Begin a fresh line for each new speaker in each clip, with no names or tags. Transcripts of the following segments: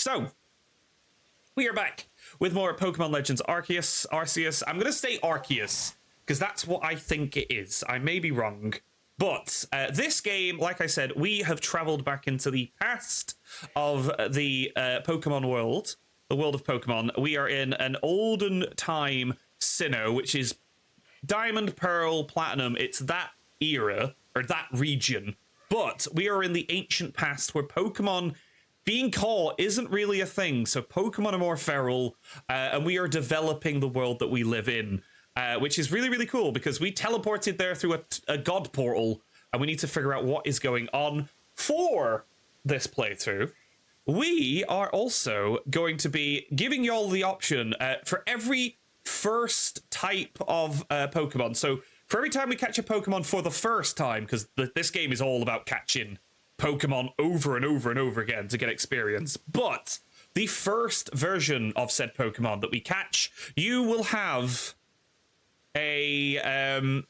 So, we are back with more Pokemon Legends Arceus. I'm going to say Arceus, because that's what I think it is. I may be wrong. But this game, like I said, we have traveled back into the past of the Pokemon world, the world of Pokemon. We are in an olden time Sinnoh, which is Diamond, Pearl, Platinum. It's that era, or that region. But we are in the ancient past where Pokemon being caught isn't really a thing. So Pokemon are more feral, and we are developing the world that we live in, which is really, really cool because we teleported there through a god portal, and we need to figure out what is going on for this playthrough. We are also going to be giving you all the option for every first type of Pokemon. So for every time we catch a Pokemon for the first time, because this game is all about catching Pokemon over and over and over again to get experience. But the first version of said Pokemon that we catch, you will have a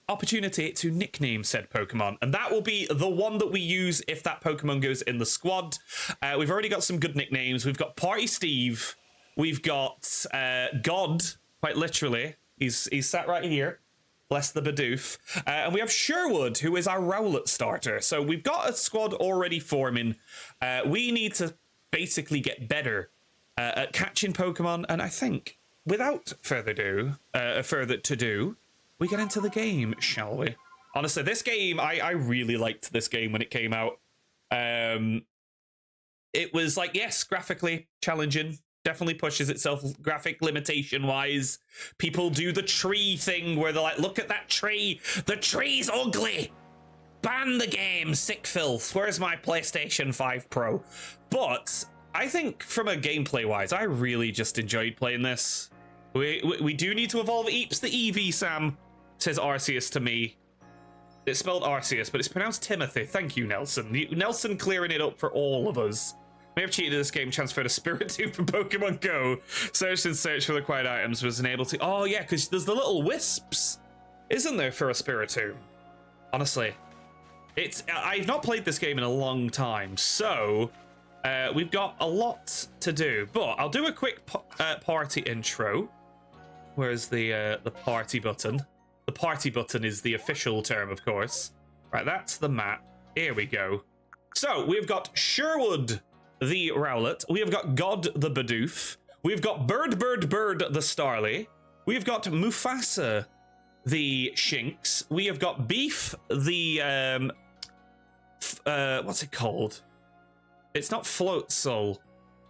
opportunity to nickname said Pokemon, and that will be the one that we use if that Pokemon goes in the squad. We've already got some good nicknames. We've got Party Steve. We've got God, quite literally. He's sat right here. Bless the Bidoof. And we have Sherwood, who is our Rowlet starter. So we've got a squad already forming. We need to basically get better at catching Pokemon. And I think, without further ado, we get into the game, shall we? Honestly, this game, I really liked this game when it came out. It was like, yes, graphically challenging. Definitely pushes itself graphic limitation wise. People do the tree thing where they're like, look at that tree. The tree's ugly. Ban the game, sick filth. Where's my PlayStation 5 Pro? But I think from a gameplay wise, I really just enjoyed playing this. We do need to evolve Eeps the Eevee, Sam, says Arceus to me. It's spelled Arceus, but it's pronounced Timothy. Thank you, Nelson. Nelson clearing it up for all of us. May have cheated this game, transferred a Spiritomb from Pokemon Go. Searched and searched for the acquired items, wasn't able to. Oh, yeah, because there's the little wisps, isn't there, for a Spiritomb? Honestly, I've not played this game in a long time, so we've got a lot to do. But I'll do a quick party intro. Where's the party button? The party button is the official term, of course. Right, that's the map. Here we go. So we've got Sherwood, the Rowlet. We have got God the Bidoof. We've got Bird the Starly. We've got Mufasa the Shinx. We have got Beef the what's it called? It's not Floatzel.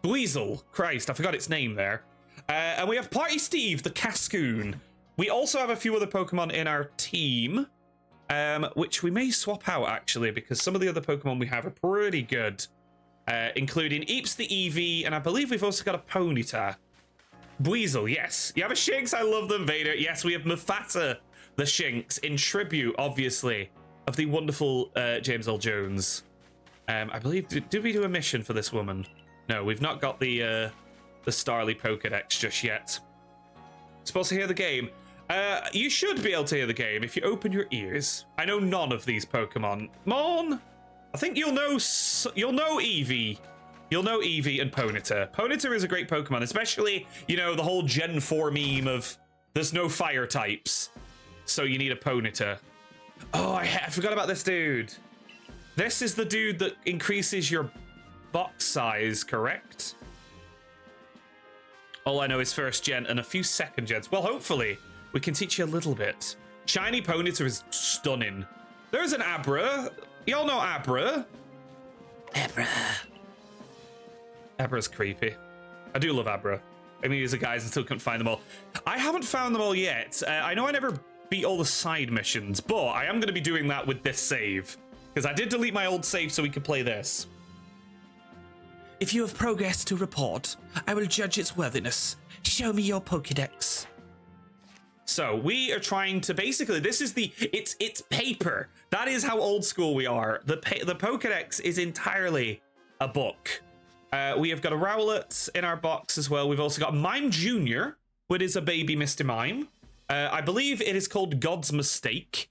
Dweezil. Christ, I forgot its name there. And we have Party Steve the Cascoon. We also have a few other Pokemon in our team, which we may swap out actually, because some of the other Pokemon we have are pretty good. Including Eeps the Eevee, and I believe we've also got a Ponyta. Dweezil, yes. You have a Shinx, I love them, Vader. Yes, we have Mufasa the Shinx, in tribute, obviously, of the wonderful James L. Jones. I believe, did we do a mission for this woman? No, we've not got the Starly Pokedex just yet. Supposed to hear the game. You should be able to hear the game if you open your ears. I know none of these Pokemon. Mon! I think you'll know Eevee. You'll know Eevee and Ponyta. Ponyta is a great Pokemon, especially, you know, the whole Gen 4 meme of there's no fire types, so you need a Ponyta. Oh, I forgot about this dude. This is the dude that increases your box size, correct? All I know is first gen and a few second gens. Well, hopefully, we can teach you a little bit. Shiny Ponyta is stunning. There's an Abra. Y'all know Abra. Abra's creepy. I do love Abra. I mean, these are guys and still couldn't find them all. I haven't found them all yet. I know I never beat all the side missions, but I am going to be doing that with this save, because I did delete my old save so we could play this. If you have progress to report, I will judge its worthiness. Show me your Pokedex. So we are trying to basically, this is it's paper. That is how old school we are. The Pokedex is entirely a book. We have got a Rowlet in our box as well. We've also got Mime Jr., which is a baby Mr. Mime. I believe it is called God's Mistake.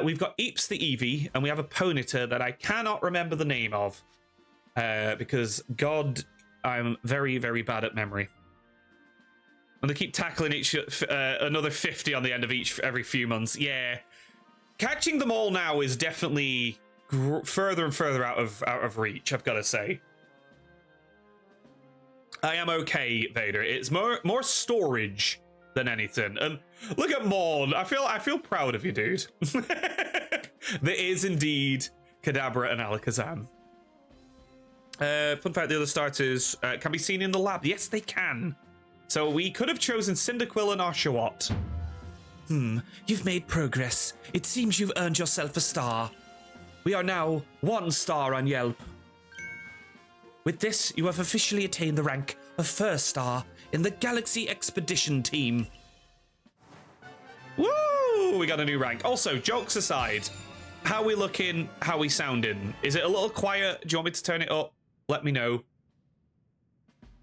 We've got Eeps the Eevee, and we have a Ponyta that I cannot remember the name of. because God, I'm very, very bad at memory. And they keep tackling each another 50 on the end of every few months. Yeah, catching them all now is definitely further and further out of reach, I've got to say. I am okay, Vader. It's more storage than anything. And look at Morn. I feel proud of you, dude. There is indeed Kadabra and Alakazam. Fun fact: the other starters can be seen in the lab. Yes, they can. So we could have chosen Cyndaquil and Oshawott. You've made progress. It seems you've earned yourself a star. We are now 1 star on Yelp. With this, you have officially attained the rank of 1st star in the Galaxy Expedition team. Woo! We got a new rank. Also, jokes aside, how we looking, how we sounding? Is it a little quiet? Do you want me to turn it up? Let me know.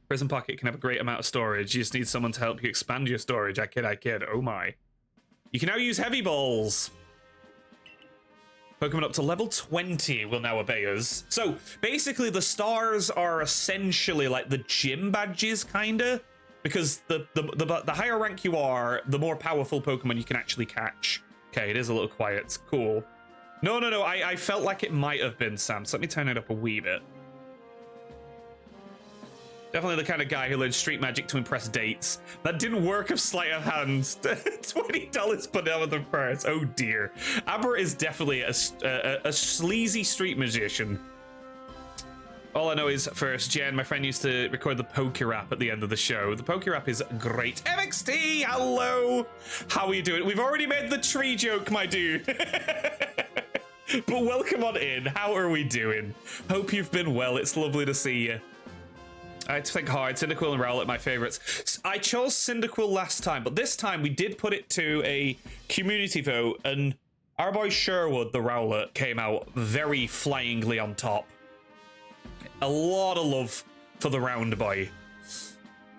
Prison Pocket can have a great amount of storage. You just need someone to help you expand your storage. I kid. Oh my. You can now use heavy balls. Pokemon up to level 20 will now obey us. So basically the stars are essentially like the gym badges, kinda. Because the higher rank you are, the more powerful Pokemon you can actually catch. Okay, it is a little quiet. Cool. No. I felt like it might have been Sam, so let me turn it up a wee bit. Definitely the kind of guy who learned street magic to impress dates. That didn't work of sleight of hand. $20 put down with the purse. Oh dear. Aber is definitely a sleazy street magician. All I know is, first, Jen, my friend, used to record the Poke Rap at the end of the show. The Poke Rap is great. MXT, hello! How are you doing? We've already made the tree joke, my dude. But welcome on in. How are we doing? Hope you've been well. It's lovely to see you. I had to think hard. Cyndaquil and Rowlet, my favorites. I chose Cyndaquil last time, but this time we did put it to a community vote, and our boy Sherwood, the Rowlet, came out very flyingly on top. A lot of love for the round boy.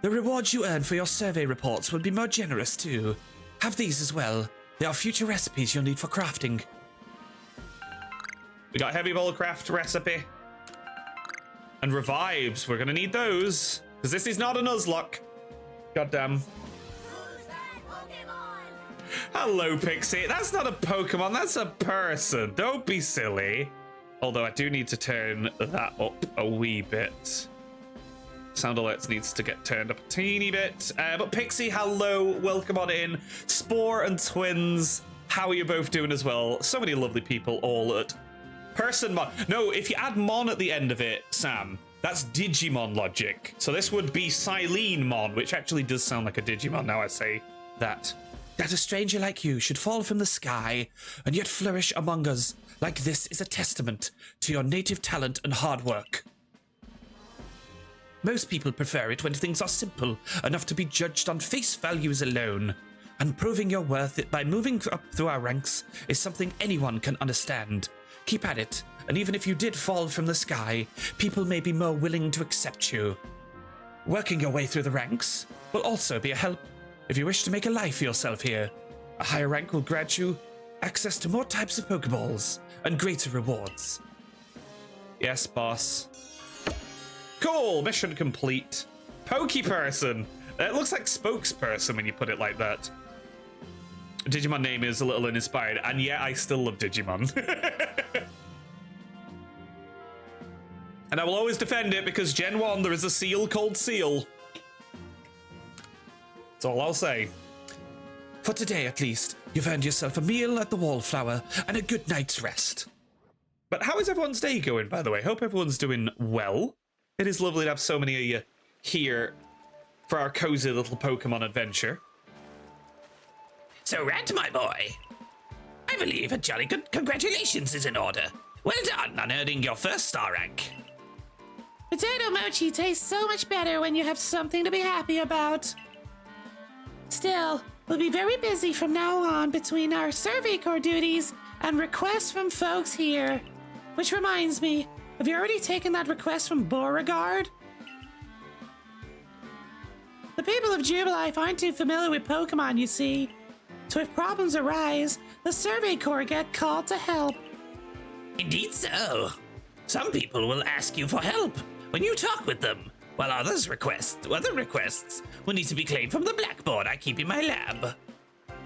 The rewards you earn for your survey reports will be more generous too. Have these as well. They are future recipes you'll need for crafting. We got Heavy Ball Craft recipe. And revives. We're gonna need those. Because this is not a Nuzlocke. Goddamn. Hello, Pixie. That's not a Pokemon, that's a person. Don't be silly. Although I do need to turn that up a wee bit. Sound alerts needs to get turned up a teeny bit. But Pixie, hello. Welcome on in. Spore and Twins, how are you both doing as well? So many lovely people all at Person Mon. No, if you add Mon at the end of it, Sam, that's Digimon logic. So this would be Silene Mon, which actually does sound like a Digimon now I say that. That a stranger like you should fall from the sky and yet flourish among us like this is a testament to your native talent and hard work. Most people prefer it when things are simple enough to be judged on face values alone. And proving your worth by moving up through our ranks is something anyone can understand. Keep at it, and even if you did fall from the sky, people may be more willing to accept you. Working your way through the ranks will also be a help if you wish to make a life for yourself here. A higher rank will grant you access to more types of Pokeballs and greater rewards. Yes, boss. Cool, mission complete. Pokeperson. It looks like spokesperson when you put it like that. Digimon name is a little uninspired, and yeah, I still love Digimon. And I will always defend it because Gen 1, there is a seal called Seal. That's all I'll say. For today, at least, you've earned yourself a meal at the Wallflower and a good night's rest. But how is everyone's day going, by the way? Hope everyone's doing well. It is lovely to have so many of you here for our cozy little Pokemon adventure. So, Rat, my boy, I believe a jolly good congratulations is in order. Well done on earning your 1st star rank.
Potato mochi tastes so much better when you have something to be happy about. Still, we'll be very busy from now on between our survey corps duties and requests from folks here. Which reminds me, have you already taken that request from Beauregard? The people of Jubilife aren't too familiar with Pokemon, you see. So if problems arise, the survey corps get called to help.
Indeed so.
Some people will ask you for help when you talk with them, while other requests will need to be claimed from the blackboard I keep in my lab.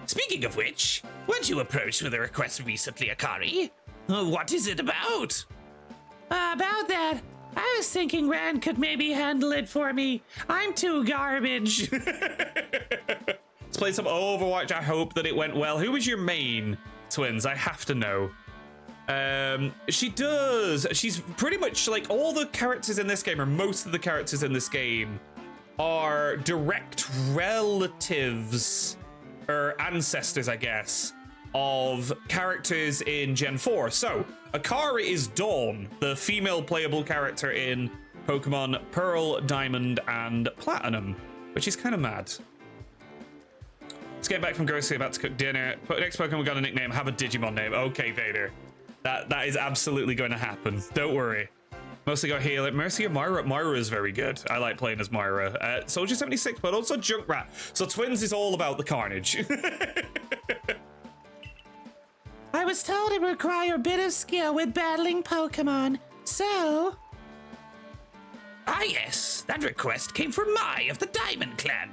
Speaking of which, weren't you approached with a request recently, Akari? What is it about?
About that, I was thinking Rand could maybe handle it for me. I'm too garbage.
Let's play some Overwatch. I hope that it went well. Who was your main, Twins? I have to know. She does. She's pretty much like all the characters in this game, or most of the characters in this game, are direct relatives, or ancestors, I guess, of characters in Gen 4. So, Akari is Dawn, the female playable character in Pokemon Pearl, Diamond, and Platinum, which is kind of mad. Let's get back from grocery, about to cook dinner. Next Pokemon got a nickname, have a Digimon name. Okay, Vader. That is absolutely going to happen. Don't worry. Mostly got healer. Mercy or Myra? Myra is very good. I like playing as Myra. Soldier 76, but also Junkrat. So Twins is all about the carnage.
I was told it would require a bit of skill with battling Pokemon, so...
Ah yes, that request came from Mai of the Diamond Clan,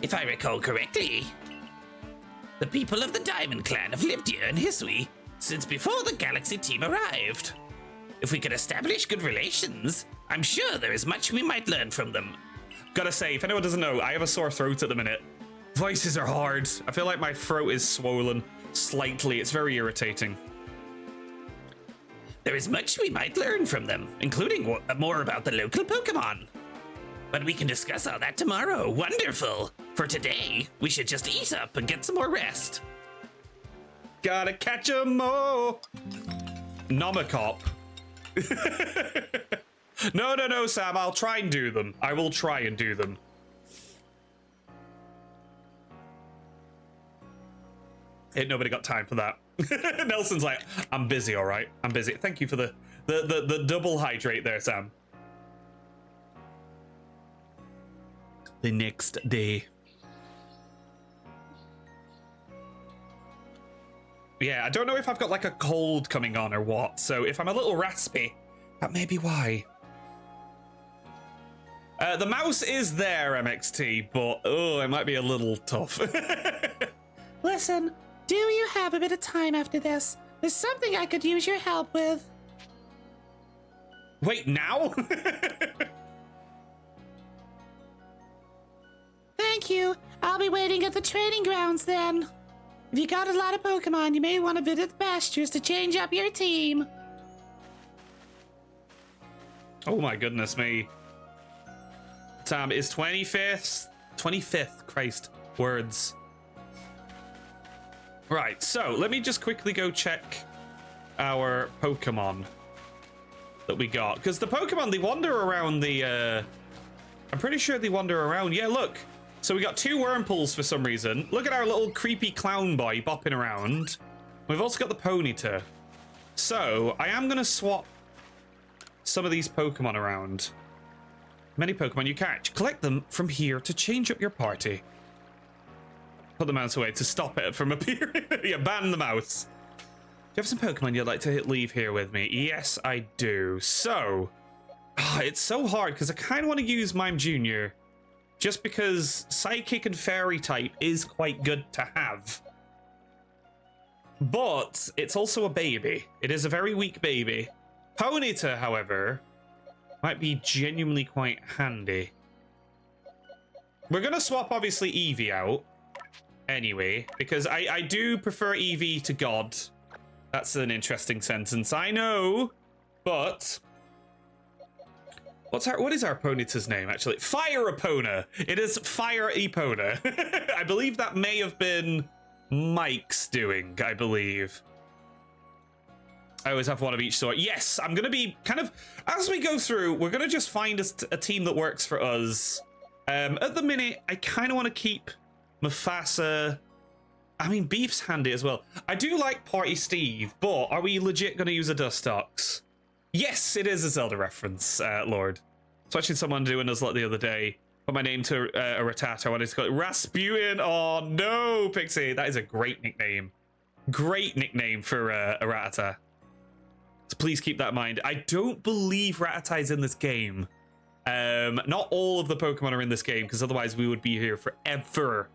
if I recall correctly. The people of the Diamond Clan have lived here in Hisui since before the Galaxy team arrived. If we could establish good relations, I'm sure there is much we might learn from them.
Gotta say, if anyone doesn't know, I have a sore throat at the minute. Voices are hard. I feel like my throat is swollen slightly. It's very irritating.
There is much we might learn from them, including more about the local Pokemon. But we can discuss all that tomorrow. Wonderful. For today, we should just eat up and get some more rest.
Gotta catch 'em all. Nomicop. No, Sam. I'll try and do them. I will try and do them. Ain't nobody got time for that. Nelson's like, I'm busy, all right. I'm busy. Thank you for the double hydrate there, Sam. The next day. Yeah, I don't know if I've got like a cold coming on or what, so if I'm a little raspy, that may be why. The mouse is there, MXT, but oh, it might be a little tough.
Listen, do you have a bit of time after this? There's something I could use your help with.
Wait, now?
Thank you. I'll be waiting at the training grounds then. If you got a lot of Pokemon, you may want to visit the pastures to change up your team.
Oh my goodness me. Time is 25th, Christ, words. Right, so let me just quickly go check our Pokemon that we got. Because the Pokemon, they wander around the, I'm pretty sure they wander around. Yeah, look. So we got 2 Wurmpools for some reason. Look at our little creepy clown boy bopping around. We've also got the Ponyta. So I am going to swap some of these Pokemon around. Many Pokemon you catch. Collect them from here to change up your party. Put the mouse away to stop it from appearing. Yeah, ban the mouse. Do you have some Pokemon you'd like to leave here with me? Yes, I do. So, it's so hard because I kind of want to use Mime Jr. just because Psychic and Fairy type is quite good to have. But it's also a baby. It is a very weak baby. Ponyta, however, might be genuinely quite handy. We're going to swap, obviously, Eevee out. Anyway, because I do prefer Eevee to God. That's an interesting sentence, I know. But what is our Ponyta's name, actually? Fire Epona. It is Fire Epona. I believe that may have been Mike's doing, I believe. I always have one of each sort. Yes, I'm going to be kind of, as we go through, we're going to just find a team that works for us. At the minute, I kind of want to keep Mufasa. I mean, Beef's handy as well. I do like Party Steve, but are we legit going to use a Dustox? Yes, it is a Zelda reference, Lord. I was watching someone do a Nuzlocke the other day. Put my name to a Rattata. I wanted to call it Rasputin. Oh, no, Pixie. That is a great nickname. Great nickname for a Rattata. So please keep that in mind. I don't believe Rattata's in this game. Not all of the Pokemon are in this game, because otherwise we would be here forever.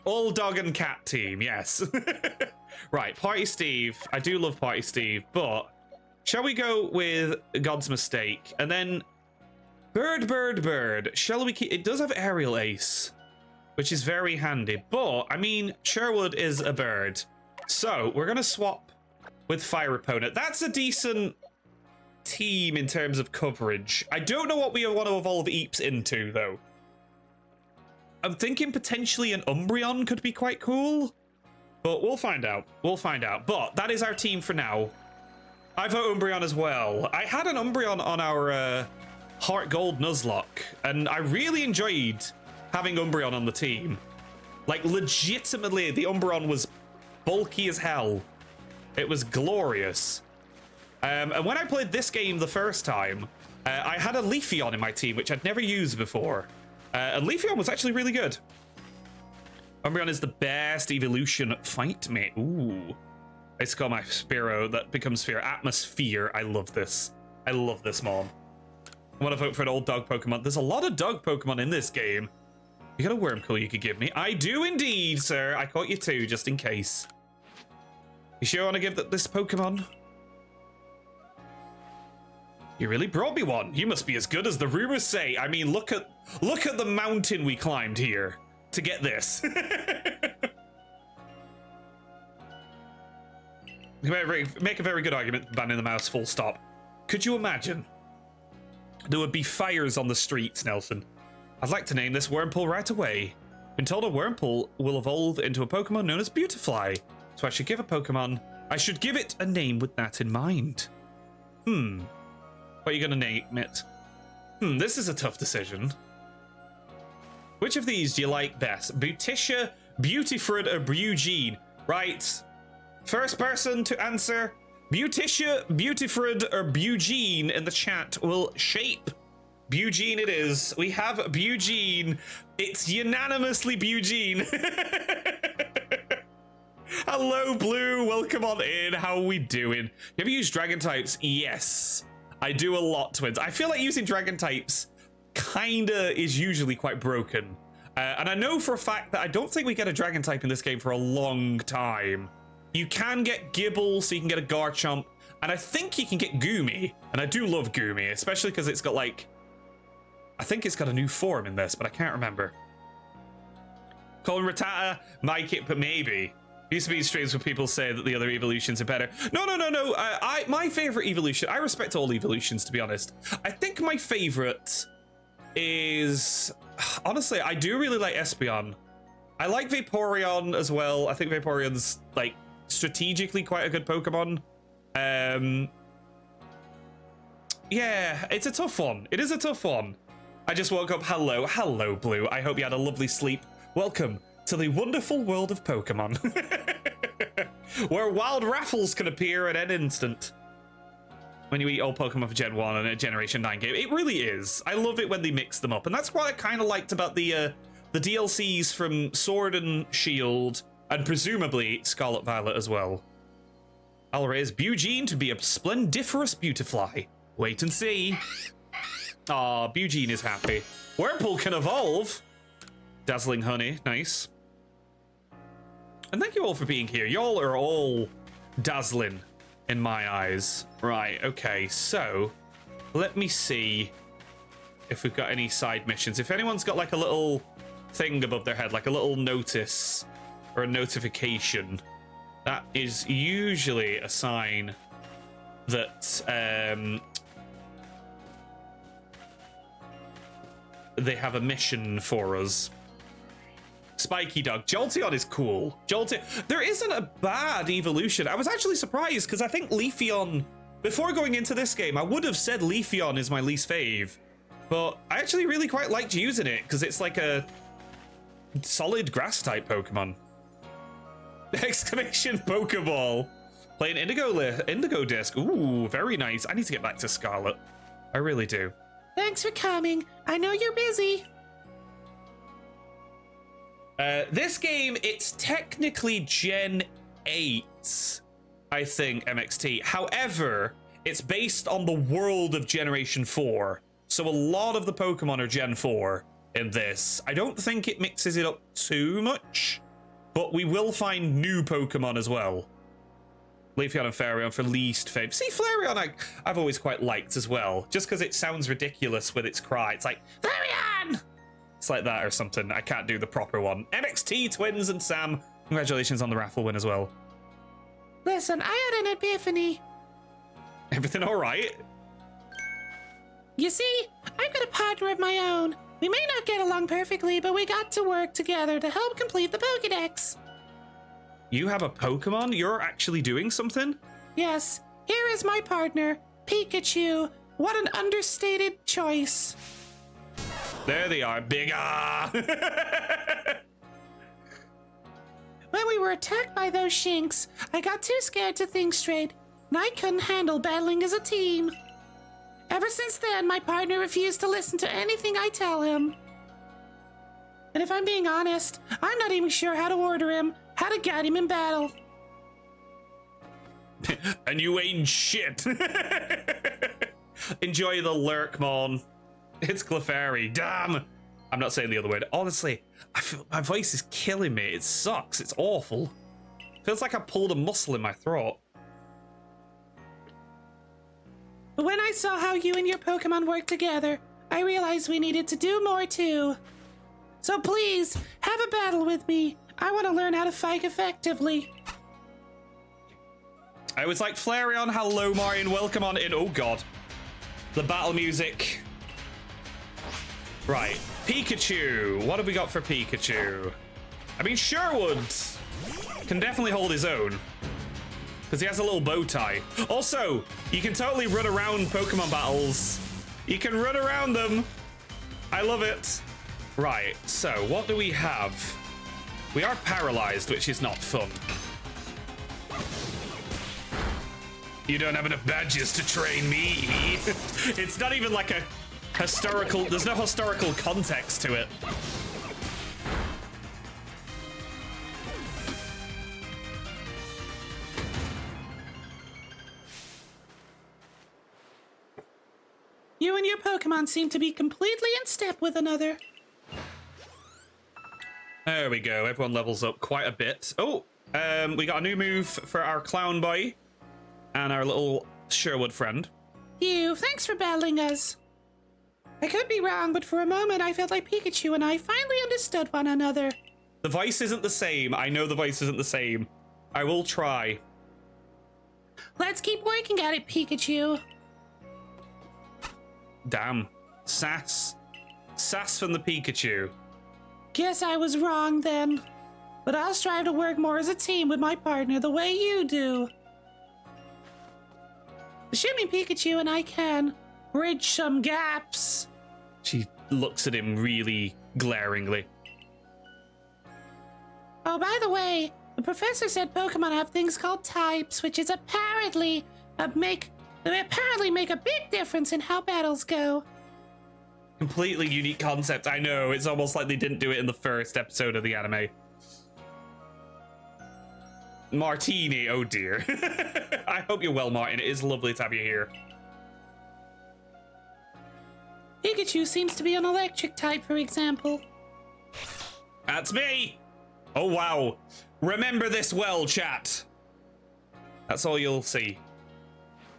All dog and cat team, yes. Right, Party Steve. I do love Party Steve, but shall we go with God's Mistake? And then Bird. Shall we keep... It does have Aerial Ace, which is very handy. But, I mean, Sherwood is a bird. So, we're going to swap with Fire Opponent. That's a decent team in terms of coverage. I don't know what we want to evolve Eeps into, though. I'm thinking potentially an Umbreon could be quite cool. But we'll find out. But that is our team for now. I vote Umbreon as well. I had an Umbreon on our Heart Gold Nuzlocke, and I really enjoyed having Umbreon on the team. Like, legitimately, the Umbreon was bulky as hell. It was glorious. And when I played this game the first time, I had a Leafeon in my team, which I'd never used before. And Leafeon was actually really good. Umbreon is the best evolution. Fight me. Ooh. I just got my Spearow that becomes Sphere. Atmosphere. I love this. I love this, Mom. I want to vote for an old dog Pokemon. There's a lot of dog Pokemon in this game. You got a Wurmcoil you could give me? I do indeed, sir. I caught you two, just in case. You sure want to give this Pokemon? You really brought me one. You must be as good as the rumors say. I mean, look at the mountain we climbed here to get this. Make a very good argument banning the mouse, full stop. Could you imagine? There would be fires on the streets, Nelson. I'd like to name this Wurmple right away. Been told a Wurmple will evolve into a Pokemon known as Beautifly. So I should give it a name with that in mind. What are you gonna name it? This is a tough decision. Which of these do you like best? Beauticia, Beautifruit, or Bugene? Right. First person to answer Beauticia, Beautifruit, or Bugene in the chat will shape. Bugene it is. We have Bugene. It's unanimously Bugene. Hello, Blue. Welcome on in. How are we doing? Have you used Dragon types? Yes. I do a lot, Twins. I feel like using Dragon types kinda is usually quite broken. And I know for a fact that I don't think we get a Dragon type in this game for a long time. You can get Gibble, so you can get a Garchomp, and I think you can get Goomy. And I do love Goomy, especially because it's got like... I think it's got a new form in this, but I can't remember. Colin Rattata, but maybe. Used to be streams where people say that the other evolutions are better. No. My favorite evolution, I respect all evolutions, to be honest. I think my favorite is... Honestly, I do really like Espeon. I like Vaporeon as well. I think Vaporeon's, like, strategically quite a good Pokemon. Yeah, it's a tough one. It is a tough one. I just woke up. Hello, Blue. I hope you had a lovely sleep. Welcome to the wonderful world of Pokemon. Where wild raffles can appear at an instant. When you eat all Pokemon for Gen 1 and a Generation 9 game. It really is. I love it when they mix them up. And that's what I kind of liked about the DLCs from Sword and Shield, and presumably Scarlet Violet as well. I'll raise Bugene to be a splendiferous Beautifly. Wait and see. Aw, Bugene is happy. Wurmple can evolve. Dazzling Honey, nice. And thank you all for being here. Y'all are all dazzling in my eyes. Right, okay, so let me see if we've got any side missions. If anyone's got like a little thing above their head, like a little notice or a notification, that is usually a sign that they have a mission for us. Spiky Dog. Jolteon is cool. There isn't a bad evolution. I was actually surprised because I think Leafeon, before going into this game, I would have said Leafeon is my least fave. But I actually really quite liked using it because it's like a solid grass type Pokemon. Exclamation Pokeball. Playing Indigo Disc. Ooh, very nice. I need to get back to Scarlet. I really do.
Thanks for coming. I know you're busy.
This game, it's technically Gen 8. I think, MXT. However, it's based on the world of Generation 4. So a lot of the Pokemon are Gen 4 in this. I don't think it mixes it up too much, but we will find new Pokemon as well. Leafeon and Flareon for least favorite. See, Flareon I've always quite liked as well, just because it sounds ridiculous with its cry. It's like, Flareon! It's like that or something. I can't do the proper one. MXT, Twins, and Sam, congratulations on the raffle win as well.
Listen, I had an epiphany.
Everything all right?
You see, I've got a partner of my own. We may not get along perfectly, but we got to work together to help complete the Pokedex.
You have a Pokemon? You're actually doing something?
Yes, here is my partner, Pikachu. What an understated choice.
There they are, big ah!
When we were attacked by those Shinx, I got too scared to think straight, and I couldn't handle battling as a team. Ever since then, my partner refused to listen to anything I tell him. And if I'm being honest, I'm not even sure how to order him, how to guide him in battle.
And you ain't shit. Enjoy the lurk, mon. It's Clefairy. Damn. I'm not saying the other word. Honestly, I feel my voice is killing me. It sucks. It's awful. Feels like I pulled a muscle in my throat.
But when I saw how you and your Pokemon work together, I realized we needed to do more too. So please, have a battle with me. I want to learn how to fight effectively.
I was like, Flareon, hello, Marion, welcome on in. Oh, God. The battle music. Right, Pikachu. What have we got for Pikachu? I mean, Sherwood can definitely hold his own, because he has a little bow tie. Also, you can totally run around Pokemon battles. You can run around them. I love it. Right, so what do we have? We are paralyzed, which is not fun. You don't have enough badges to train me. It's not even like a historical, there's no historical context to it.
You and your Pokemon seem to be completely in step with another.
There we go. Everyone levels up quite a bit. Oh, we got a new move for our clown boy and our little Sherwood friend.
You, thanks for battling us. I could be wrong, but for a moment I felt like Pikachu and I finally understood one another.
The voice isn't the same. I know the voice isn't the same. I will try.
Let's keep working at it, Pikachu.
Damn. Sass. Sass from the Pikachu.
Guess I was wrong then. But I'll strive to work more as a team with my partner the way you do. Assuming Pikachu and I can bridge some gaps.
She looks at him really glaringly.
Oh, by the way, the professor said Pokemon have things called types, which is apparently make a big difference in how battles go.
Completely unique concept. I know. It's almost like they didn't do it in the first episode of the anime. Martini, oh dear. I hope you're well, Martin. It is lovely to have you here.
Pikachu seems to be an electric type, for example.
That's me. Oh, wow. Remember this well, chat. That's all you'll see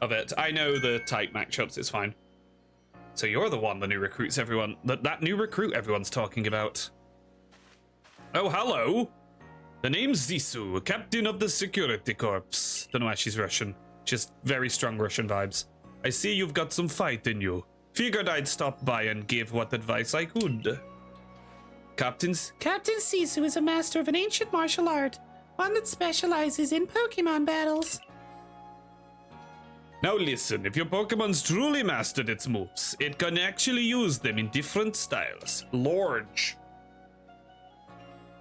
of it. I know the type matchups. It's fine. So you're the one, the new recruits everyone, that new recruit everyone's talking about. Oh, hello. The name's Zissou, captain of the security corps. Don't know why she's Russian. Just very strong Russian vibes. I see you've got some fight in you. Figured I'd stop by and give what advice I could. Captain
Zissou is a master of an ancient martial art, one that specializes in Pokemon battles.
Now listen, if your Pokemon's truly mastered its moves, it can actually use them in different styles. Large.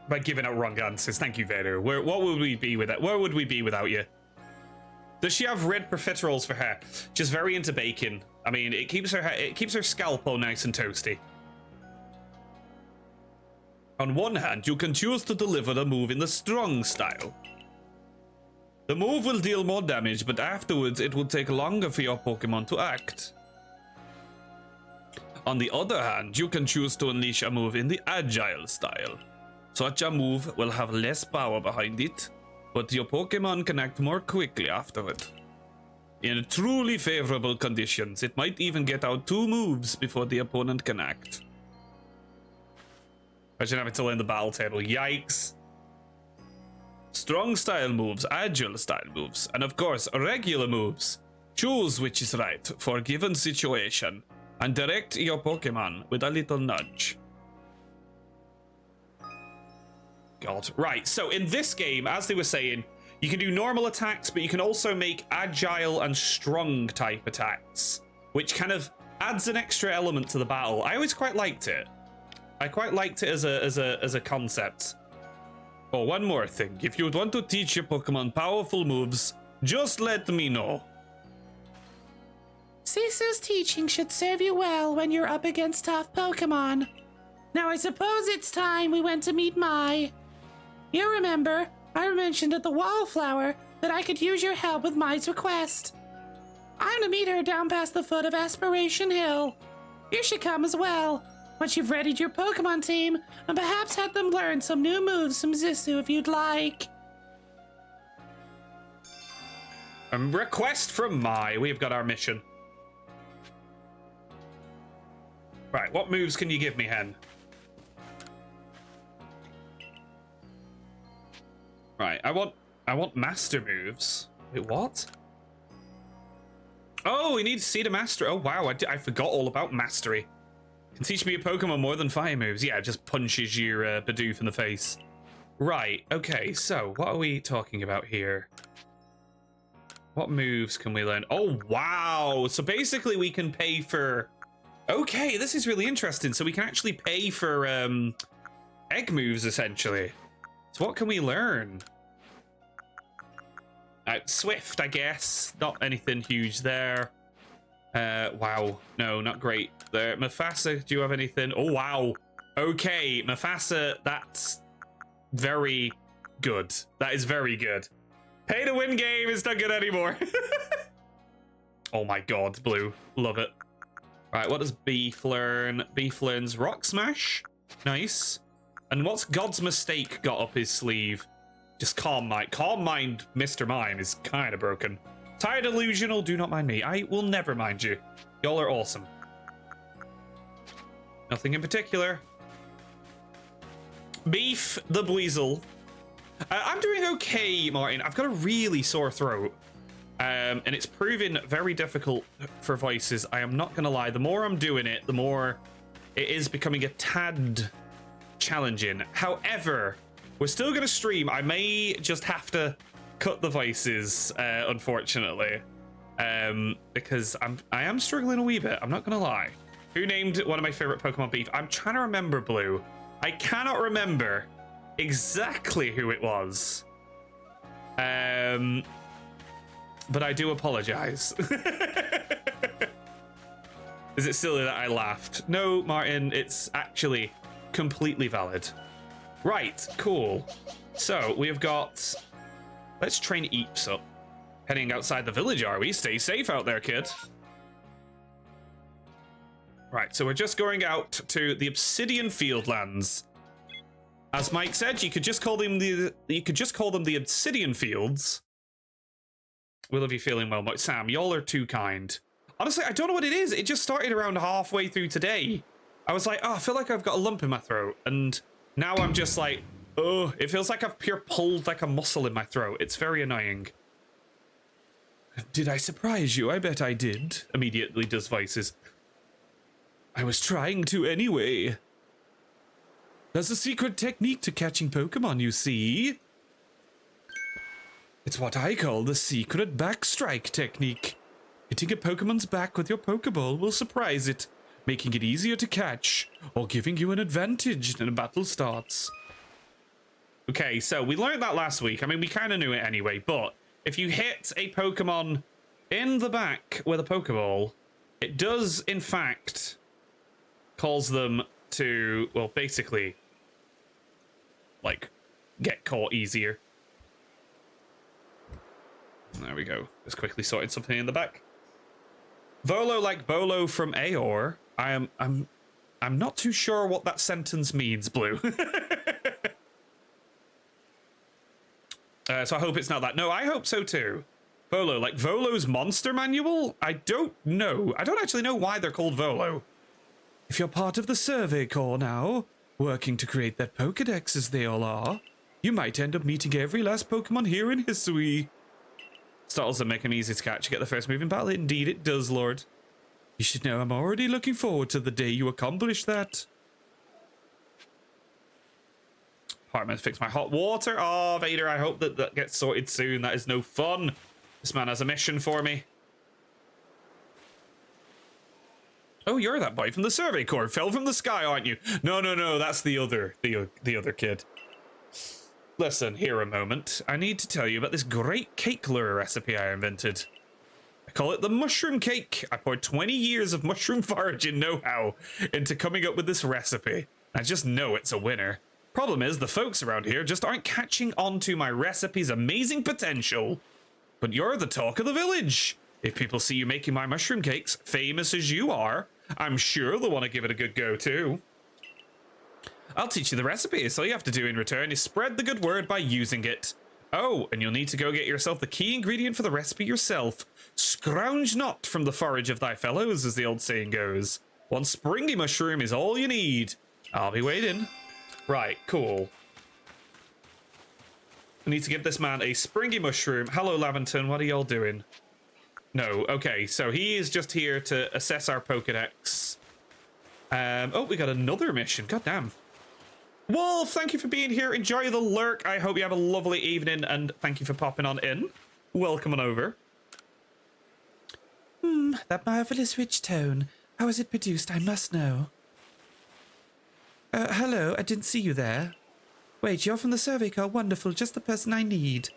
By giving out wrong answers, thank you, Vader. What would we be without? Where would we be without you? Does she have red profiteroles for hair? Just very into bacon. I mean, it keeps her scalp all nice and toasty. On one hand, you can choose to deliver a move in the strong style. The move will deal more damage, but afterwards it will take longer for your Pokemon to act. On the other hand, you can choose to unleash a move in the Agile style. Such a move will have less power behind it, but your Pokemon can act more quickly afterward. In truly favorable conditions, it might even get out 2 moves before the opponent can act. Imagine having to learn the battle table. Yikes. Strong style moves, agile style moves, and of course, regular moves. Choose which is right for a given situation and direct your Pokemon with a little nudge. God. Right, so in this game, as they were saying, you can do normal attacks, but you can also make agile and strong type attacks, which kind of adds an extra element to the battle. I always quite liked it. I quite liked it as a concept. Oh, one more thing. If you would want to teach your Pokemon powerful moves, just let me know.
Sisu's teaching should serve you well when you're up against tough Pokemon. Now I suppose it's time we went to meet Mai. You remember, I mentioned at the Wallflower that I could use your help with Mai's request. I'm to meet her down past the foot of Aspiration Hill. You should come as well, once you've readied your Pokemon team, and perhaps had them learn some new moves from Zisu if you'd like.
A request from Mai. We've got our mission. Right, what moves can you give me, Hen? Right, I want master moves. Wait, what? Oh, we need to see the master. Oh, wow, I forgot all about mastery. Can teach me a Pokemon more than fire moves. Yeah, just punches your Bidoof in the face. Right, okay, so what are we talking about here? What moves can we learn? Oh, wow. So basically we can pay for... Okay, this is really interesting. So we can actually pay for egg moves, essentially. So what can we learn? Swift, I guess. Not anything huge there. Wow. No, not great there. Mufasa, do you have anything? Oh, wow. Okay, Mufasa, that's very good. That is very good. Pay to win game is not good anymore. Oh my god, Blue. Love it. Right, what does Beef learn? Beef learns Rock Smash. Nice. And what's God's Mistake got up his sleeve? Just Calm Mind. Calm Mind, Mr. Mime, is kind of broken. Tired Illusional, do not mind me. I will never mind you. Y'all are awesome. Nothing in particular. Beef the Buizel. I'm doing okay, Martin. I've got a really sore throat. And it's proving very difficult for voices. I am not going to lie. The more I'm doing it, the more it is becoming a tad challenging. However, we're still going to stream. I may just have to cut the voices, unfortunately, because I am struggling a wee bit. I'm not going to lie. Who named one of my favorite Pokemon Beef? I'm trying to remember, Blue. I cannot remember exactly who it was. But I do apologize. Is it silly that I laughed? No, Martin, it's actually completely valid. Right, cool. So we have got... Let's train Eeps up. Heading outside the village, are we? Stay safe out there, kid. Right, so we're just going out to the Obsidian Fieldlands. As Mike said, you could just call them the Obsidian Fields. Will I be feeling well? Sam, y'all are too kind. Honestly, I don't know what it is. It just started around halfway through today. I was like, oh, I feel like I've got a lump in my throat. And now I'm just like, oh, it feels like I've pure pulled like a muscle in my throat. It's very annoying. Did I surprise you? I bet I did. Immediately does voices. I was trying to anyway. There's a secret technique to catching Pokemon, you see. It's what I call the secret backstrike technique. Hitting a Pokemon's back with your Pokeball will surprise it, making it easier to catch, or giving you an advantage when a battle starts. Okay, so we learned that last week. I mean, we kind of knew it anyway, but if you hit a Pokemon in the back with a Pokeball, it does, in fact, cause them to, well, basically, like, get caught easier. There we go. Just quickly sorted something in the back. Volo like Bolo from Aor. I'm not too sure what that sentence means, Blue. So I hope it's not that. No, I hope so too. Volo, like Volo's monster manual? I don't know. I don't actually know why they're called Volo. If you're part of the Survey Corps now, working to create that Pokedex as they all are, you might end up meeting every last Pokemon here in Hisui. Startles that make them easy to catch. You get the first move in battle. Indeed it does, Lord. You should know I'm already looking forward to the day you accomplish that. Apartment, fix my hot water. Oh, Vader, I hope that that gets sorted soon. That is no fun. This man has a mission for me. Oh, you're that boy from the Survey Corps. Fell from the sky, aren't you? No, no, no. That's the other kid. Listen, here a moment. I need to tell you about this great cake lure recipe I invented. I call it the mushroom cake. I poured 20 years of mushroom foraging know-how into coming up with this recipe. I just know it's a winner. Problem is, the folks around here just aren't catching on to my recipe's amazing potential. But you're the talk of the village. If people see you making my mushroom cakes, famous as you are, I'm sure they'll want to give it a good go too. I'll teach you the recipe, so all you have to do in return is spread the good word by using it. Oh, and you'll need to go get yourself the key ingredient for the recipe yourself. Scrounge not from the forage of thy fellows, as the old saying goes. One springy mushroom is all you need. I'll be waiting. Right, cool. I need to give this man a springy mushroom. Hello, Laventon, what are y'all doing? No, okay, so he is just here to assess our Pokedex. Oh, we got another mission, goddamn. Wolf, thank you for being here. Enjoy the lurk. I hope you have a lovely evening, and thank you for popping on in. Welcome on over.
That marvelous rich tone. How is it produced? I must know. Hello, I didn't see you there. Wait, you're from the Survey Corps. Wonderful, just the person I need.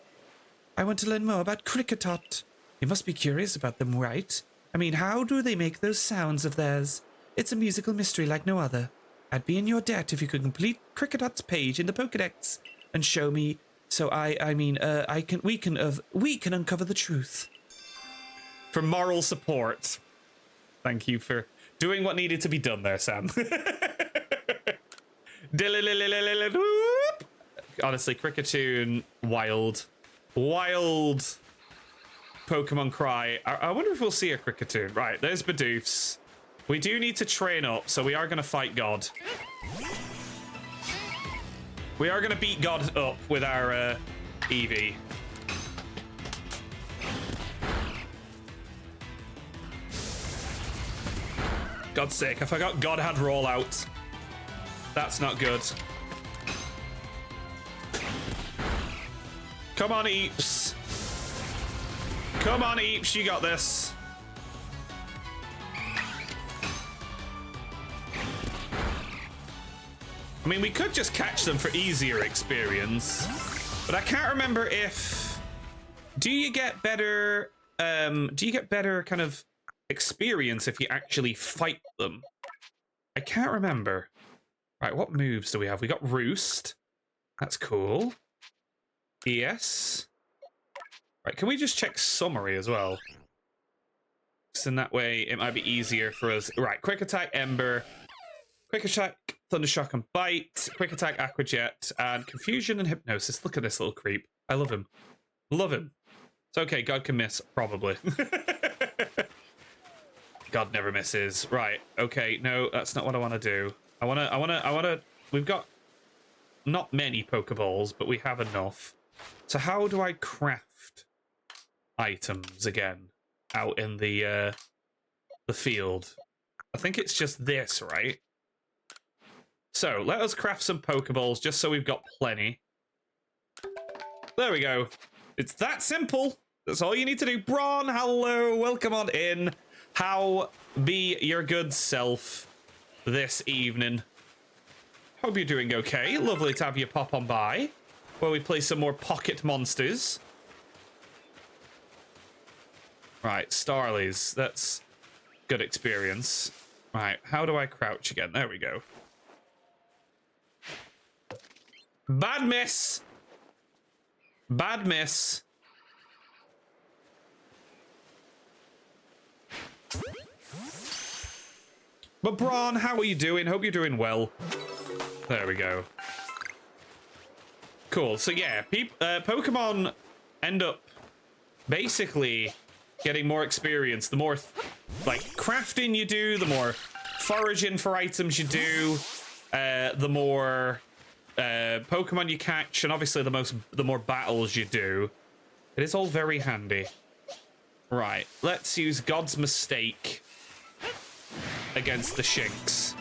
I want to learn more about Cricketot. You must be curious about them, right? I mean, how do they make those sounds of theirs? It's a musical mystery like no other. I'd be in your debt if you could complete Cricketot's page in the Pokedex and show me. So we can uncover the truth.
For moral support. Thank you for doing what needed to be done there, Sam. Honestly, Kricketune, wild Pokemon cry. I wonder if we'll see a Kricketune. Right, there's Bidoofs. We do need to train up, so we are going to fight God. We are going to beat God up with our Eevee. God's sake, I forgot God had rollout. That's not good. Come on, Eeps. Come on, Eeps, you got this. I mean, we could just catch them for easier experience, but I can't remember if... Do you get better kind of experience if you actually fight them? I can't remember. Right, what moves do we have? We got Roost. That's cool. Yes. Right, can we just check summary as well? So in that way, it might be easier for us. Right, Quick Attack, Ember. Quick Attack, Thundershock and Bite. Quick Attack, Aqua Jet. And Confusion and Hypnosis. Look at this little creep. I love him. Love him. It's okay, God can miss, probably. God never misses. Right, okay, no, that's not what I want to do. I wanna, we've got not many Pokeballs, but we have enough. So how do I craft items again out in the field? I think it's just this, right? So let us craft some Pokeballs just so we've got plenty. There we go. It's that simple. That's all you need to do. Braun, hello, welcome on in. How be your good self this evening? Hope you're doing okay. Lovely to have you pop on by while we play some more Pocket Monsters. Right, Starlies. That's good experience. Right, how do I crouch again? There we go. Bad miss. Bad miss. But Braun, how are you doing? Hope you're doing well. There we go. Cool. So yeah, Pokemon end up basically getting more experience. The more like crafting you do, the more foraging for items you do, the more Pokemon you catch, and obviously the more battles you do. It is all very handy. Right, let's use God's Mistake against the Shinx.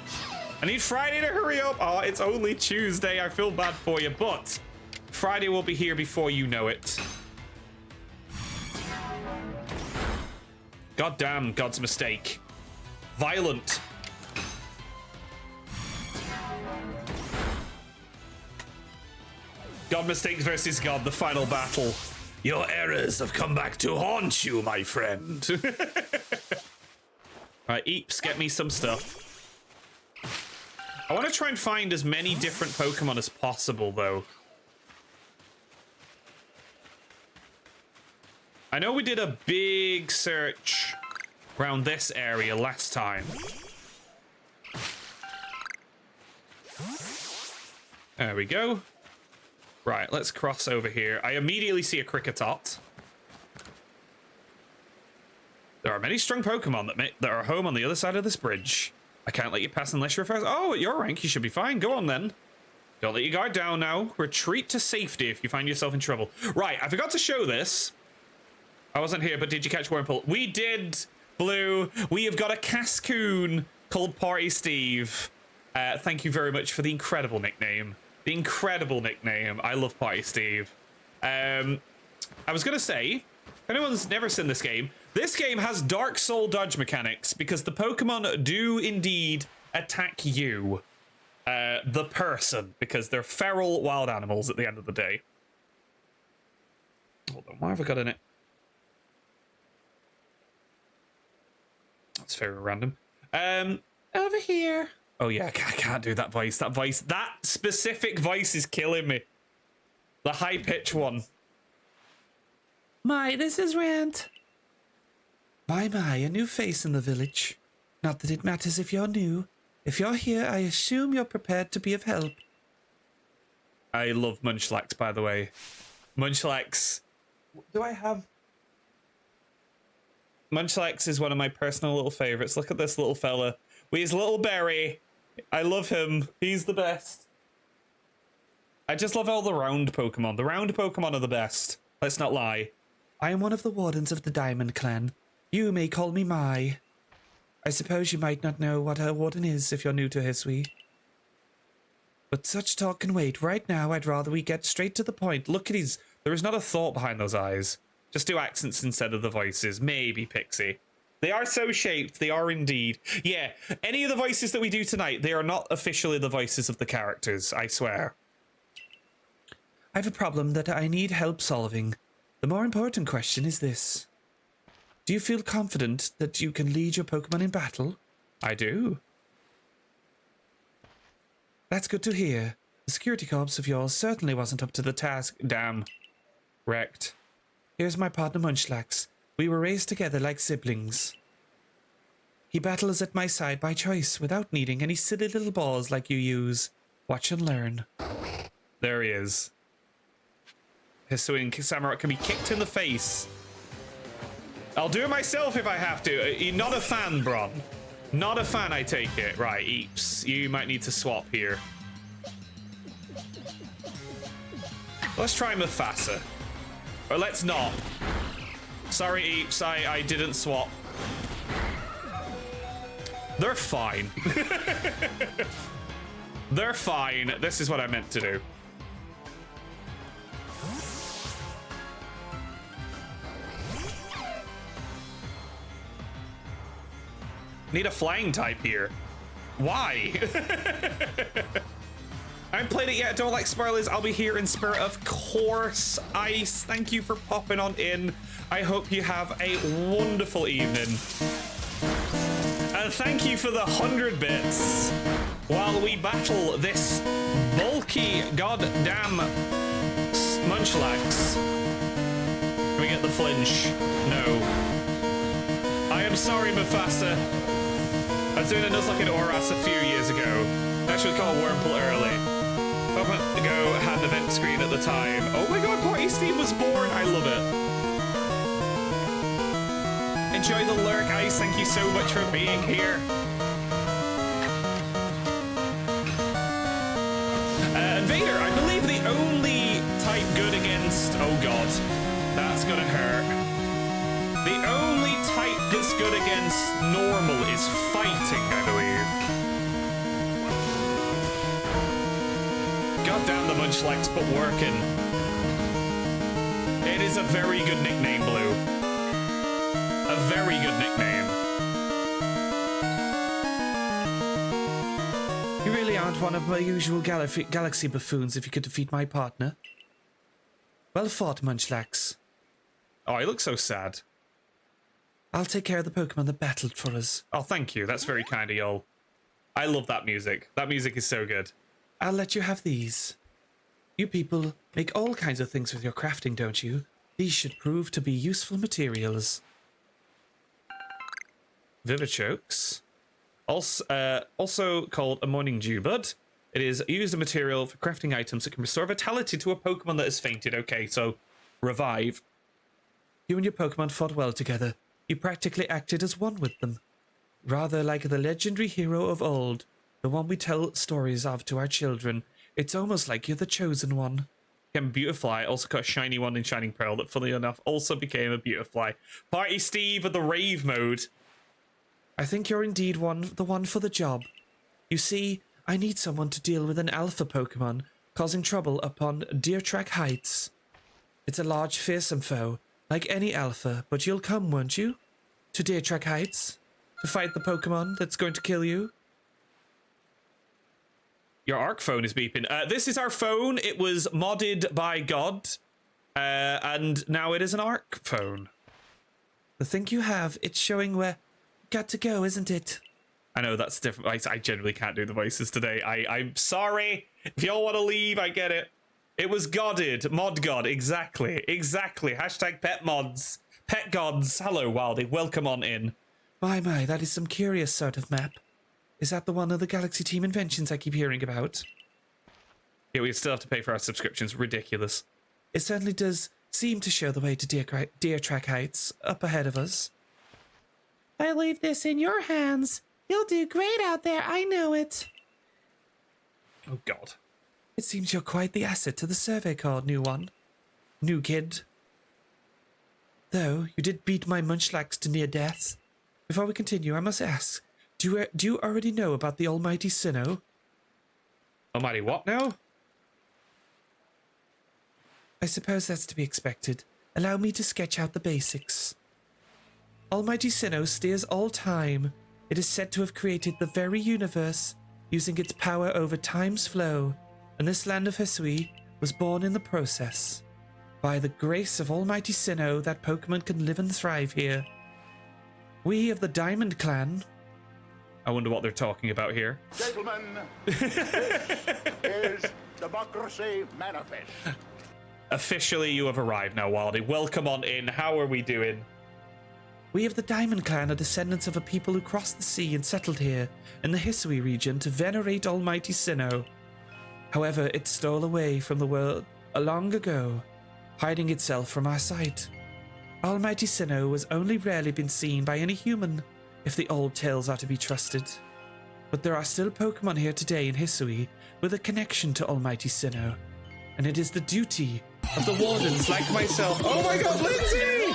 I need Friday to hurry up. Oh, it's only Tuesday. I feel bad for you, but Friday will be here before you know it. God damn, God's Mistake. Violent. God Mistakes versus God, the final battle.
Your errors have come back to haunt you, my friend.
Right, Eeps, get me some stuff. I want to try and find as many different Pokemon as possible, though. I know we did a big search around this area last time. There we go. Right, let's cross over here. I immediately see a Kricketot. There are many strong Pokemon that are home on the other side of this bridge. I can't let you pass unless you're first. Oh, at your rank, you should be fine. Go on, then. Don't let your guard down now. Retreat to safety if you find yourself in trouble. Right, I forgot to show this. I wasn't here, but did you catch Wurmple? We did, Blue. We have got a Cascoon called Party Steve. Thank you very much for the incredible nickname. The incredible nickname. I love Party Steve. I was going to say, if anyone's never seen this game has Dark Soul dodge mechanics because the Pokemon do indeed attack you, the person, because they're feral wild animals at the end of the day. Hold on, why have I got in it? That's very random. Over here. Oh yeah, I can't do that voice. That specific voice is killing me. The high-pitched one.
My, this is Rant.
My, a new face in the village. Not that it matters if you're new. If you're here, I assume you're prepared to be of help.
I love Munchlax, by the way. Munchlax. Do I have... Munchlax is one of my personal little favorites. Look at this little fella. With his little berry. I love him. He's the best. I just love all the round Pokemon. The round Pokemon are the best. Let's not lie.
I am one of the wardens of the Diamond Clan. You may call me Mai. I suppose you might not know what a warden is if you're new to Hisui. But such talk can wait. Right now, I'd rather we get straight to the point.
Look at his... There is not a thought behind those eyes. Just do accents instead of the voices. Maybe, Pixie. They are so shaped. They are indeed. Yeah, any of the voices that we do tonight, they are not officially the voices of the characters, I swear.
I have a problem that I need help solving. The more important question is this. Do you feel confident that you can lead your Pokemon in battle?
I do.
That's good to hear. The security corps of yours certainly wasn't up to the task.
Damn. Wrecked.
Here's my partner Munchlax. We were raised together like siblings. He battles at my side by choice without needing any silly little balls like you use. Watch and learn.
There he is. Hisui and Samurott can be kicked in the face. I'll do it myself if I have to. You're not a fan, Bron. Not a fan, I take it. Right, Eeps, you might need to swap here. Let's try Mufasa. Or let's not. Sorry, Eeps, I didn't swap. They're fine. They're fine. This is what I meant to do. Need a flying type here. Why? I haven't played it yet. Don't like spoilers. I'll be here in spirit, of course. Ice, thank you for popping on in. I hope you have a wonderful evening. And thank you for the 100 bits while we battle this bulky goddamn Munchlax. Can we get the flinch? No. I I'm sorry, Mufasa. I was doing a Nuzlocke in Oras a few years ago. It actually was called Wurmple early. Pokemon Go had an event screen at the time. Oh my god, Party Steve was born. I love it. Enjoy the lurk, Ice. Thank you so much for being here. And Vader, I believe the only type good against... Oh god, that's gonna hurt. The only type that's good against normal is fighting, I believe. God damn, the Munchlax but working. It is a very good nickname, Blue. A very good nickname.
You really aren't one of my usual galaxy buffoons if you could defeat my partner. Well fought, Munchlax.
Oh, he looks so sad.
I'll take care of the Pokemon that battled for us.
Oh, thank you. That's very kind of y'all. I love that music. That music is so good.
I'll let you have these. You people make all kinds of things with your crafting, don't you? These should prove to be useful materials.
Vivichokes. Also called a Morning Dew Bud. It is used a material for crafting items that can restore vitality to a Pokemon that has fainted. Okay, so revive.
You and your Pokemon fought well together. You practically acted as one with them. Rather like the legendary hero of old, the one we tell stories of to our children. It's almost like you're the chosen one.
Became Beautifly. Also got a shiny one in Shining Pearl that, funnily enough, also became a Beautifly. Party Steve with the rave mode.
I think you're indeed the one for the job. You see, I need someone to deal with an alpha Pokemon causing trouble upon Deer Track Heights. It's a large, fearsome foe, like any alpha, but you'll come, won't you? To Deer Track Heights? To fight the Pokemon that's going to kill you?
Your Arc phone is beeping. This is our phone. It was modded by God, and now it is an Arc phone.
The thing you have, it's showing where you got to go, isn't it?
I know that's different. I genuinely can't do the voices today. I'm sorry. If y'all want to leave, I get it. It was godded. Mod God. Exactly. Hashtag pet mods. Pet gods. Hello, Wildy. Welcome on in.
My, that is some curious sort of map. Is that the one of the Galaxy Team inventions I keep hearing about?
Yeah, we still have to pay for our subscriptions. Ridiculous.
It certainly does seem to show the way to Deer Track Heights, up ahead of us.
I leave this in your hands. You'll do great out there, I know it.
Oh, God.
It seems you're quite the asset to the survey card, new one. New kid. Though, you did beat my Munchlax to near death. Before we continue, I must ask, do you already know about the almighty Sinnoh?
Almighty what now?
I suppose that's to be expected. Allow me to sketch out the basics. Almighty Sinnoh steers all time. It is said to have created the very universe, using its power over time's flow, and this land of Hisui was born in the process. By the grace of Almighty Sinnoh, that Pokemon can live and thrive here. We of the Diamond Clan...
I wonder what they're talking about here.
Gentlemen, this is Democracy Manifest.
Officially, you have arrived now, Wildy. Welcome on in. How are we doing?
We of the Diamond Clan are descendants of a people who crossed the sea and settled here in the Hisui region to venerate Almighty Sinnoh. However, it stole away from the world long ago, hiding itself from our sight. Almighty Sinnoh has only rarely been seen by any human, if the old tales are to be trusted. But there are still Pokemon here today in Hisui with a connection to Almighty Sinnoh, and it is the duty of the wardens like myself.
Oh my god, Lindsay!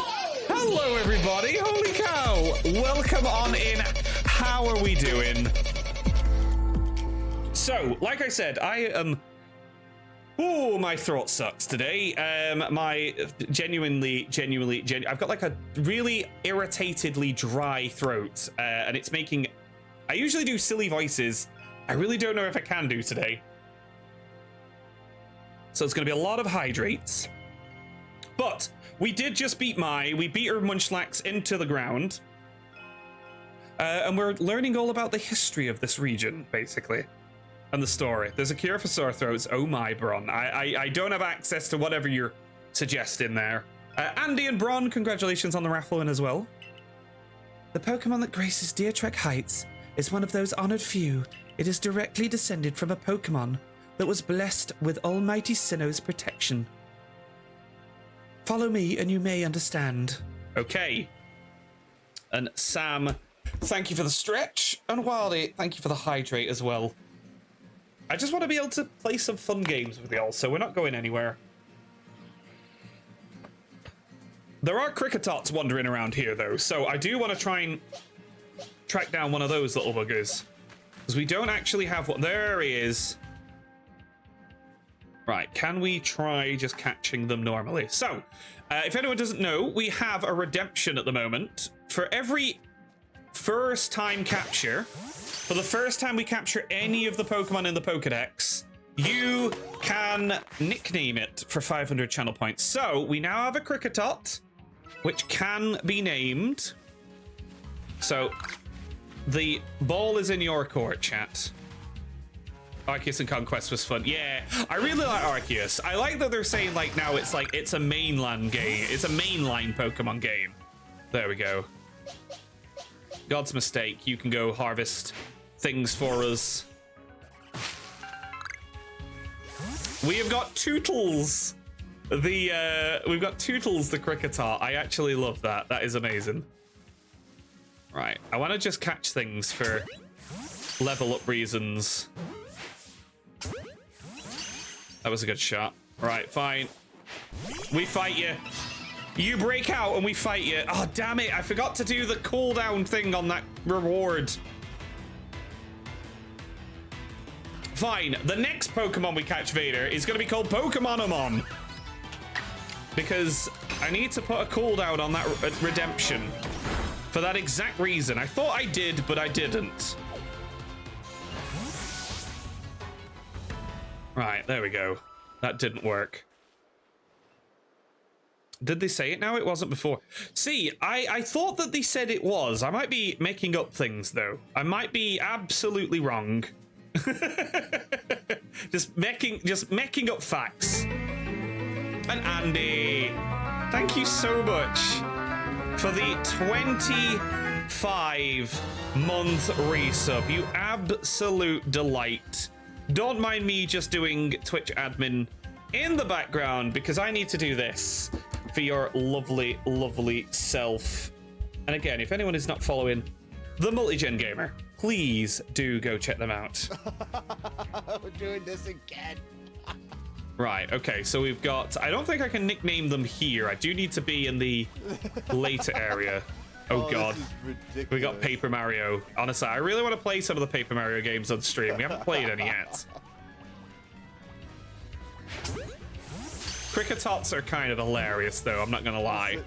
Hello, everybody. Holy cow. Welcome on in. How are we doing? So, like I said, I am... Oh, my throat sucks today. I've got like a really irritatedly dry throat, and it's making... I usually do silly voices. I really don't know if I can do today. So it's going to be a lot of hydrates. But we did just beat we beat her Munchlax into the ground. And we're learning all about the history of this region, basically. And the story. There's a cure for sore throats. Oh my, Bron. I don't have access to whatever you're suggesting there. Andy and Bron, congratulations on the raffle win as well.
The Pokemon that graces Deer Trek Heights is one of those honored few. It is directly descended from a Pokemon that was blessed with Almighty Sinnoh's protection. Follow me and you may understand.
Okay. And Sam, thank you for the stretch. And Wildy, thank you for the hydrate as well. I just want to be able to play some fun games with y'all, so we're not going anywhere. There are Cricketots wandering around here, though, so I do want to try and track down one of those little buggers. Because we don't actually have one. There he is. Right, can we try just catching them normally? So, if anyone doesn't know, we have a redemption at the moment. For every first time capture, for the first time we capture any of the Pokemon in the Pokedex, you can nickname it for 500 channel points. So, we now have a Cricketot, which can be named. So, the ball is in your court, chat. Arceus and Conquest was fun. Yeah, I really like Arceus. I like that they're saying like now it's like it's a mainland game. It's a mainline Pokemon game. There we go. God's mistake. You can go harvest things for us. We have got Tootles. We've got Tootles the Cricketot. I actually love that. That is amazing. Right, I want to just catch things for level up reasons. That was a good shot. Right, fine. We fight you. You break out and we fight you. Oh, damn it. I forgot to do the cooldown thing on that reward. Fine. The next Pokemon we catch, Vader, is going to be called Pokemonomon. Because I need to put a cooldown on that redemption. For that exact reason. I thought I did, but I didn't. Right, there we go. That didn't work. Did they say it now? It wasn't before. See, I thought that they said it was. I might be making up things, though. I might be absolutely wrong. just making up facts. And Andy, thank you so much for the 25-month resub. You absolute delight. Don't mind me just doing Twitch admin in the background because I need to do this for your lovely, lovely self. And again, if anyone is not following the Multigen Gamer, please do go check them out.
We're doing this again.
Right, okay, so we've got... I don't think I can nickname them here. I do need to be in the later area. Oh god. We got Paper Mario. Honestly, I really want to play some of the Paper Mario games on stream. We haven't played any yet. Cricketots are kind of hilarious, though. I'm not going to lie.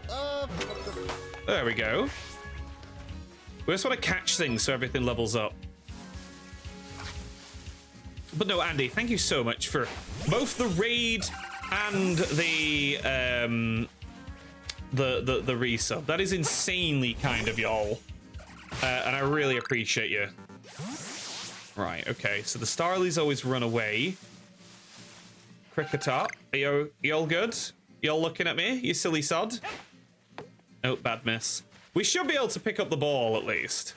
There we go. We just want to catch things so everything levels up. But no, Andy, thank you so much for both the raid and the resub. That is insanely kind of y'all. And I really appreciate you. Right, okay, so the Starlies always run away. Cricketot, are you all good? You all looking at me, you silly sod? Oh, bad miss. We should be able to pick up the ball, at least.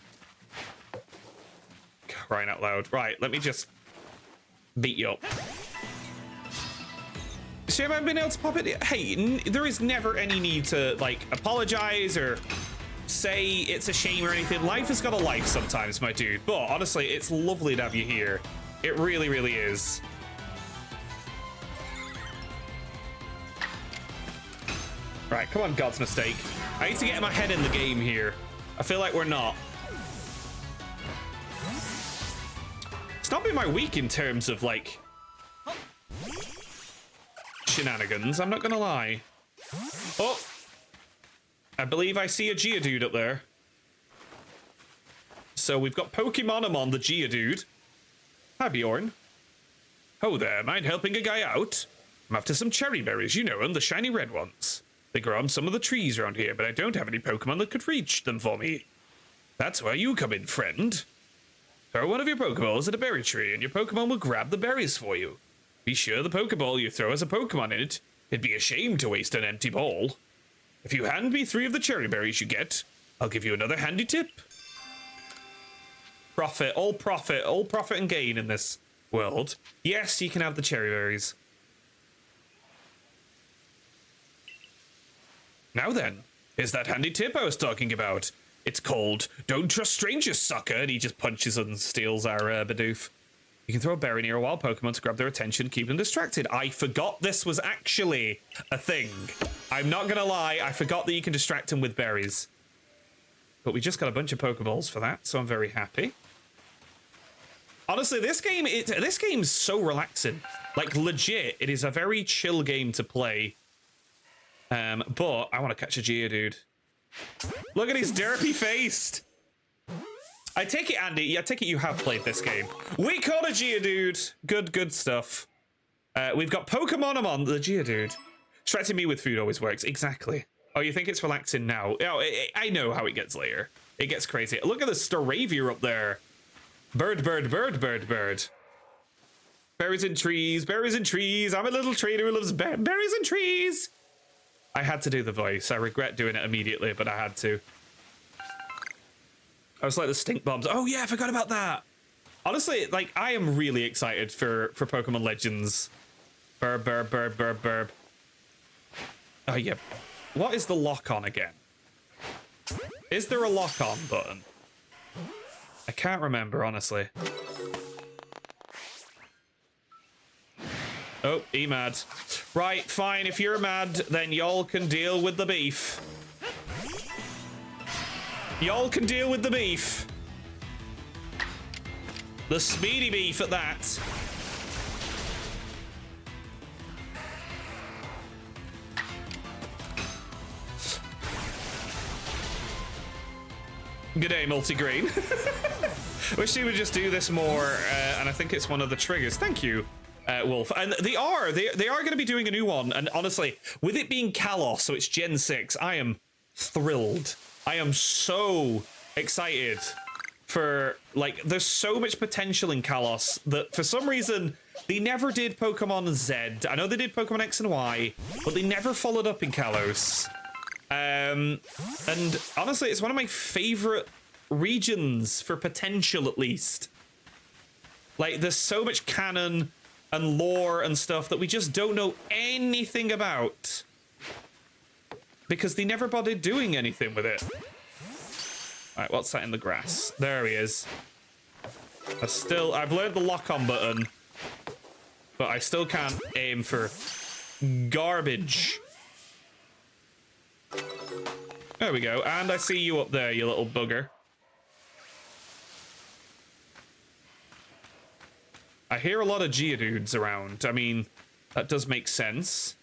Crying out loud. Right, let me just beat you up. See, have I been able to pop it? Hey, there is never any need to, like, apologize or say it's a shame or anything. Life has got a life sometimes, my dude. But honestly, it's lovely to have you here. It really, really is. Right, come on, God's mistake. I need to get my head in the game here. I feel like we're not. It's not been my week in terms of, like, shenanigans, I'm not gonna lie. Oh! I believe I see a Geodude up there. So we've got Pokemonomon, the Geodude. Hi, Bjorn. Oh there, mind helping a guy out? I'm after some cherry berries, you know them, the shiny red ones. They grow on some of the trees around here, but I don't have any Pokemon that could reach them for me. That's where you come in, friend. Throw one of your Pokeballs at a berry tree, and your Pokemon will grab the berries for you. Be sure the Pokeball you throw has a Pokemon in it. It'd be a shame to waste an empty ball. If you hand me 3 of the cherry berries you get, I'll give you another handy tip. Profit, all profit and gain in this world. Yes, you can have the cherry berries. Now then, here's that handy tip I was talking about. It's called Don't Trust Strangers, Sucker, and he just punches and steals our Bidoof. You can throw a berry near a wild Pokemon to grab their attention, keep them distracted. I forgot this was actually a thing. I'm not gonna lie, I forgot that you can distract them with berries. But we just got a bunch of Pokeballs for that, so I'm very happy. Honestly, this game's so relaxing. Like, legit, it is a very chill game to play. But I want to catch a Geodude. Look at his derpy face. I take it, Andy. I take it you have played this game. We caught a Geodude. Good stuff. We've got Pokemonamon, the Geodude. Distracting me with food always works. Exactly. Oh, you think it's relaxing now? Oh, I know how it gets later. It gets crazy. Look at the Staravia up there. Bird. Berries and trees. I'm a little trader who loves berries and trees. I had to do the voice. I regret doing it immediately, but I had to. I was like the stink bombs. Oh yeah, I forgot about that. Honestly, like, I am really excited for Pokemon Legends. Burb. Oh yeah. What is the lock on again? Is there a lock on button? I can't remember, honestly. Oh, he mad. Right, fine. If you're mad, then y'all can deal with the beef. Y'all can deal with the beef. The speedy beef at that. Good day, Multigreen. Wish he would just do this more, and I think it's one of the triggers. Thank you. Wolf. And they are going to be doing a new one, and honestly, with it being Kalos, so it's Gen 6, I am thrilled. I am so excited for, like, there's so much potential in Kalos that for some reason they never did Pokemon Z. I know they did Pokemon X and Y, but they never followed up in Kalos. And honestly, it's one of my favorite regions for potential, at least. Like, there's so much canon and lore and stuff that we just don't know anything about because they never bothered doing anything with it. All right, what's that in the grass? There he is. I've learned the lock-on button, but I still can't aim for garbage. There we go. And I see you up there, you little bugger. I hear a lot of Geodudes around. I mean, that does make sense.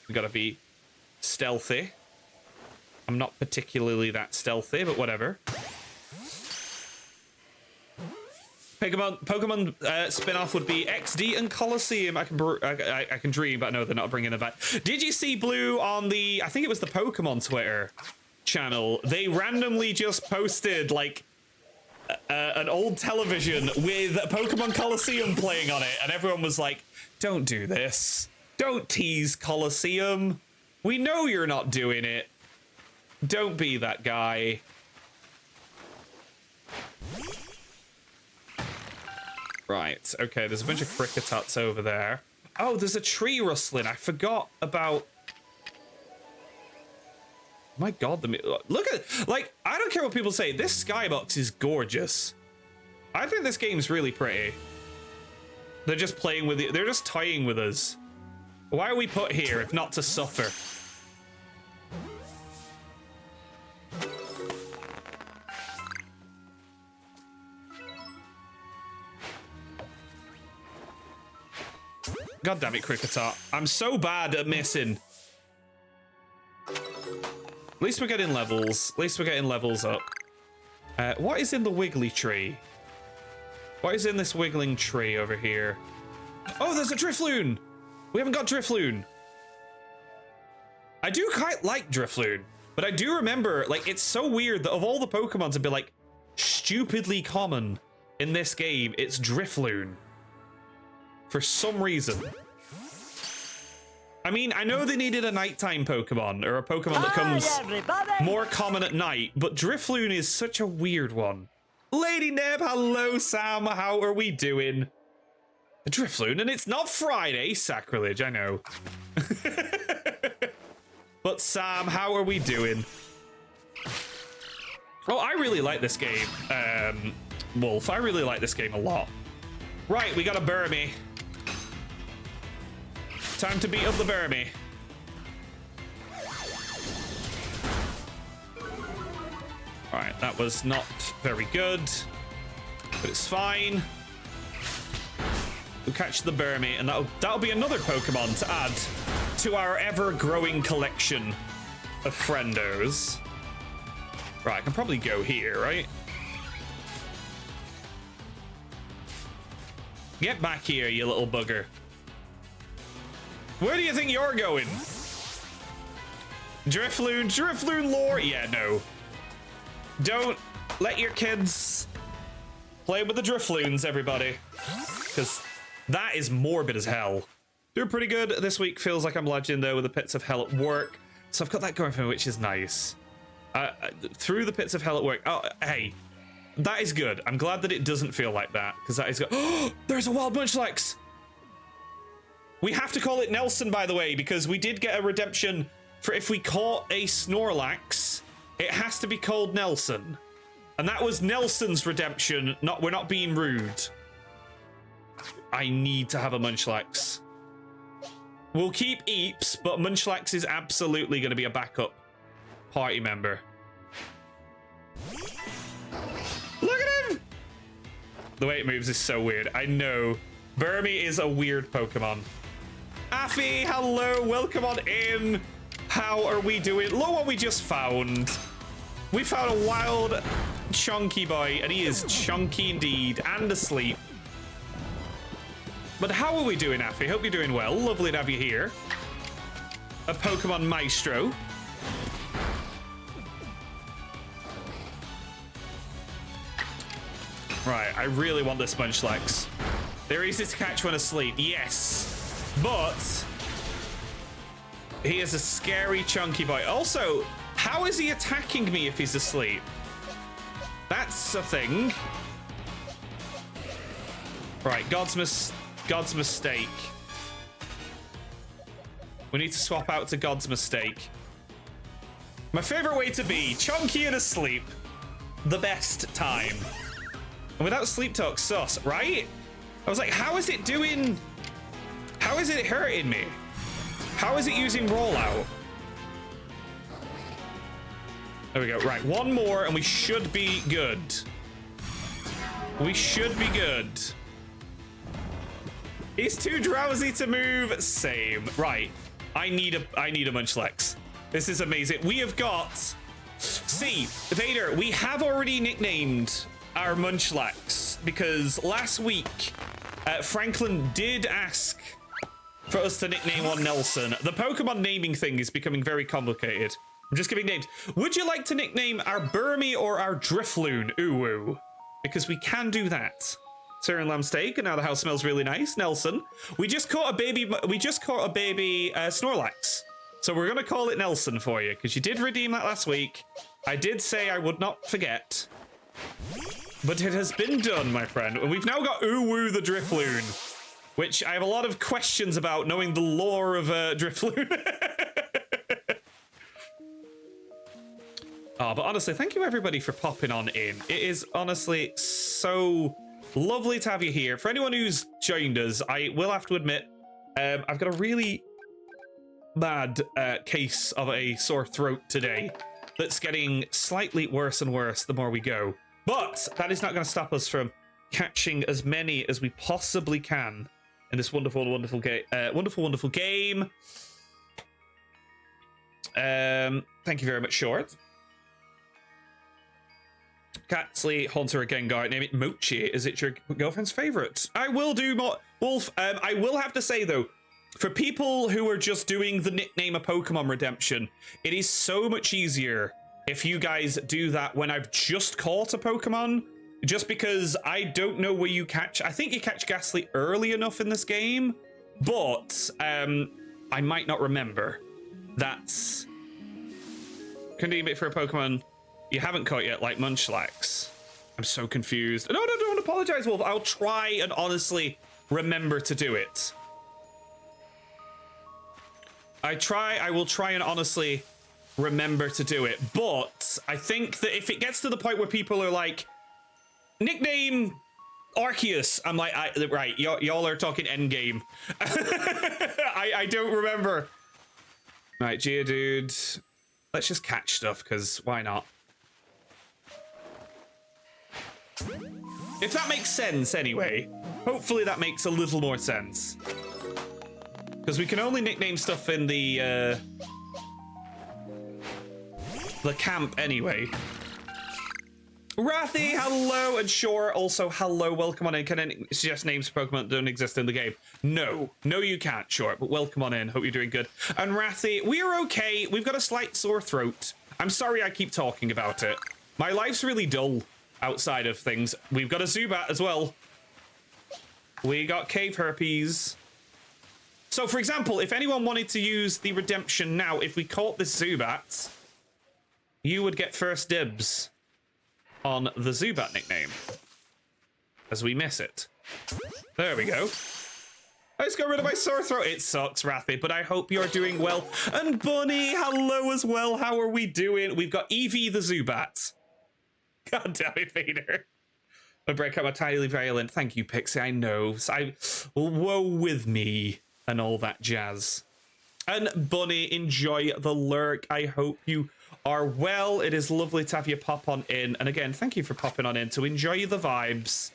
We gotta be stealthy. I'm not particularly that stealthy, but whatever. Pokemon spin-off would be XD and Colosseum. I can dream, but I know they're not bringing it back. Did you see Blue on the, I think it was the Pokemon Twitter channel? They randomly just posted, like, an old television with Pokemon Colosseum playing on it, and everyone was like, don't do this. Don't tease Colosseum. We know you're not doing it. Don't be that guy. Right, okay, there's a bunch of Cricketats over there. Oh, there's a tree rustling. I forgot about... My God, look at it. Like, I don't care what people say. This skybox is gorgeous. I think this game's really pretty. They're just playing with it. They're just toying with us. Why are we put here if not to suffer? God damn it, Cricketot. I'm so bad at missing. At least we're getting levels. At least we're getting levels up. What is in the wiggly tree? What is in this wiggling tree over here? Oh, there's a Drifloon! We haven't got Drifloon. I do quite like Drifloon, but I do remember, like, it's so weird that of all the Pokemon to be, like, stupidly common in this game, it's Drifloon. For some reason. I mean, I know they needed a nighttime Pokemon, or a Pokemon that comes more common at night, but Drifloon is such a weird one. Lady Neb, hello, Sam. How are we doing? A Drifloon, and it's not Friday. Sacrilege, I know. But Sam, how are we doing? Oh, I really like this game, Wolf. I really like this game a lot. Right, we got a Burmy. Time to beat up the Burmy. Alright, that was not very good, but it's fine. We'll catch the Burmy, and that'll be another Pokemon to add to our ever-growing collection of friendos. Right, I can probably go here, right? Get back here, you little bugger. Where do you think you're going? Drifloon lore? Yeah, no. Don't let your kids play with the Drifloons, everybody. Because that is morbid as hell. Doing pretty good this week. Feels like I'm lodging though with the Pits of Hell at work. So I've got that going for me, which is nice. Through the Pits of Hell at work. Oh, hey. That is good. I'm glad that it doesn't feel like that. Because that is good. Oh, there's a wild Munchlax. We have to call it Nelson, by the way, because we did get a redemption for if we caught a Snorlax, it has to be called Nelson. And that was Nelson's redemption. We're not being rude. I need to have a Munchlax. We'll keep Eeps, but Munchlax is absolutely going to be a backup party member. Look at him! The way it moves is so weird. I know. Burmy is a weird Pokemon. Affy, hello, welcome on in. How are we doing? Look what we just found. We found a wild chunky boy, and he is chunky indeed, and asleep. But how are we doing, Affy? Hope you're doing well. Lovely to have you here. A Pokemon Maestro. Right, I really want this Munchlax. They're easy to catch when asleep, yes. But he is a scary chunky boy. Also, how is he attacking me if he's asleep? That's a thing. Right, God's mistake. We need to swap out to God's mistake. My favorite way to be, chunky and asleep. The best time. And without sleep talk, sus, right? I was like, how is it doing? How is it hurting me? How is it using rollout? There we go. Right, one more and we should be good. We should be good. He's too drowsy to move. Same. Right. I need a Munchlax. This is amazing. We have got... See, Vader, we have already nicknamed our Munchlax because last week Franklin did ask for us to nickname one Nelson. The Pokemon naming thing is becoming very complicated. I'm just giving names. Would you like to nickname our Burmy or our Drifloon Uwu? Because we can do that. Syrian lamb steak, and now the house smells really nice. Nelson. We just caught a baby Snorlax. So we're gonna call it Nelson for you, because you did redeem that last week. I did say I would not forget. But it has been done, my friend. And we've now got Uwu the Drifloon, which I have a lot of questions about knowing the lore of Drifloon. Oh, but honestly, thank you everybody for popping on in. It is honestly so lovely to have you here. For anyone who's joined us, I will have to admit, I've got a really bad case of a sore throat today that's getting slightly worse and worse the more we go. But that is not going to stop us from catching as many as we possibly can in this wonderful, wonderful game. Wonderful game. Thank you very much, Short. Catsley, Hunter, Gengar, name it Mochi. Is it your girlfriend's favorite? I will do more. Wolf, I will have to say though, for people who are just doing the nickname a Pokemon redemption, it is so much easier if you guys do that when I've just caught a Pokemon, just because I don't know where you catch. I think you catch Ghastly early enough in this game, but I might not remember. That's... Couldn't even for a Pokemon you haven't caught yet, like Munchlax. I'm so confused. No, don't apologize, Wolf. I'll try and honestly remember to do it. I will try and honestly remember to do it. But I think that if it gets to the point where people are like, nickname Arceus, I'm like, right, y'all are talking endgame. I don't remember. Right, Geodude. Let's just catch stuff, because why not? If that makes sense, anyway. Hopefully that makes a little more sense. Because we can only nickname stuff in the camp, anyway. Rathy, hello, and Shore, also hello, welcome on in. Can I suggest names for Pokemon that don't exist in the game? No, you can't, Shore, but welcome on in, hope you're doing good. And Rathy, we're okay, we've got a slight sore throat. I'm sorry I keep talking about it. My life's really dull outside of things. We've got a Zubat as well. We got cave herpes. So, for example, if anyone wanted to use the redemption now, if we caught this Zubat, you would get first dibs on the Zubat nickname, as we miss it. There we go. I just got rid of my sore throat. It sucks, Rathy, but I hope you're doing well. And Bunny, hello as well. How are we doing? We've got Eevee the Zubat. God damn it, Vader. I break up a tiny violent. Thank you, Pixie. I know. Woe with me and all that jazz. And Bunny, enjoy the lurk. I hope you are well. It is lovely to have you pop on in. And again, thank you for popping on in to enjoy the vibes.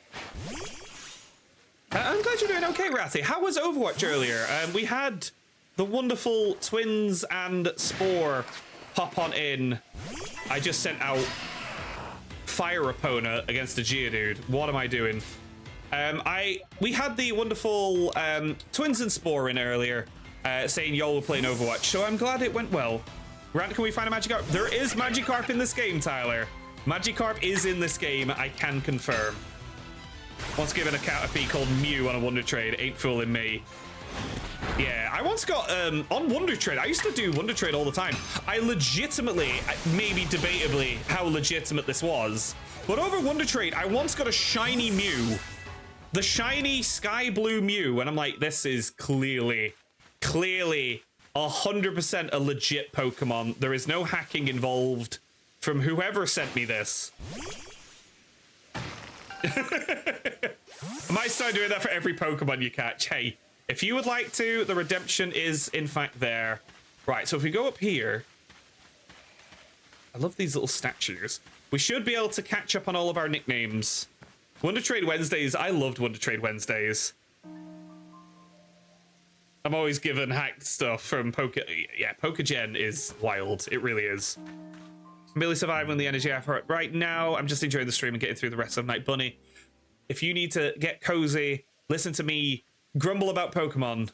I'm glad you're doing okay, Rathy. How was Overwatch earlier? We had the wonderful Twins and Spore pop on in. I just sent out Fire Opponent against the Geodude. What am I doing? We had the wonderful Twins and Spore in earlier, saying y'all were playing Overwatch, so I'm glad it went well. Rant, can we find a Magikarp? There is Magikarp in this game, Tyler. Magikarp is in this game, I can confirm. Once given a Caterpie called Mew on a Wonder Trade, ain't fooling me. Yeah, I once got, on Wonder Trade, I used to do Wonder Trade all the time. I legitimately, maybe debatably, how legitimate this was, but over Wonder Trade, I once got a shiny Mew. The shiny sky blue Mew, and I'm like, this is clearly 100% a legit Pokemon. There is no hacking involved from whoever sent me this. I might start doing that for every Pokemon you catch. Hey, if you would like to, the redemption is in fact there. Right, so if we go up here, I love these little statues. We should be able to catch up on all of our nicknames. Wonder Trade Wednesdays, I loved Wonder Trade Wednesdays. I'm always given hacked stuff from Pokegen is wild. It really is. I'm really surviving the energy effort right now. I'm just enjoying the stream and getting through the rest of the night. Bunny, if you need to get cozy, listen to me grumble about Pokemon,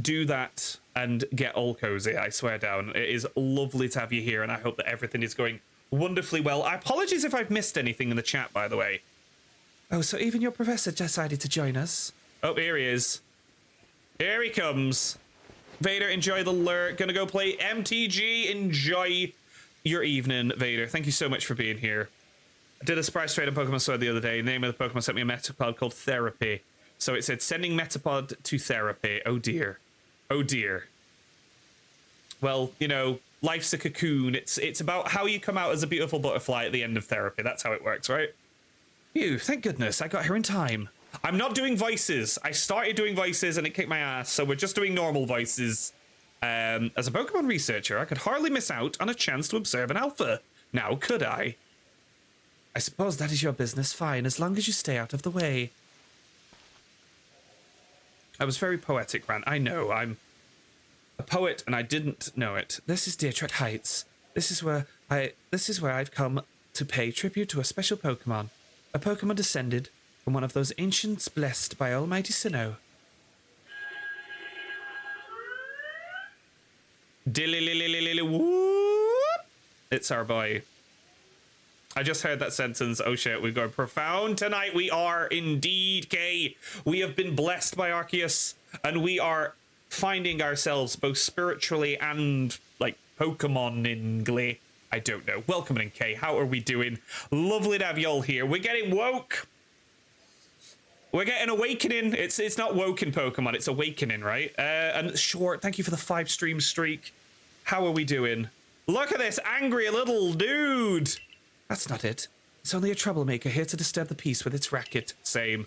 do that and get all cozy, I swear down. It is lovely to have you here, and I hope that everything is going wonderfully well. I apologize if I've missed anything in the chat, by the way.
Oh, so even your professor decided to join us?
Oh, here he is. Here he comes. Vader, enjoy the lurk. Gonna go play MTG. Enjoy your evening, Vader. Thank you so much for being here. I did a surprise trade on Pokemon Sword the other day. The name of the Pokemon sent me a Metapod called Therapy. So it said, sending Metapod to therapy. Oh dear. Oh dear. Well, you know, life's a cocoon. It's about how you come out as a beautiful butterfly at the end of therapy. That's how it works, right?
Phew, thank goodness I got here in time.
I'm not doing voices. I started doing voices and it kicked my ass, so we're just doing normal voices. As a Pokemon researcher, I could hardly miss out on a chance to observe an alpha. Now, could I?
I suppose that is your business, fine, as long as you stay out of the way.
I was very poetic, Rant. I know, I'm a poet and I didn't know it.
This is Deertret Heights. This is where I've come to pay tribute to a special Pokemon. A Pokemon descended from one of those ancients blessed by Almighty Sinnoh.
It's our boy. I just heard that sentence. Oh shit, we've gone profound tonight. We are indeed, Kay. We have been blessed by Arceus, and we are finding ourselves both spiritually and like Pokemon-ingly. I don't know. Welcome in, Kay. How are we doing? Lovely to have y'all here. We're getting woke. We're getting awakening. It's not woken Pokemon. It's awakening, right? And Short, thank you for the 5-stream streak. How are we doing? Look at this angry little dude.
That's not it. It's only a troublemaker here to disturb the peace with its racket.
Same.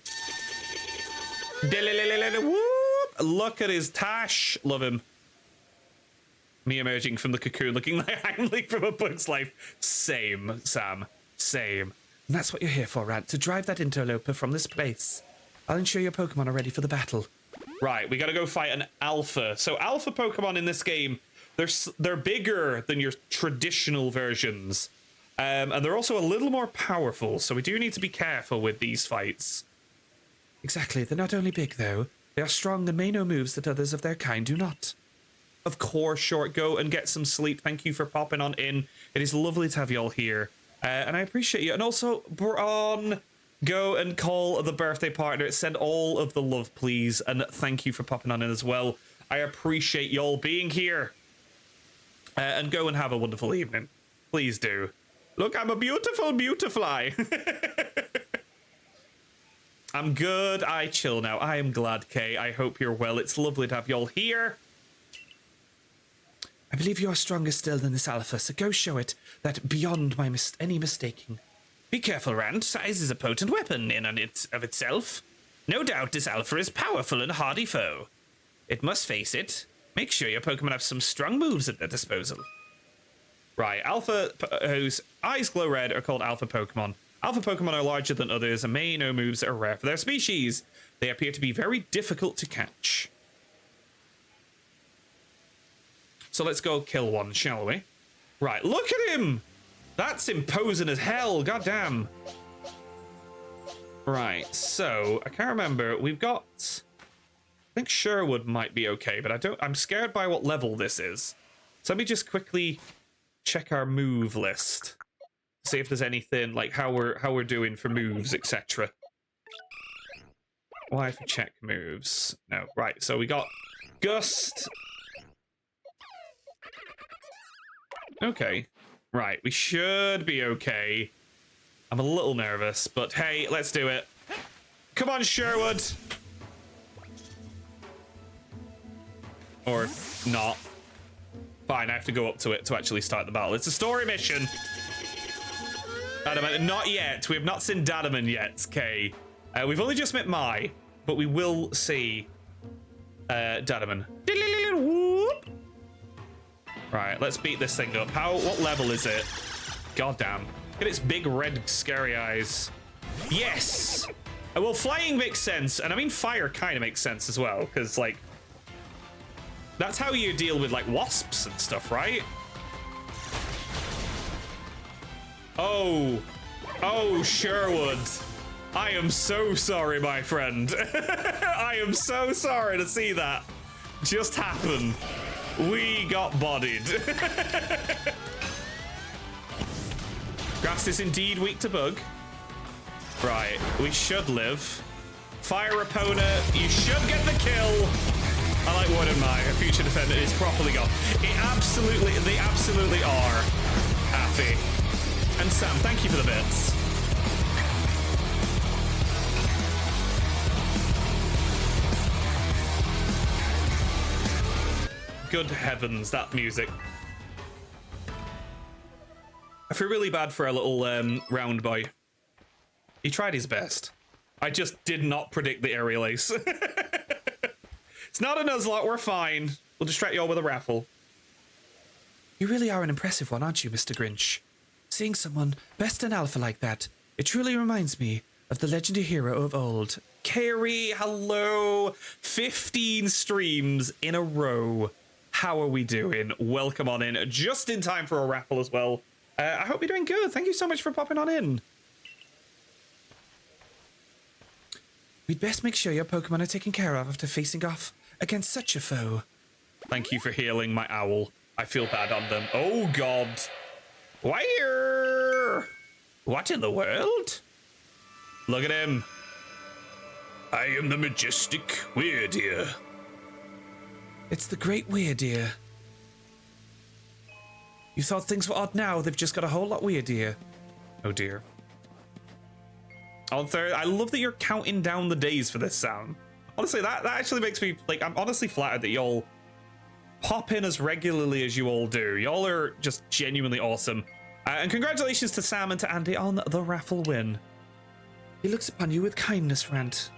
Whoop. Look at his tash. Love him. Me emerging from the cocoon looking like Heimlich from A Bug's Life. Same, Sam. Same.
And that's what you're here for, Rant, to drive that interloper from this place. I'll ensure your Pokemon are ready for the battle.
Right, we gotta go fight an alpha. So alpha Pokemon in this game, they're bigger than your traditional versions. And they're also a little more powerful, so we do need to be careful with these fights.
Exactly, they're not only big, though. They are strong and may know moves that others of their kind do not.
Of course, Short, go and get some sleep. Thank you for popping on in. It is lovely to have you all here. And I appreciate you. And also, Bron, go and call the birthday partner. Send all of the love, please. And thank you for popping on in as well. I appreciate y'all being here. And go and have a wonderful evening. Please do. Look, I'm a beautiful beautifly. I'm good. I chill now. I am glad, Kay. I hope you're well. It's lovely to have y'all here.
I believe you are stronger still than this alpha, so go show it that beyond my any mistaking.
Be careful, Rand. Size is a potent weapon in and of itself. No doubt this alpha is powerful and a hardy foe. It must face it. Make sure your Pokemon have some strong moves at their disposal.
Right, alpha whose eyes glow red are called alpha Pokemon. Alpha Pokemon are larger than others and may know moves that are rare for their species. They appear to be very difficult to catch. So let's go kill one, shall we? Right, look at him! That's imposing as hell, goddamn. Right, so I can't remember. We've got, I think Sherwood might be okay, but I'm scared by what level this is. So let me just quickly check our move list. See if there's anything like how we're doing for moves, etc. Why for check moves? No, right. So we got Gust. Okay, right. We should be okay. I'm a little nervous, but hey, let's do it. Come on, Sherwood. Or not. Fine, I have to go up to it to actually start the battle. It's a story mission. Dadaman, not yet. We have not seen Dadaman yet, Kay. We've only just met Mai, but we will see Dadaman. Whoop. Right, let's beat this thing up. What level is it? God damn. Look at its big red scary eyes. Yes! Well, flying makes sense, and I mean fire kind of makes sense as well, because like that's how you deal with like wasps and stuff, right? Oh, Sherwood. I am so sorry, my friend. I am so sorry to see that just happen. We got bodied. Grass is indeed weak to bug. Right, we should live. Fire opponent, you should get the kill. I like Wood and my future defender is properly gone. They absolutely are happy. And Sam, thank you for the bits. Good heavens, that music. I feel really bad for our little round boy. He tried his best. I just did not predict the aerial ace. It's not a Nuzlocke, we're fine. We'll distract you all with a raffle.
You really are an impressive one, aren't you, Mr. Grinch? Seeing someone best in alpha like that, it truly reminds me of the legendary hero of old.
Carrie, hello. 15 streams in a row. How are we doing? Welcome on in. Just in time for a raffle as well. I hope you're doing good. Thank you so much for popping on in.
We'd best make sure your Pokemon are taken care of after facing off against such a foe.
Thank you for healing my owl. I feel bad on them. Oh, God. Where?
What in the world?
Look at him.
I am the majestic Weird here.
It's the great weirdeer. You thought things were odd now, they've just got a whole lot weirdier. Oh dear. On third, I love that you're counting down the days for this, Sam. Honestly, that actually makes me, like, I'm honestly flattered that y'all pop in as regularly as you all do. Y'all are just genuinely awesome. And congratulations to Sam and to Andy on the raffle win. He looks upon you with kindness, Rant.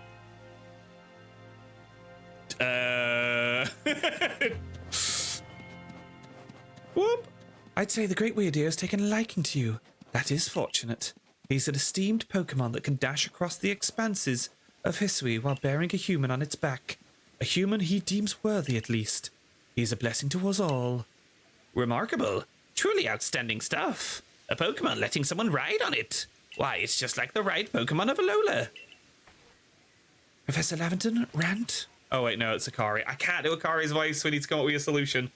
Whoop. I'd say the Great Weirdeer has taken a liking to you. That is fortunate. He's an esteemed Pokemon that can dash across the expanses of Hisui while bearing a human on its back. A human he deems worthy, at least. He's a blessing to us all.
Remarkable. Truly outstanding stuff. A Pokemon letting someone ride on it. Why, it's just like the ride Pokemon of Alola.
Professor Laventon, Rant?
Oh wait, no, it's Akari. I can't do Akari's voice. We need to come up with a solution.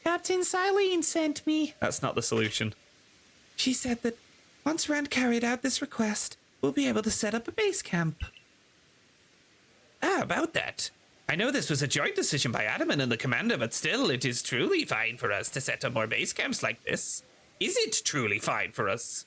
Captain Silene sent me.
That's not the solution.
She said that once Rand carried out this request, we'll be able to set up a base camp.
Ah, about that. I know this was a joint decision by Adamant and the commander, but still, it is truly fine for us to set up more base camps like this. Is it truly fine for us?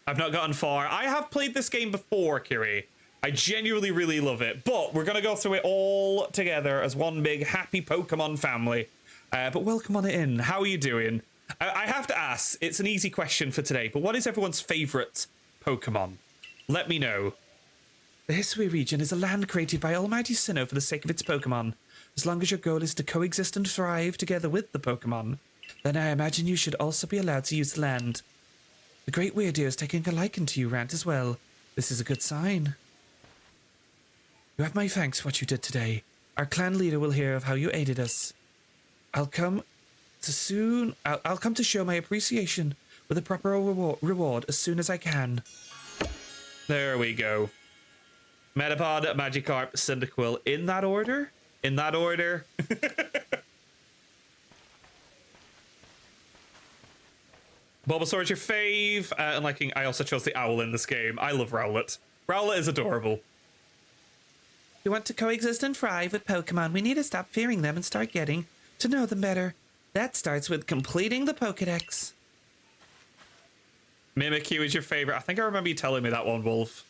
I've not gotten far. I have played this game before, Kiri. I genuinely really love it, but we're going to go through it all together as one big happy Pokemon family. But welcome on it in. How are you doing? I have to ask, it's an easy question for today, but what is everyone's favourite Pokemon? Let me know.
The Hisui region is a land created by Almighty Sinnoh for the sake of its Pokemon. As long as your goal is to coexist and thrive together with the Pokemon, then I imagine you should also be allowed to use the land. The Great Weirdeer is taking a liking to you, Rant, as well. This is a good sign. You have my thanks for what you did today. Our clan leader will hear of how you aided us. I'll come to show my appreciation with a proper reward as soon as I can.
There we go. Metapod, Magikarp, Cyndaquil. In that order? In that order? Bulbasaur's your fave. And liking, I also chose the owl in this game. I love Rowlet. Rowlet is adorable.
If you want to coexist and thrive with Pokemon, we need to stop fearing them and start getting to know them better. That starts with completing the Pokedex.
Mimikyu is your favorite. I think I remember you telling me that one, Wolf.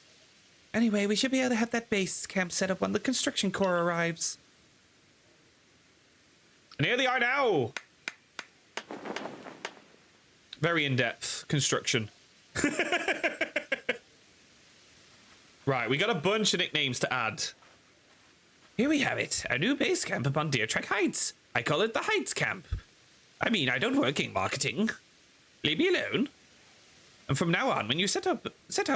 Anyway, we should be able to have that base camp set up when the construction corps arrives.
And here they are now. Very in-depth construction. Right, we got a bunch of nicknames to add.
Here we have it, a new base camp up on Deer Track Heights. I call it the Heights Camp. I mean, I don't work in marketing. Leave me alone. And from now on, when you set out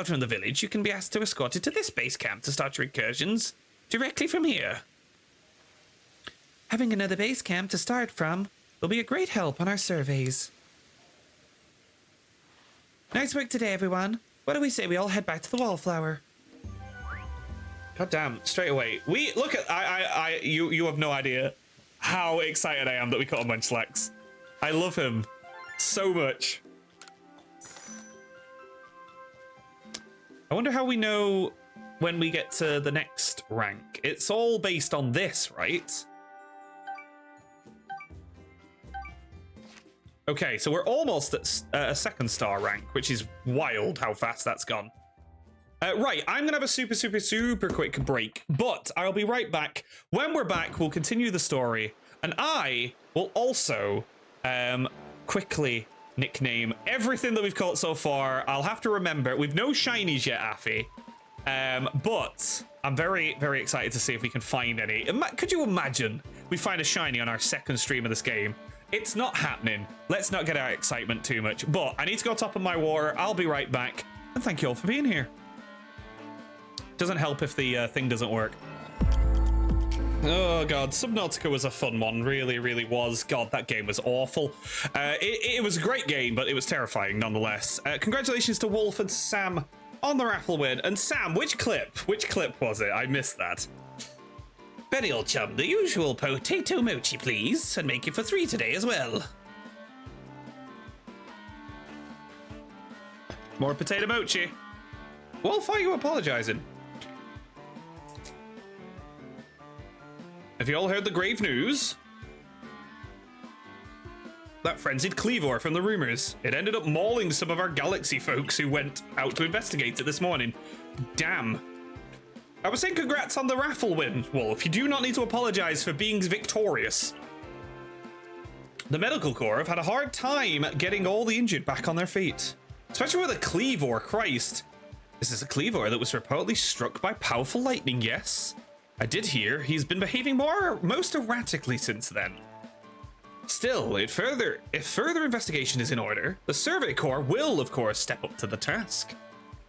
from the village, you can be asked to escort it to this base camp to start your incursions directly from here.
Having another base camp to start from will be a great help on our surveys. Nice work today, everyone. What do we say we all head back to the Wallflower?
God damn, straight away. We look at you have no idea how excited I am that we caught a Munchlax. I love him so much. I wonder how we know when we get to the next rank. It's all based on this, right? Okay, so we're almost at a second star rank, which is wild how fast that's gone. Right, I'm gonna have a super quick break, but I'll be right back. When we're back, we'll continue the story, and I will also quickly nickname everything that we've caught so far. I'll have to remember. We've no shinies yet, Affy, but I'm very excited to see if we can find any. Could you imagine we find a shiny on our second stream of this game? It's not happening. Let's not get our excitement too much, but I need to go top of my water. I'll be right back, and thank you all for being here. Doesn't help if the thing doesn't work. Oh god, Subnautica was a fun one, really was. God, that game was awful. It was a great game, but it was terrifying nonetheless. Congratulations to Wolf and Sam on the raffle win. And Sam, which clip was it? I missed that.
Benny, old chum, the usual potato mochi, please, and make it for 3 today as well.
More potato mochi. Wolf, why are you apologizing? Have you all heard the grave news? that frenzied Cleavor from the rumors. It ended up mauling some of our galaxy folks who went out to investigate it this morning. Damn. I was saying congrats on the raffle win, Wolf. You do not need to apologize for being victorious. The medical corps have had a hard time getting all the injured back on their feet. Especially with a Cleavor, Christ. This is a Cleavor that was reportedly struck by powerful lightning, yes? I did hear he's been behaving most erratically since then. Still, if further investigation is in order, the Survey Corps will, of course, step up to the task.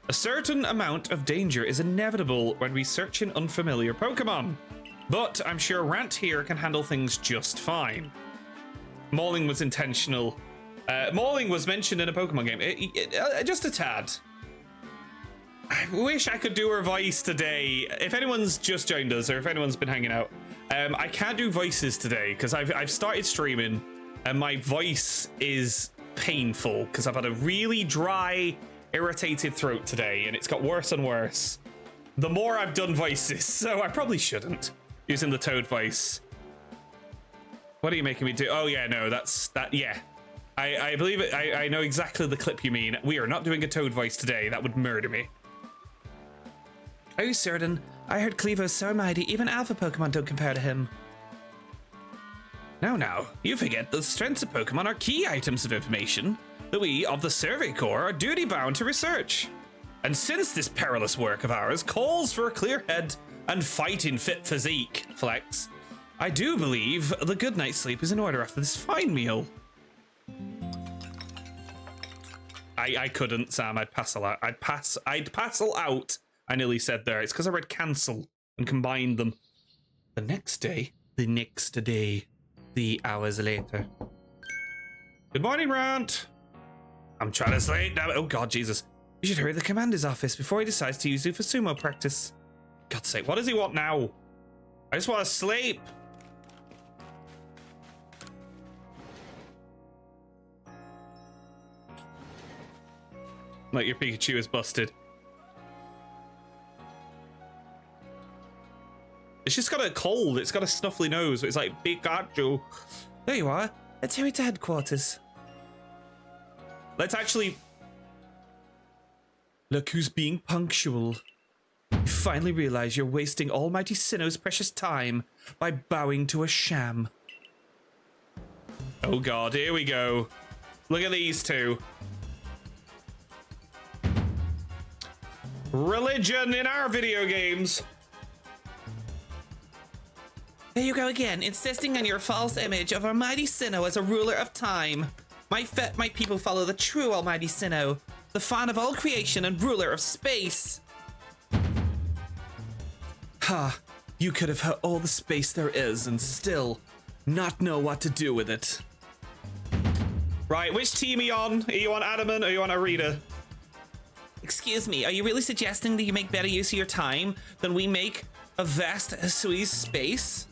A certain amount of danger is inevitable when researching unfamiliar Pokemon, but I'm sure Rant here can handle things just fine. Mauling was intentional. Mauling was mentioned in a Pokemon game, just a tad. I wish I could do her voice today. If anyone's just joined us, or if anyone's been hanging out, I can't do voices today because I've started streaming and my voice is painful because I've had a really dry, irritated throat today and it's got worse and worse the more I've done voices, so I probably shouldn't using the Toad voice. What are you making me do? Oh yeah, no, yeah. I believe it. I know exactly the clip you mean. We are not doing a Toad voice today. That would murder me.
Are you certain? I heard Cleavo's so mighty, even alpha Pokemon don't compare to him.
Now, you forget the strengths of Pokemon are key items of information that we of the Survey Corps are duty-bound to research. And since this perilous work of ours calls for a clear head and fighting fit physique, Flex, I do believe the good night's sleep is in order after this fine meal. I couldn't, Sam. I'd passel out. I'd passel out. I nearly said there. It's because I read cancel and combined them. The next day, the hours later. Good morning, Rant. I'm trying to sleep. Oh God, Jesus.
You should hurry to the commander's office before he decides to use you for sumo practice.
God's sake, what does he want now? I just want to sleep. Like your Pikachu is busted. It's just got a cold. It's got a snuffly nose. It's like Pikachu.
There you are. Let's hurry to headquarters.
Let's actually...
Look who's being punctual. You finally realize you're wasting Almighty Sinnoh's precious time by bowing to a sham.
Oh God, here we go. Look at these two. Religion in our video games.
There you go again, insisting on your false image of Almighty Sinnoh as a ruler of time. My people follow the true Almighty Sinnoh, the font of all creation and ruler of space. Ha, you could have had all the space there is and still not know what to do with it.
Right, which team are you on? Are you on Adamant or are you on Arita?
Excuse me, are you really suggesting that you make better use of your time than we make of vast Hisui's space?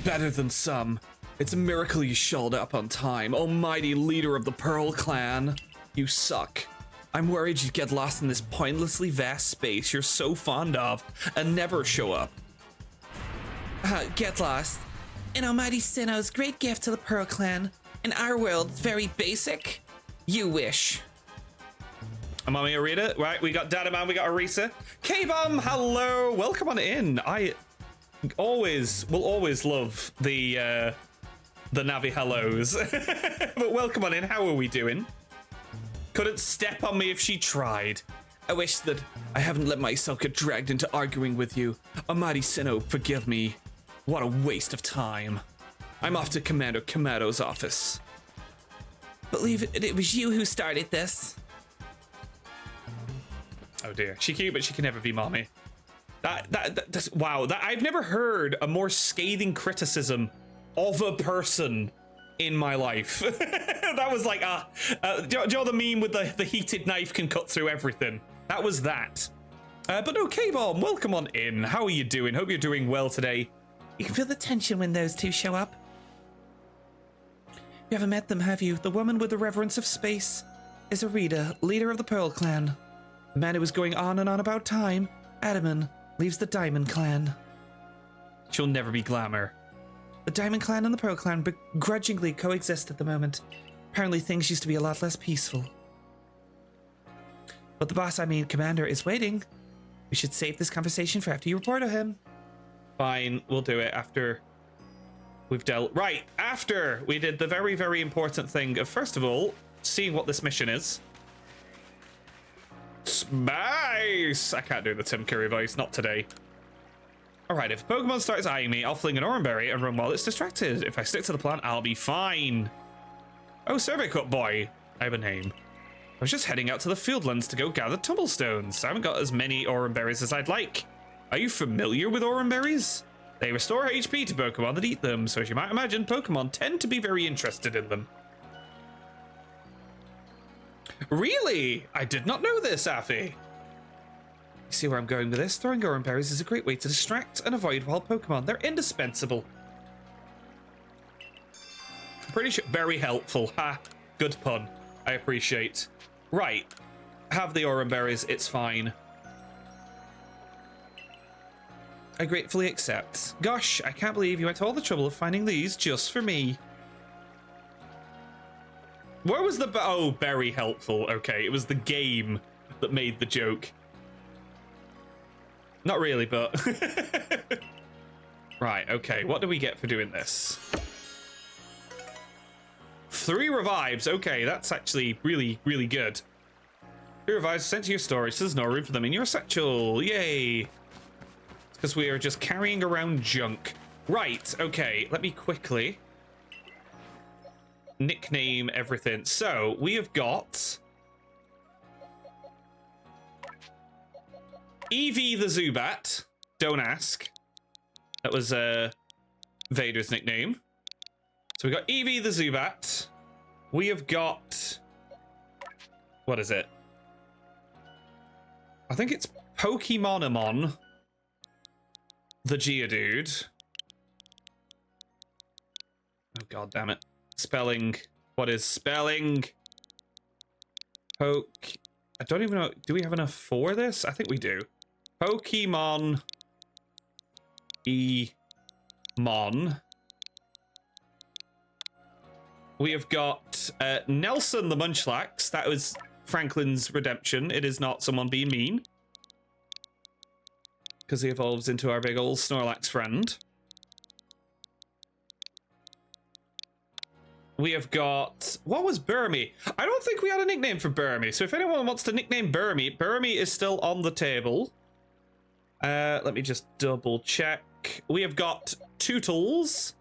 Better than some. It's a miracle you showed up on time, almighty leader of the Pearl Clan. You suck. I'm worried you'd get lost in this pointlessly vast space you're so fond of and never show up. Get lost. In Almighty Sinnoh's great gift to the Pearl Clan. In our world, very basic. You wish.
I'm on Arita. Right, we got Dadaman, we got Arisa. K-Bomb, hello. Welcome on in. I will always love the Navi hellos. But welcome on in. How are we doing? Couldn't step on me if she tried. I wish that I haven't let myself get dragged into arguing with you. Almighty Sinnoh, forgive me. What a waste of time. I'm off to Commander Kamado's office. Believe it was you who started this. Oh dear, she cute, but she can never be mommy. Wow, I've never heard a more scathing criticism of a person in my life. That was like, do you know the meme with the heated knife can cut through everything? That was that. But no, K-Bomb, welcome on in. How are you doing? Hope you're doing well today.
You can feel the tension when those two show up. You haven't met them, have you? The woman with the reverence of space is Arita, leader of the Pearl Clan. The man who was going on and on about time, Adaman, leaves the Diamond Clan.
She'll never be Glamour.
The Diamond Clan and the Pearl Clan begrudgingly coexist at the moment. Apparently things used to be a lot less peaceful. But the boss, I mean Commander, is waiting. We should save this conversation for after you report to him.
Fine, we'll do it after we've dealt... Right, after we did the very, very important thing of, first of all, seeing what this mission is. Spice! I can't do the Tim Curry voice, not today. Alright, if a Pokemon starts eyeing me, I'll fling an Oranberry and run while it's distracted. If I stick to the plan, I'll be fine. Oh, Survey Cup Boy. I have a name. I was just heading out to the Fieldlands to go gather Tumblestones. I haven't got as many Oranberries as I'd like. Are you familiar with Oranberries? They restore HP to Pokemon that eat them, so as you might imagine, Pokemon tend to be very interested in them. Really? I did not know this, Affy. You see where I'm going with this? Throwing Oranberries is a great way to distract and avoid wild Pokemon. They're indispensable. Pretty sure. Very helpful. Ha. Good pun. I appreciate. Right. Have the Oranberries. It's fine. I gratefully accept. Gosh, I can't believe you went to all the trouble of finding these just for me. Where was the... Oh, very helpful. Okay, it was the game that made the joke. Not really, but... Right, okay. What do we get for doing this? 3 revives. Okay, that's actually really, really good. 3 revives sent to your storage. There's no room for them in your satchel. Yay. Because we are just carrying around junk. Right, okay. Let me quickly nickname everything. So, we have got... Eevee the Zubat. Don't ask. That was Vader's nickname. So we got Eevee the Zubat. We have got... What is it? I think it's Pokemonamon the Geodude. Oh, god damn it. Spelling. What is spelling? Poke... I don't even know. Do we have enough for this? I think we do. Pokemon E-Mon. We have got Nelson the Munchlax. That was Franklin's redemption. It is not someone being mean. Because he evolves into our big old Snorlax friend. We have got... What was Burmy? I don't think we had a nickname for Burmy. So if anyone wants to nickname Burmy, Burmy is still on the table. Let me just double check. We have got Tootles.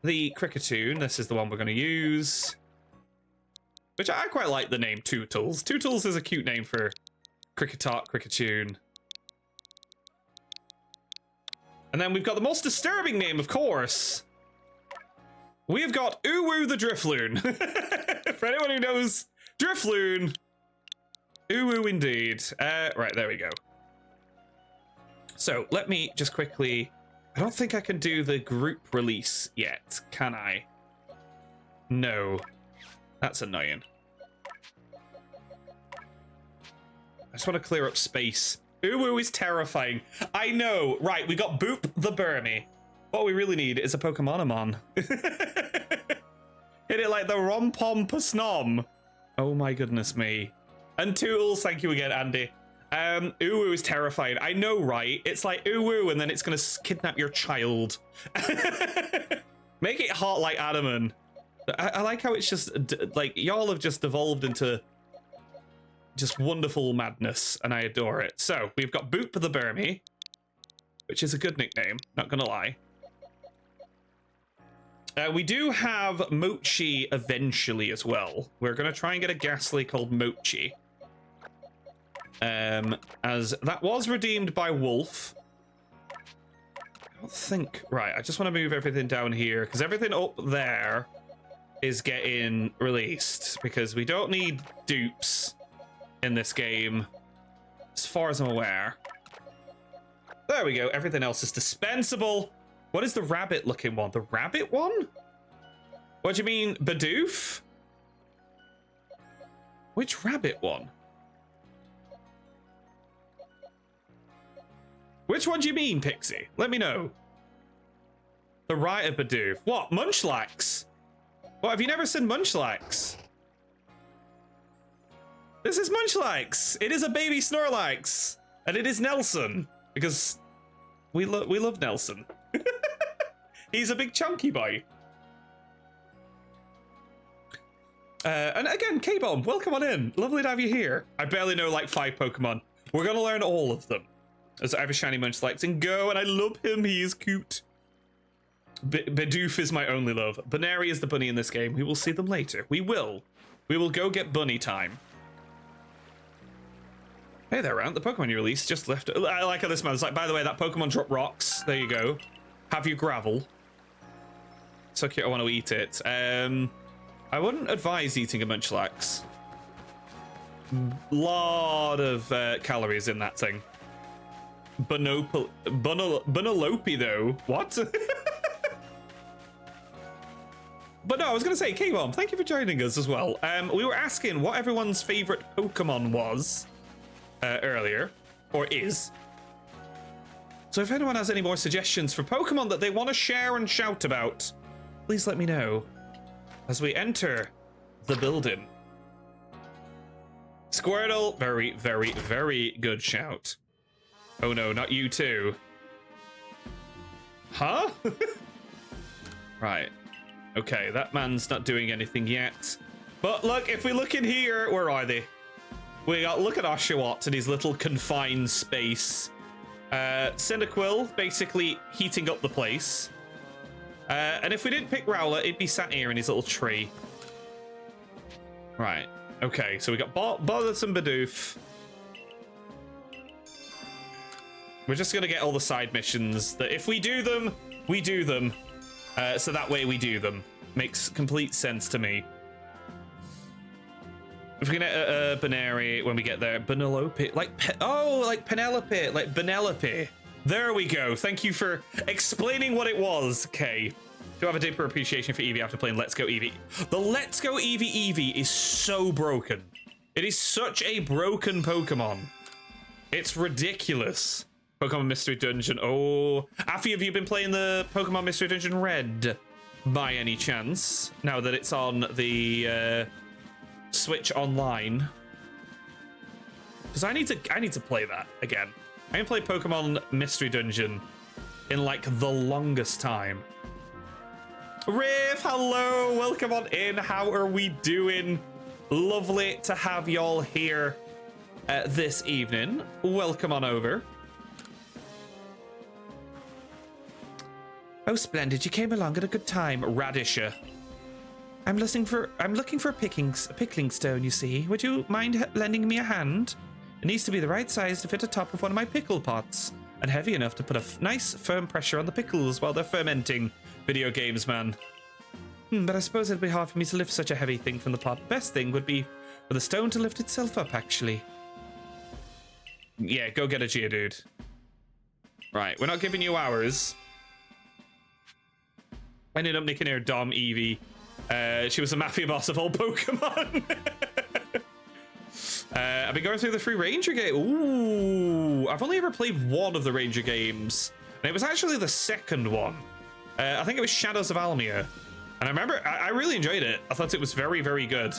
The Cricketune. This is the one we're going to use. Which I quite like the name Tootles. Tootles is a cute name for Cricketot, Cricketune. And then we've got the most disturbing name, of course. We have got Uwu the Drifloon. For anyone who knows Drifloon. Uwu indeed. Right, there we go. So, let me just quickly... I don't think I can do the group release yet, can I? No. That's annoying. I just want to clear up space. Uwu is terrifying. I know. Right, we got Boop the Burmy. What we really need is a Pokemonamon. Hit it like the Rom-Pom-Pasnom. Oh my goodness me. And Tootles, thank you again, Andy. Uwu is terrifying. I know, right? It's like Uwu and then it's gonna kidnap your child. Make it hot like Adamant. I like how it's just, like, y'all have just evolved into just wonderful madness, and I adore it. So, we've got Boop the Burmy, which is a good nickname, not gonna lie. We do have Mochi eventually as well. We're gonna try and get a Ghastly called Mochi. As that was redeemed by Wolf. I don't think... Right, I just want to move everything down here, because everything up there is getting released, because we don't need dupes in this game, as far as I'm aware. There we go, everything else is dispensable. What is the rabbit-looking one? The rabbit one? What do you mean, Bidoof? Which rabbit one? Which one do you mean, Pixie? Let me know. The writer Bidoof. What? Munchlax? What, have you never seen Munchlax? This is Munchlax. It is a baby Snorlax. And it is Nelson. Because we love Nelson. He's a big chunky boy. And again, K-Bomb, welcome on in. Lovely to have you here. I barely know like 5 Pokemon. We're going to learn all of them. As I have a shiny Munchlax and go, and I love him. He is cute. Bidoof is my only love. Baneri is the bunny in this game. We will see them later. We will. We will go get bunny time. Hey there, Rant. The Pokemon you released just left. I like how this man's like, by the way, that Pokemon drop rocks. There you go. Have you gravel? So cute, I want to eat it. I wouldn't advise eating a Munchlax. Lot of calories in that thing. Bunolope though. What? But no, I was going to say, K-Bomb, thank you for joining us as well. We were asking what everyone's favorite Pokemon was earlier, or is. So if anyone has any more suggestions for Pokemon that they want to share and shout about, please let me know as we enter the building. Squirtle, very, very, very good shout. Oh no, not you too. Huh? Right. Okay, that man's not doing anything yet. But look, if we look in here, where are they? Look at Oshawott in his little confined space. Cyndaquil basically heating up the place. And if we didn't pick Rowlet, it'd be sat here in his little tree. Right. Okay, so we got Bothersome Bidoof. We're just gonna get all the side missions that if we do them, we do them. So that way we do them. Makes complete sense to me. If we get a Baneri when we get there, Benelope, like Penelope, like Benelope. There we go. Thank you for explaining what it was. Okay. Do I have a deeper appreciation for Eevee after playing Let's Go Eevee? The Let's Go Eevee is so broken. It is such a broken Pokemon. It's ridiculous. Pokemon Mystery Dungeon. Oh, Affy, have you been playing the Pokemon Mystery Dungeon Red by any chance? Now that it's on the Switch Online, because I need to play that again. I didn't play Pokemon Mystery Dungeon in like the longest time. Riff, hello, welcome on in. How are we doing? Lovely to have y'all here this evening. Welcome on over.
Oh, splendid! You came along at a good time, Radisher. I'm looking for a pickling stone. You see, would you mind lending me a hand? It needs to be the right size to fit atop of one of my pickle pots, and heavy enough to put a nice firm pressure on the pickles while they're fermenting. Video games, man. But I suppose it'd be hard for me to lift such a heavy thing from the pot. Best thing would be for the stone to lift itself up, actually.
Yeah, go get a Geodude. Right, we're not giving you hours. I ended up nicking her Dom Eevee. She was a mafia boss of all Pokemon. I've been going through the free Ranger game. Ooh, I've only ever played one of the Ranger games, and it was actually the second one. I think it was Shadows of Almia, and I remember I really enjoyed it. I thought it was very, very good.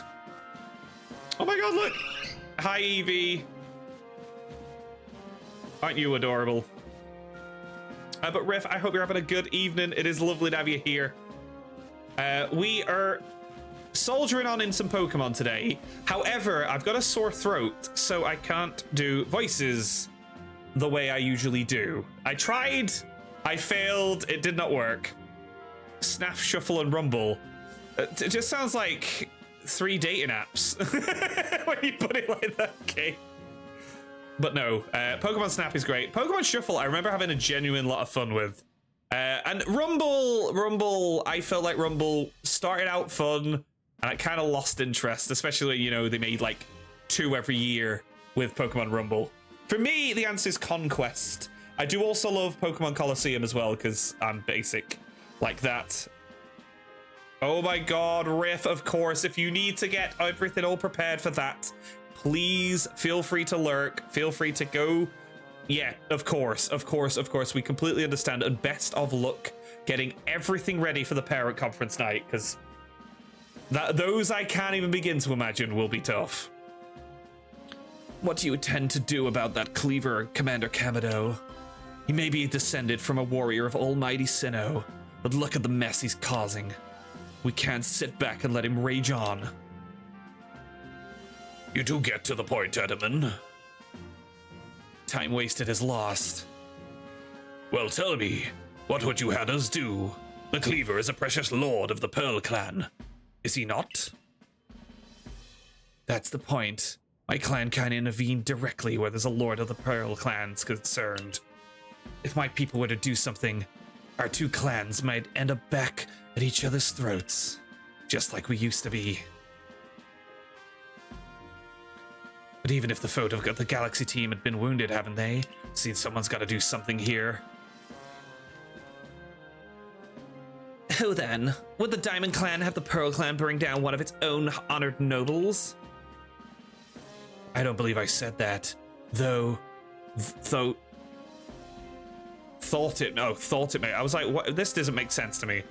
Oh my god, look! Hi, Eevee. Aren't you adorable? But Riff, I hope you're having a good evening. It is lovely to have you here. We are soldiering on in some Pokemon today. However, I've got a sore throat, so I can't do voices the way I usually do. I tried, I failed, it did not work. Snap, Shuffle, and Rumble. It just sounds like 3 dating apps when you put it like that, okay? But no, Pokemon Snap is great. Pokemon Shuffle, I remember having a genuine lot of fun with. And Rumble, I felt like Rumble started out fun, and I kind of lost interest, especially when, you know, they made like 2 every year with Pokemon Rumble. For me, the answer is Conquest. I do also love Pokemon Coliseum as well, because I'm basic like that. Oh my god, Riff, of course, if you need to get everything all prepared for that, please feel free to lurk, feel free to go. Yeah, of course, we completely understand, and best of luck getting everything ready for the parent conference night, because those I can't even begin to imagine will be tough.
What do you intend to do about that cleaver, Commander Kamado? He may be descended from a warrior of almighty Sinnoh, but look at the mess he's causing. We can't sit back and let him rage on.
You do get to the point, Edelman.
Time wasted is lost.
Well, tell me, what would you have us do? The Cleaver is a precious lord of the Pearl Clan. Is he not?
That's the point. My clan can't intervene directly where there's a Lord of the Pearl Clan's concerned. If my people were to do something, our two clans might end up back at each other's throats, just like we used to be. But even if the foe of the Galaxy team had been wounded, haven't they? Seen someone's got to do something here. Who then? Would the Diamond Clan have the Pearl Clan bring down one of its own honored nobles? I don't believe I said that. Thought it may. I was like, what? This doesn't make sense to me.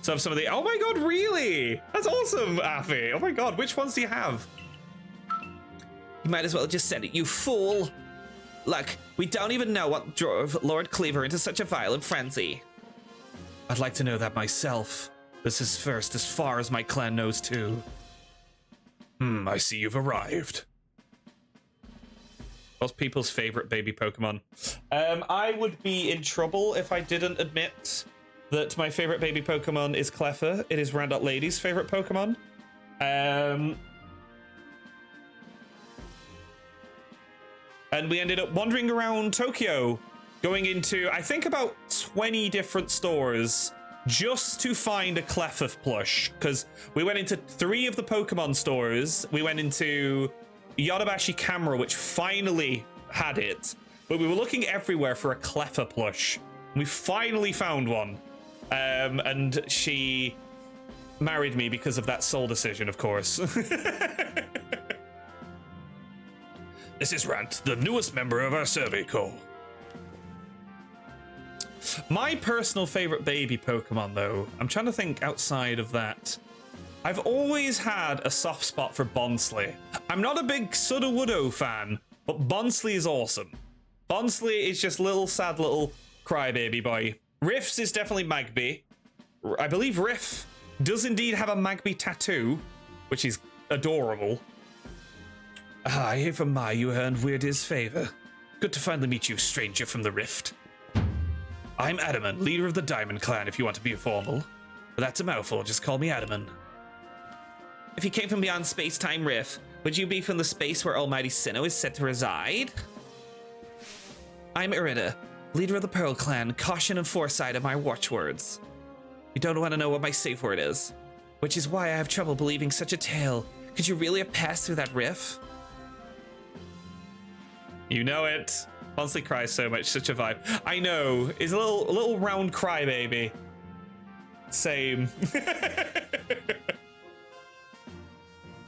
So some of the, oh my god, really? That's awesome, Afi. Oh my god, which ones do you have? You might as well just send it, you fool. Look, we don't even know what drove Lord Cleaver into such a violent frenzy. I'd like to know that myself. This is first as far as my clan knows too.
I see you've arrived.
Most people's favorite baby Pokemon. I would be in trouble if I didn't admit that my favorite baby Pokemon is Cleffa. It is Randot Lady's favorite Pokemon. And we ended up wandering around Tokyo, going into, I think, about 20 different stores just to find a Cleffa plush. Because we went into 3 of the Pokemon stores. We went into Yodobashi Camera, which finally had it. But we were looking everywhere for a Cleffa plush. We finally found one. And she married me because of that sole decision, of course.
This is Rant, the newest member of our survey corps.
My personal favorite baby Pokemon, though, I'm trying to think outside of that. I've always had a soft spot for Bonsly. I'm not a big Sudowoodo fan, but Bonsly is awesome. Bonsly is just little sad little crybaby boy. Riffs is definitely Magby. I believe Riff does indeed have a Magby tattoo, which is adorable.
I hear from Mai you earned Weird's favor. Good to finally meet you, stranger from the Rift. I'm Adaman, leader of the Diamond Clan, if you want to be formal. But that's a mouthful, just call me Adaman. If you came from beyond space-time Rift, would you be from the space where Almighty Sinnoh is said to reside? I'm Irida, leader of the Pearl Clan. Caution and foresight are my watchwords. You don't want to know what my safe word is, which is why I have trouble believing such a tale. Could you really have passed through that rift?
You know it. Bonsly cries so much, such a vibe. I know. He's a little round crybaby. Same.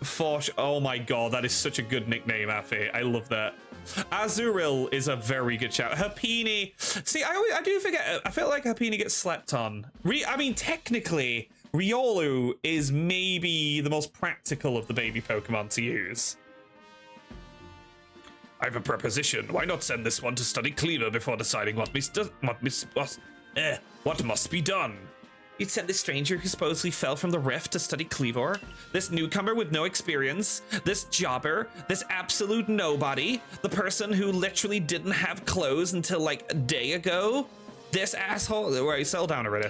Forsh. Oh my god, that is such a good nickname, Afi. I love that. Azurill is a very good shout. Happini. See, I do forget. I feel like Happini gets slept on. I mean, technically, Riolu is maybe the most practical of the baby Pokemon to use.
I have a proposition. Why not send this one to study Cleaver before deciding what must be done?
You'd send this stranger who supposedly fell from the rift to study Cleavor? This newcomer with no experience? This jobber? This absolute nobody? The person who literally didn't have clothes until like a day ago? This asshole? Wait, settle down already.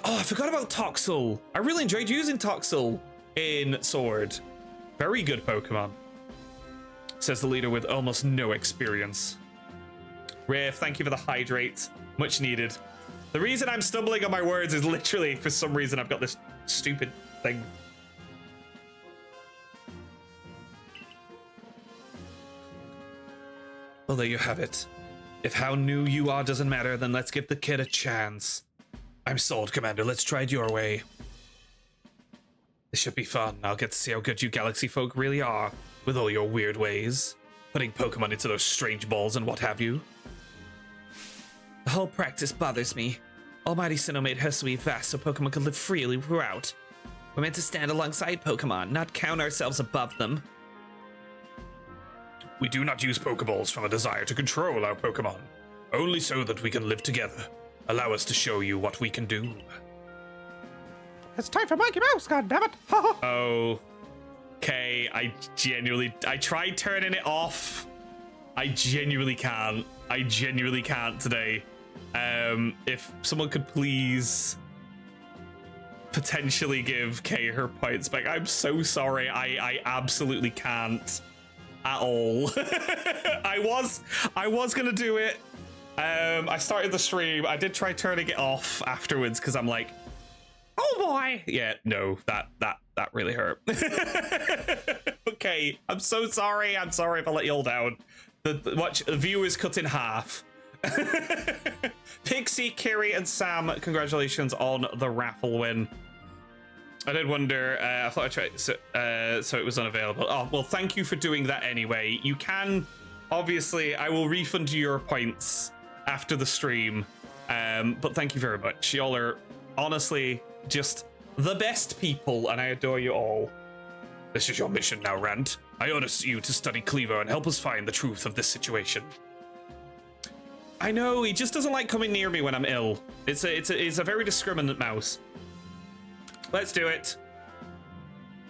Oh, I forgot about Toxel. I really enjoyed using Toxel in Sword. Very good Pokemon. Says the leader with almost no experience.
Riff, thank you for the hydrate. Much needed. The reason I'm stumbling on my words is literally, for some reason, I've got this stupid thing.
Well, there you have it. If how new you are doesn't matter, then let's give the kid a chance. I'm sold, Commander. Let's try it your way. This should be fun. I'll get to see how good you Galaxy folk really are, with all your weird ways. Putting Pokemon into those strange balls and what have you. The whole practice bothers me. Almighty Sinnoh made Hisui vast so Pokemon could live freely throughout. We're meant to stand alongside Pokemon, not count ourselves above them.
We do not use Pokeballs from a desire to control our Pokemon, only so that we can live together. Allow us to show you what we can do.
It's time for Mikey Mouse, goddammit!
Oh. Okay, I tried turning it off. I genuinely can't. I genuinely can't today. If someone could please potentially give Kay her points back. I'm so sorry. I absolutely can't at all. I was gonna do it. I started the stream. I did try turning it off afterwards because I'm like, oh boy. Yeah, no, that really hurt. Okay, I'm so sorry. I'm sorry if I let you all down. The viewers cut in half. Pixie, Kiri, and Sam, congratulations on the raffle win. I did wonder, I thought I tried, so it was unavailable. Oh, well, thank you for doing that anyway. You can, obviously, I will refund you your points after the stream, but thank you very much. Y'all are honestly just the best people, and I adore you all. This is your mission now, Rand. I order you to study Cleaver and help us find the truth of this situation. I know, he just doesn't like coming near me when I'm ill. It's a very discriminant mouse. Let's do it.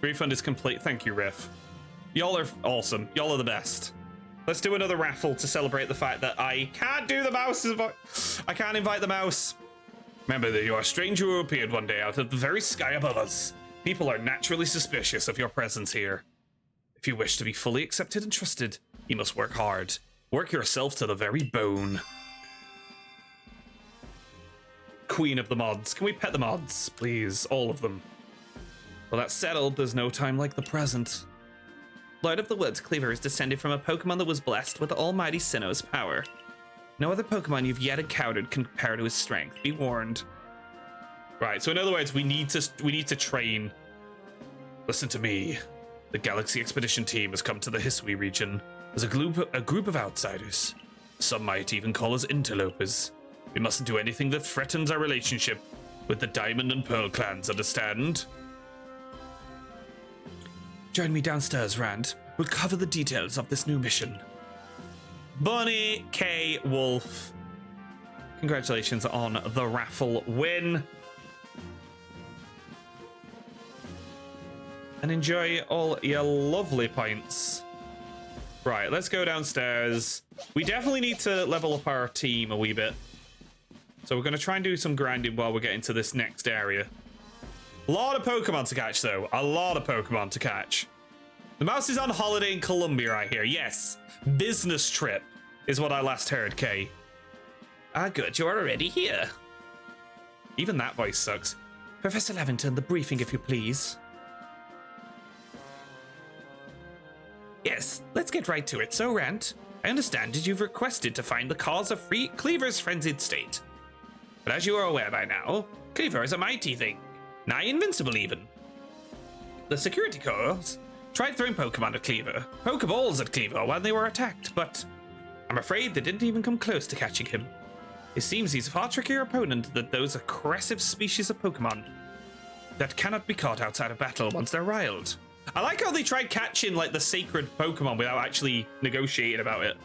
Refund is complete. Thank you, Riff. Y'all are awesome. Y'all are the best. Let's do another raffle to celebrate the fact that I can't do the mouse. I can't invite the mouse. Remember that you are a stranger who appeared one day out of the very sky above us. People are naturally suspicious of your presence here. If you wish to be fully accepted and trusted, you must work hard. Work yourself to the very bone. Queen of the mods. Can we pet the mods, please? All of them. Well, that's settled. There's no time like the present. Lord of the Woods, Cleaver is descended from a Pokemon that was blessed with the almighty Sinnoh's power. No other Pokemon you've yet encountered can compare to his strength. Be warned. Right, so in other words, we need to train. Listen to me. The Galaxy Expedition team has come to the Hisui region as a group of outsiders. Some might even call us interlopers. We mustn't do anything that threatens our relationship with the Diamond and Pearl clans, understand?
Join me downstairs, Rand. We'll cover the details of this new mission.
Bunny K. Wolf. Congratulations on the raffle win. And enjoy all your lovely points. Right, let's go downstairs. We definitely need to level up our team a wee bit. So we're going to try and do some grinding while we're getting to this next area. A lot of Pokemon to catch, though. A lot of Pokemon to catch. The mouse is on holiday in Colombia, I hear. Yes, business trip is what I last heard, Kay.
Ah, good, you're already here.
Even that voice sucks.
Professor Lavington, the briefing, if you please.
Yes, let's get right to it. So, Rant, I understand that you've requested to find the cause of Cleaver's frenzied state. But as you are aware by now, Cleaver is a mighty thing, nigh invincible even. The security corps tried throwing Pokeballs at Cleaver while they were attacked, but I'm afraid they didn't even come close to catching him. It seems he's a far trickier opponent than those aggressive species of Pokemon that cannot be caught outside of battle once they're riled.
I like how they tried catching like the sacred Pokemon without actually negotiating about it.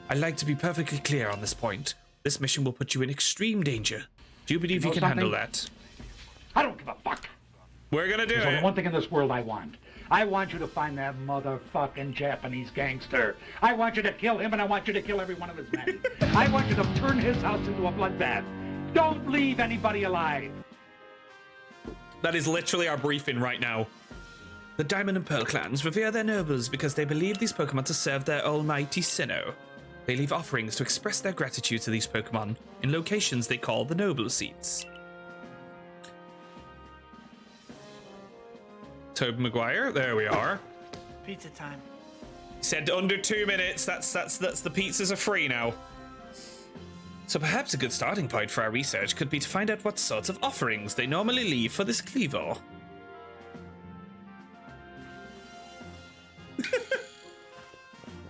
I'd like to be perfectly clear on this point. This mission will put you in extreme danger. Do you believe you can handle that?
I don't give a fuck.
We're gonna do
There's only
it.
one thing in this world I want. I want you to find that motherfucking Japanese gangster. I want you to kill him, and I want you to kill every one of his men. I want you to turn his house into a bloodbath. Don't leave anybody alive.
That is literally our briefing right now.
The Diamond and Pearl clans revere their nobles because they believe these Pokemon to serve their almighty Sinnoh. They leave offerings to express their gratitude to these Pokemon in locations they call the Noble Seats.
Tobey Maguire, there we are.
Pizza time.
Said under 2 minutes. That's the pizzas are free now.
So perhaps a good starting point for our research could be to find out what sorts of offerings they normally leave for this Cleaver.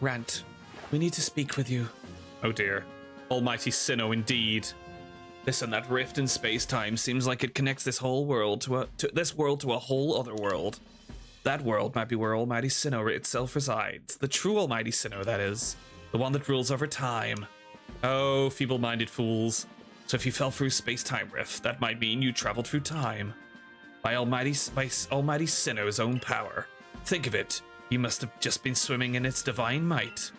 Rant, we need to speak with you.
Oh dear. Almighty Sinnoh, indeed. Listen, that rift in space-time seems like it connects this whole world to a whole other world. That world might be where Almighty Sinnoh itself resides. The true Almighty Sinnoh, that is. The one that rules over time. Oh, feeble-minded fools. So if you fell through space-time rift, that might mean you traveled through time. By Almighty Sinnoh's own power. Think of it. You must have just been swimming in its divine might.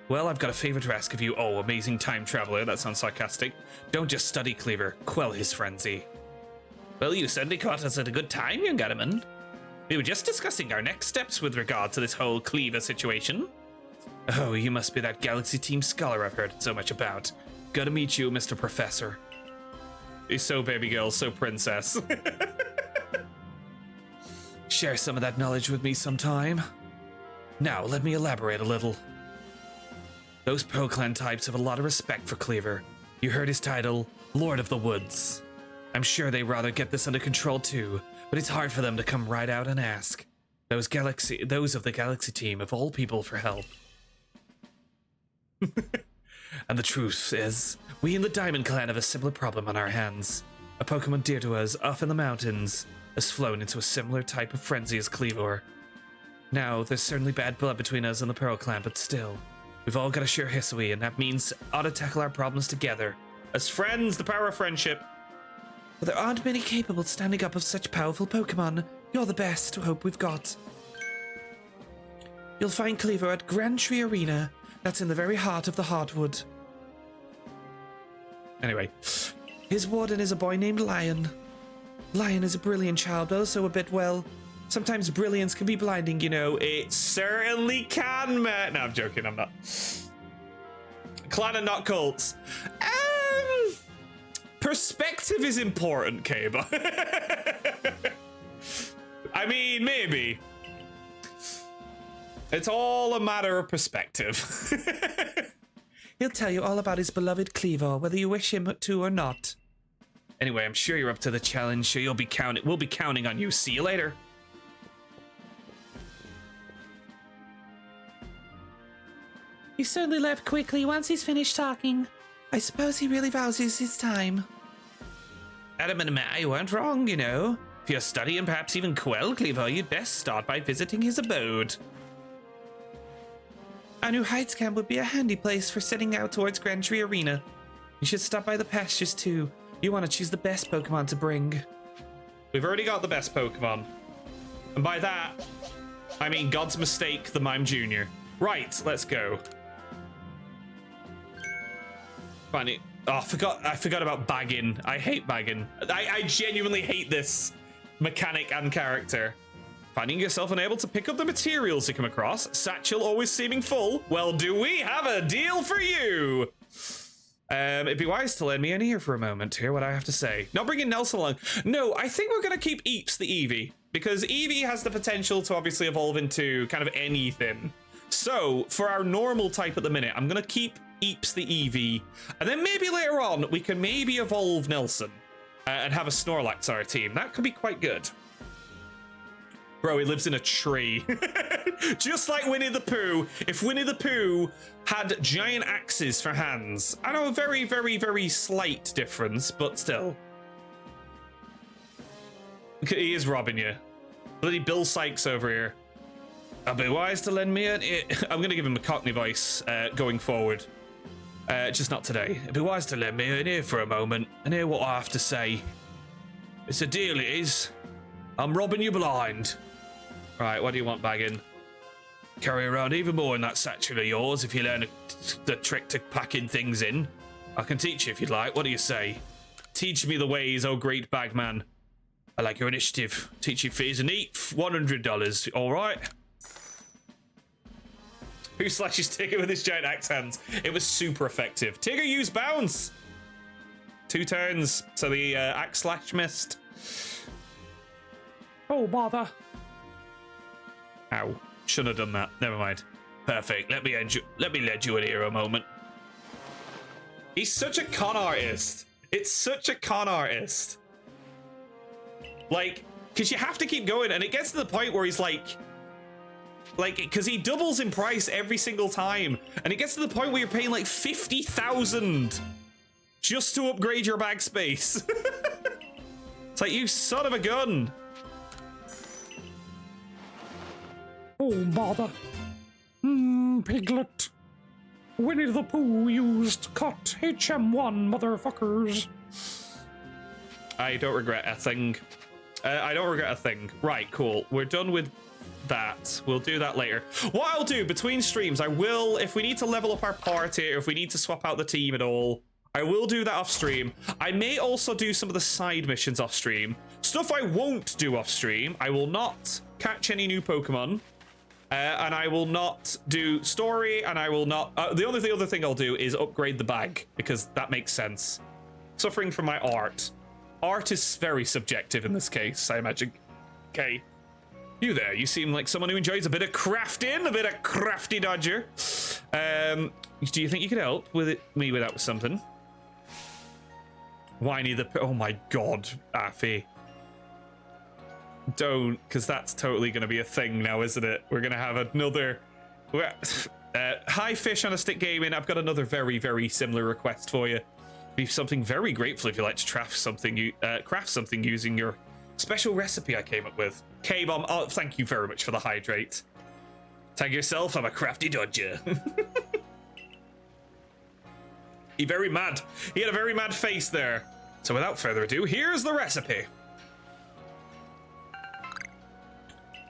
Well, I've got a favor to ask of you, oh, amazing time traveler. That sounds sarcastic. Don't just study Cleaver. Quell his frenzy. Well, you certainly caught us at a good time, young Adaman. We were just discussing our next steps with regard to this whole Cleaver situation. Oh, you must be that Galaxy Team scholar I've heard so much about. Gotta meet you, Mr. Professor. He's so baby girl, so princess. Share some of that knowledge with me sometime. Now, let me elaborate a little. Those Pearl Clan types have a lot of respect for Cleaver. You heard his title, Lord of the Woods. I'm sure they'd rather get this under control too, but it's hard for them to come right out and ask. Those of the Galaxy Team, of all people, for help. And the truth is, we in the Diamond Clan have a similar problem on our hands. A Pokemon dear to us, off in the mountains, has flown into a similar type of frenzy as Cleavor. Now, there's certainly bad blood between us and the Pearl Clan, but still, we've all got to share history, and that means ought to tackle our problems together. As friends, the power of friendship.
But there aren't many capable standing up of such powerful Pokemon. You're the best hope we've got. You'll find Cleaver at Grand Tree Arena. That's in the very heart of the Heartwood.
Anyway.
His warden is a boy named Lion. Lion is a brilliant child, but also a bit, well, sometimes brilliance can be blinding, you know.
It certainly can, man. No, I'm joking, I'm not. Clan and not cults. Perspective is important, Kaba. I mean, maybe. It's all a matter of perspective.
He'll tell you all about his beloved Cleaver, whether you wish him to or not.
Anyway, I'm sure you're up to the challenge, so we'll be counting on you. See you later.
He certainly left quickly once he's finished talking.
I suppose he really values his time.
Adam and I weren't wrong, you know. If you're studying, perhaps even quell Cleaver, you'd best start by visiting his abode.
Our new Heights camp would be a handy place for setting out towards Grand Tree Arena. You should stop by the pastures too. You want to choose the best Pokemon to bring.
We've already got the best Pokemon. And by that, I mean God's mistake, the Mime Jr. Right, let's go. Funny. Oh, I forgot about bagging. I hate bagging. I genuinely hate this mechanic and character. Finding yourself unable to pick up the materials you come across, satchel always seeming full. Well, do we have a deal for you? It'd be wise to lend me an ear for a moment to hear what I have to say. Not bringing Nelson along. No, I think we're going to keep Eeps the Eevee, because Eevee has the potential to obviously evolve into kind of anything. So, for our normal type at the minute, I'm going to keep Eeps the Eevee, and then maybe later on, we can maybe evolve Nelson and have a Snorlax on our team. That could be quite good. Bro, he lives in a tree. Just like Winnie the Pooh. If Winnie the Pooh had giant axes for hands. I know a very, very, very slight difference, but still. He is robbing you. Bloody Bill Sykes over here. I'll be wise to lend me an ear. I'm going to give him a Cockney voice going forward. Just not today. It'd be wise to lend me an ear for a moment and hear what I have to say. It's a deal, it is. I'm robbing you blind. Right, what do you want, bagging? Carry around even more in that satchel of yours if you learn the trick to packing things in. I can teach you if you'd like. What do you say? Teach me the ways, oh great bagman. I like your initiative. Teaching fees and eat $100. All right. Who slashes Tigger with his giant axe hands? It was super effective. Tigger used bounce. 2 turns, so the axe slash missed.
Oh, bother.
Ow. Shouldn't have done that. Never mind. Perfect. Let me lend you in here a moment. He's such a con artist. It's such a con artist. Like, because you have to keep going, and it gets to the point where he's like, Like, because he doubles in price every single time. And it gets to the point where you're paying like 50,000 just to upgrade your bag space. It's like, you son of a gun.
Oh, bother. Piglet. Winnie the Pooh used cut HM1, motherfuckers.
I don't regret a thing. I don't regret a thing. Right, cool. We're done with that. We'll do that later. What I'll do between streams, I will, if we need to level up our party or if we need to swap out the team at all, I will do that off stream. I may also do some of the side missions off stream. Stuff I won't do off stream. I will not catch any new Pokemon. And I will not do story, and I will not... the other thing I'll do is upgrade the bag, because that makes sense. Suffering from my art. Art is very subjective in this case, I imagine. Okay. You there, you seem like someone who enjoys a bit of crafting, a bit of crafty dodger. Do you think you could help with me with that with something? Whiny the... Oh my god, Affy. Don't, because that's totally going to be a thing now, isn't it? We're going to have another... Hi, Fish on a Stick Gaming. I've got another very, very similar request for you. Be something very grateful if you like to craft something using your special recipe I came up with. K-Bomb, oh, thank you very much for the hydrate. Tag yourself, I'm a crafty dodger. He very mad. He had a very mad face there. So without further ado, here's the recipe.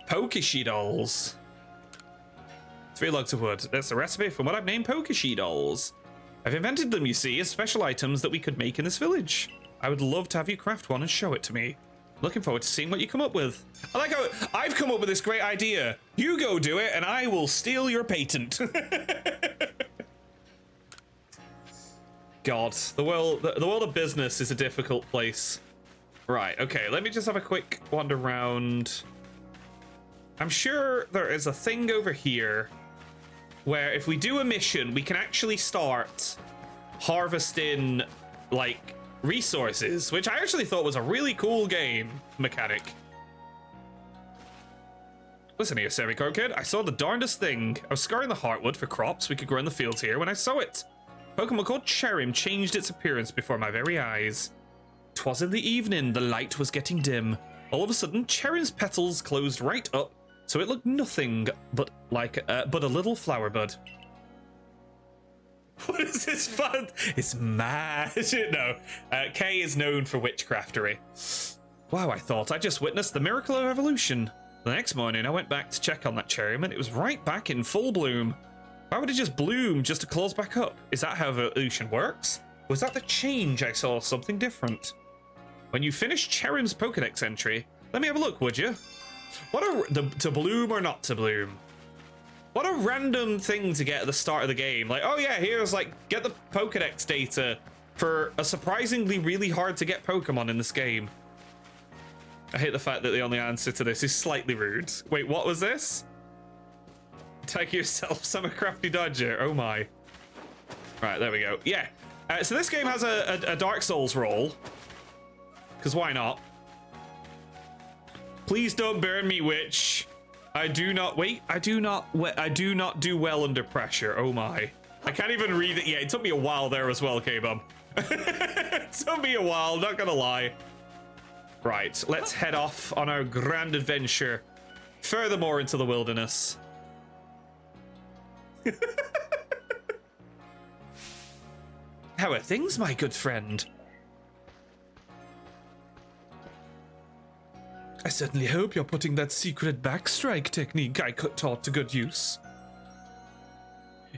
Pokeshe dolls. 3 logs of wood. That's the recipe for what I've named Pokeshe dolls. I've invented them, you see, as special items that we could make in this village. I would love to have you craft one and show it to me. Looking forward to seeing what you come up with. I like how I've come up with this great idea. You go do it and I will steal your patent. God, the world of business is a difficult place. Right, okay, let me just have a quick wander around. I'm sure there is a thing over here where if we do a mission, we can actually start harvesting, like, resources, which I actually thought was a really cool game mechanic. Listen here, Servicor Kid. I saw the darndest thing. I was scouring the heartwood for crops we could grow in the fields here when I saw it. Pokemon called Cherim changed its appearance before my very eyes. 'Twas in the evening, the light was getting dim. All of a sudden, Cherim's petals closed right up, so it looked nothing but like a little flower bud. What is this fun? It's magic. No, Kay is known for witchcraftery. Wow, I thought I just witnessed the miracle of evolution. The next morning, I went back to check on that Cherim, and it was right back in full bloom. Why would it just bloom just to close back up? Is that how evolution works? Was that the change I saw something different? When you finish Cherim's Pokedex entry, let me have a look, would you? To bloom or not to bloom? What a random thing to get at the start of the game. Like, oh yeah, here's like, get the Pokedex data for a surprisingly really hard to get Pokemon in this game. I hate the fact that the only answer to this is slightly rude. Wait, what was this? Tag yourself, Summer Crafty Dodger. Oh my. Right, there we go. Yeah. So this game has a Dark Souls roll. Because why not? Please don't burn me, witch. I do not do well under pressure. Oh my. I can't even read it yet. It took me a while there as well, K-Bum. It took me a while, not gonna lie. Right, let's head off on our grand adventure furthermore into the wilderness. How are things, my good friend? I certainly hope you're putting that secret backstrike technique I taught to good use.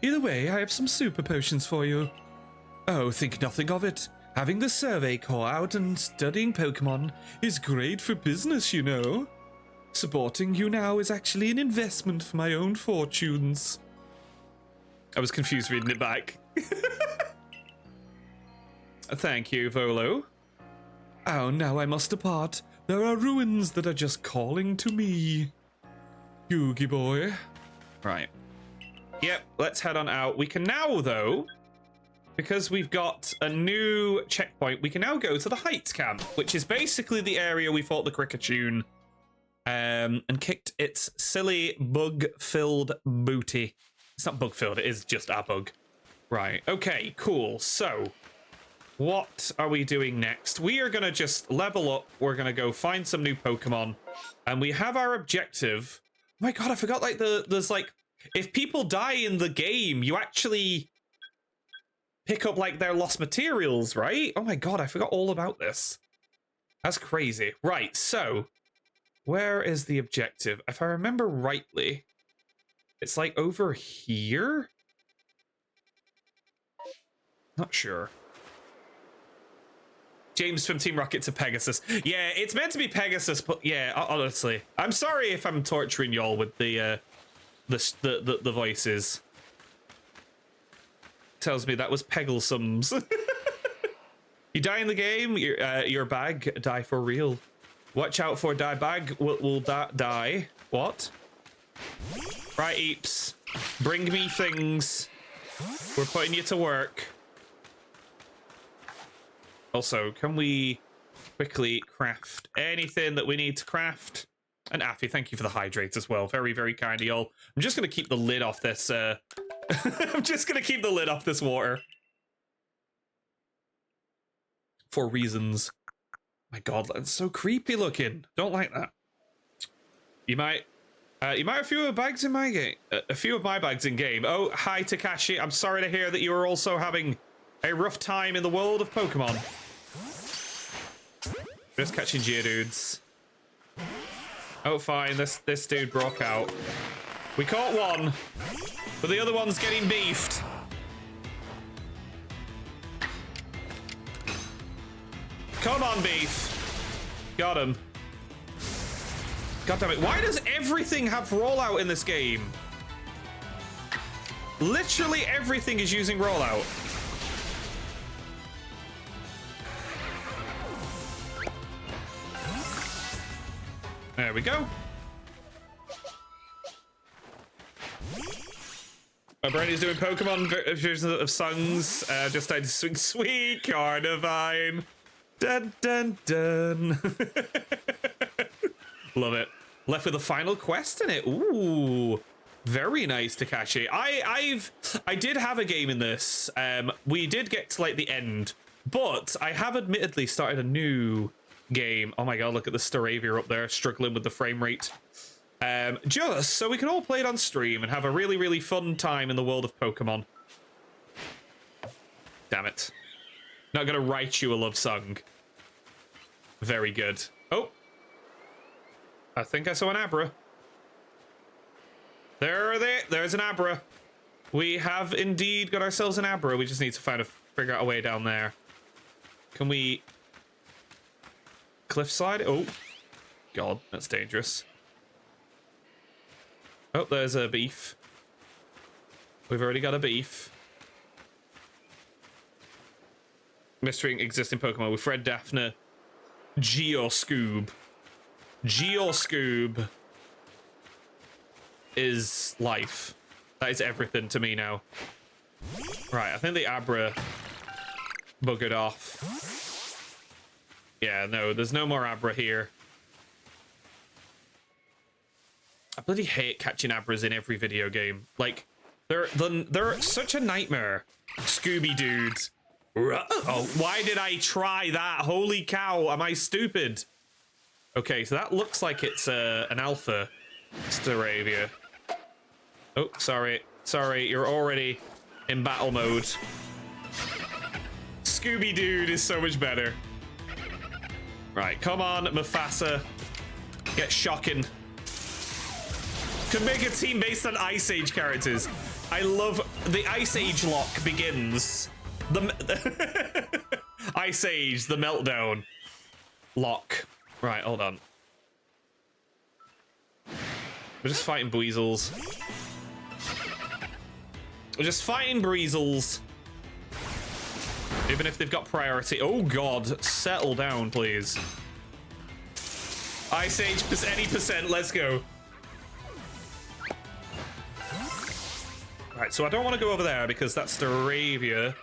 Either way, I have some super potions for you. Oh, think nothing of it. Having the Survey Corps out and studying Pokemon is great for business, you know. Supporting you now is actually an investment for my own fortunes. I was confused reading it back. Thank you, Volo. Oh, now I must depart. There are ruins that are just calling to me. Yugi boy. Right. Yep, let's head on out. We can now, though, because we've got a new checkpoint, we can now go to the Heights camp, which is basically the area we fought the Kricketune and kicked its silly bug-filled booty. It's not bug-filled, it is just a bug. Right, okay, cool. So, what are we doing next? We are going to just level up. We're going to go find some new Pokemon. And we have our objective. Oh my god, I forgot, like, there's, like, if people die in the game, you actually pick up, like, their lost materials, right? Oh my god, I forgot all about this. That's crazy. Right, so, where is the objective? If I remember rightly, it's, like, over here? Not sure. James from Team Rocket to Pegasus. Yeah, it's meant to be Pegasus, but yeah, honestly, I'm sorry if I'm torturing y'all with the voices. Tells me that was Pegglesums. You die in the game, your bag die for real. Watch out for die bag will die. What? Right, Eeps. Bring me things. We're putting you to work. Also, can we quickly craft anything that we need to craft? And Affy, thank you for the hydrates as well. Very, very kind of y'all. I'm just going to keep the lid off this. I'm just going to keep the lid off this water. For reasons. My god, that's so creepy looking. Don't like that. You might have a few of bags in my game. A few of my bags in game. Oh, hi Takashi. I'm sorry to hear that you are also having a rough time in the world of Pokemon. Just catching Geodudes. Oh, fine. This dude broke out. We caught one, but the other one's getting beefed. Come on, beef. Got him. God damn it. Why does everything have rollout in this game? Literally everything is using rollout. There we go. My brain is doing Pokemon versions of songs. Just I swing sweet Carnivine. Dun dun dun. Love it. Left with a final quest in it. Ooh, very nice, Takashi. I did have a game in this. We did get to like the end, but I have admittedly started a new game. Oh my god, look at the Staravia up there struggling with the frame rate. Just so we can all play it on stream and have a really, really fun time in the world of Pokemon. Damn it. Not gonna write you a love song. Very good. Oh. I think I saw an Abra. There's an Abra. We have indeed got ourselves an Abra. We just need to figure out a way down there. Can we cliffside? Oh. God, that's dangerous. Oh, there's a beef. We've already got a beef. Mistering existing Pokemon with Fred Daphne. Geoscoob. Geoscoob is life. That is everything to me now. Right, I think the Abra buggered off. Yeah, no, there's no more Abra here. I bloody hate catching Abras in every video game. Like, they're such a nightmare. Scooby dudes. Oh, why did I try that? Holy cow, am I stupid? Okay, so that looks like it's an alpha Staravia. Oh, sorry. Sorry, you're already in battle mode. Scooby dude is so much better. Right, come on, Mufasa. Get shocking. Could make a team based on Ice Age characters. I love the Ice Age lock begins. The Ice Age, the meltdown lock. Right, hold on. We're just fighting Buizels. We're just fighting Breezels. Even if they've got priority. Oh god, settle down, please. Ice Age, any percent, let's go. Right, so I don't want to go over there because that Staravia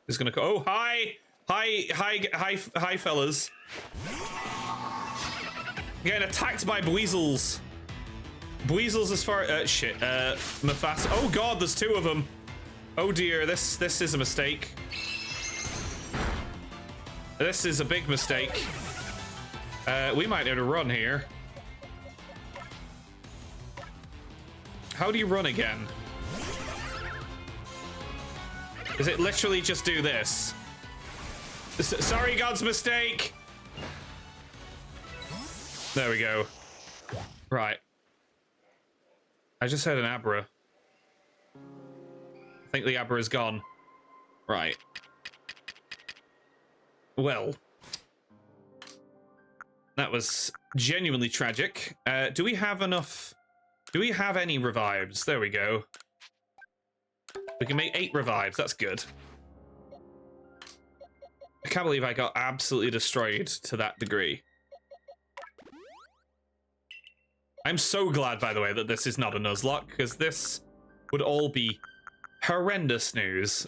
is gonna go. Oh, hi, fellas. Getting attacked by Buizzles. Buizzles as far... shit. Mufasa. Oh god, there's two of them. Oh dear, this is a mistake. This is a big mistake. We might need to run here. How do you run again? Is it literally just do this? Sorry, God's mistake. There we go. Right. I just heard an Abra. I think the Abra is gone. Right. Well. That was genuinely tragic. Do we have enough... Do we have any revives? There we go. We can make 8 revives. That's good. I can't believe I got absolutely destroyed to that degree. I'm so glad, by the way, that this is not a Nuzlocke, because this would all be horrendous news.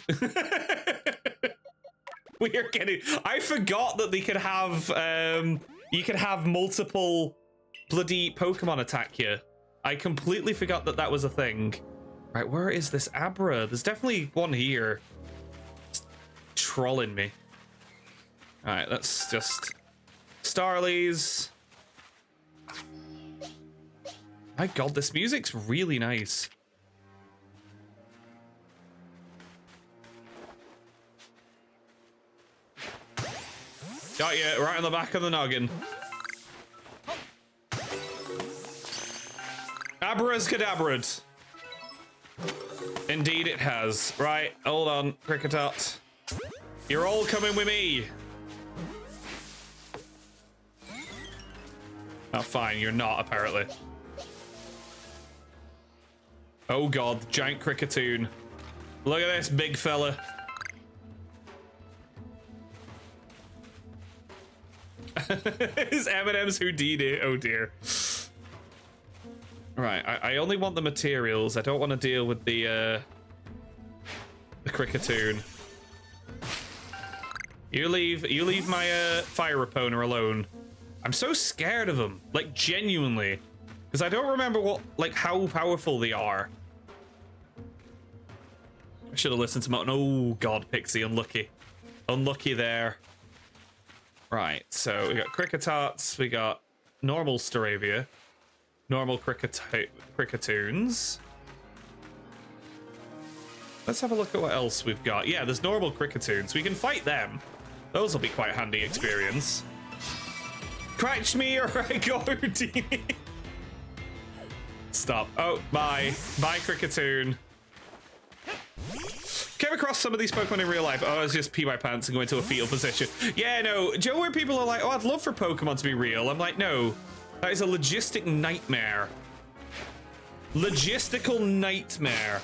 We are getting... I forgot that they could have... you could have multiple bloody Pokemon attack you. I completely forgot that that was a thing. Right, where is this Abra? There's definitely one here. It's trolling me. Alright, let's just... Starlies. My god, this music's really nice. Got you, right on the back of the noggin. Abra's cadabrad. Indeed it has. Right, hold on, Cricketot. You're all coming with me. Oh, fine, you're not, apparently. Oh god, giant Cricketoon. Look at this big fella. His M&M's Houdini, oh dear. Right, I only want the materials. I don't want to deal with the Cricketoon. You leave my fire opponent alone. I'm so scared of them, like genuinely, because I don't remember how powerful they are. I should have listened to my... Oh god, Pixie, unlucky. Unlucky there. Right, so we got Cricketots, we got normal Staravia. Normal Cricketoons. Let's have a look at what else we've got. Yeah, there's normal Cricketoons. We can fight them. Those will be quite handy experience. Catch me or I go Houdini. Stop. Oh, bye. Bye, Cricketoon. Came across some of these Pokemon in real life. Oh, I was just pee my pants and go into a fetal position. Yeah, no. Joe, where people are like, oh, I'd love for Pokemon to be real. I'm like, no. That is a logistic nightmare. Logistical nightmare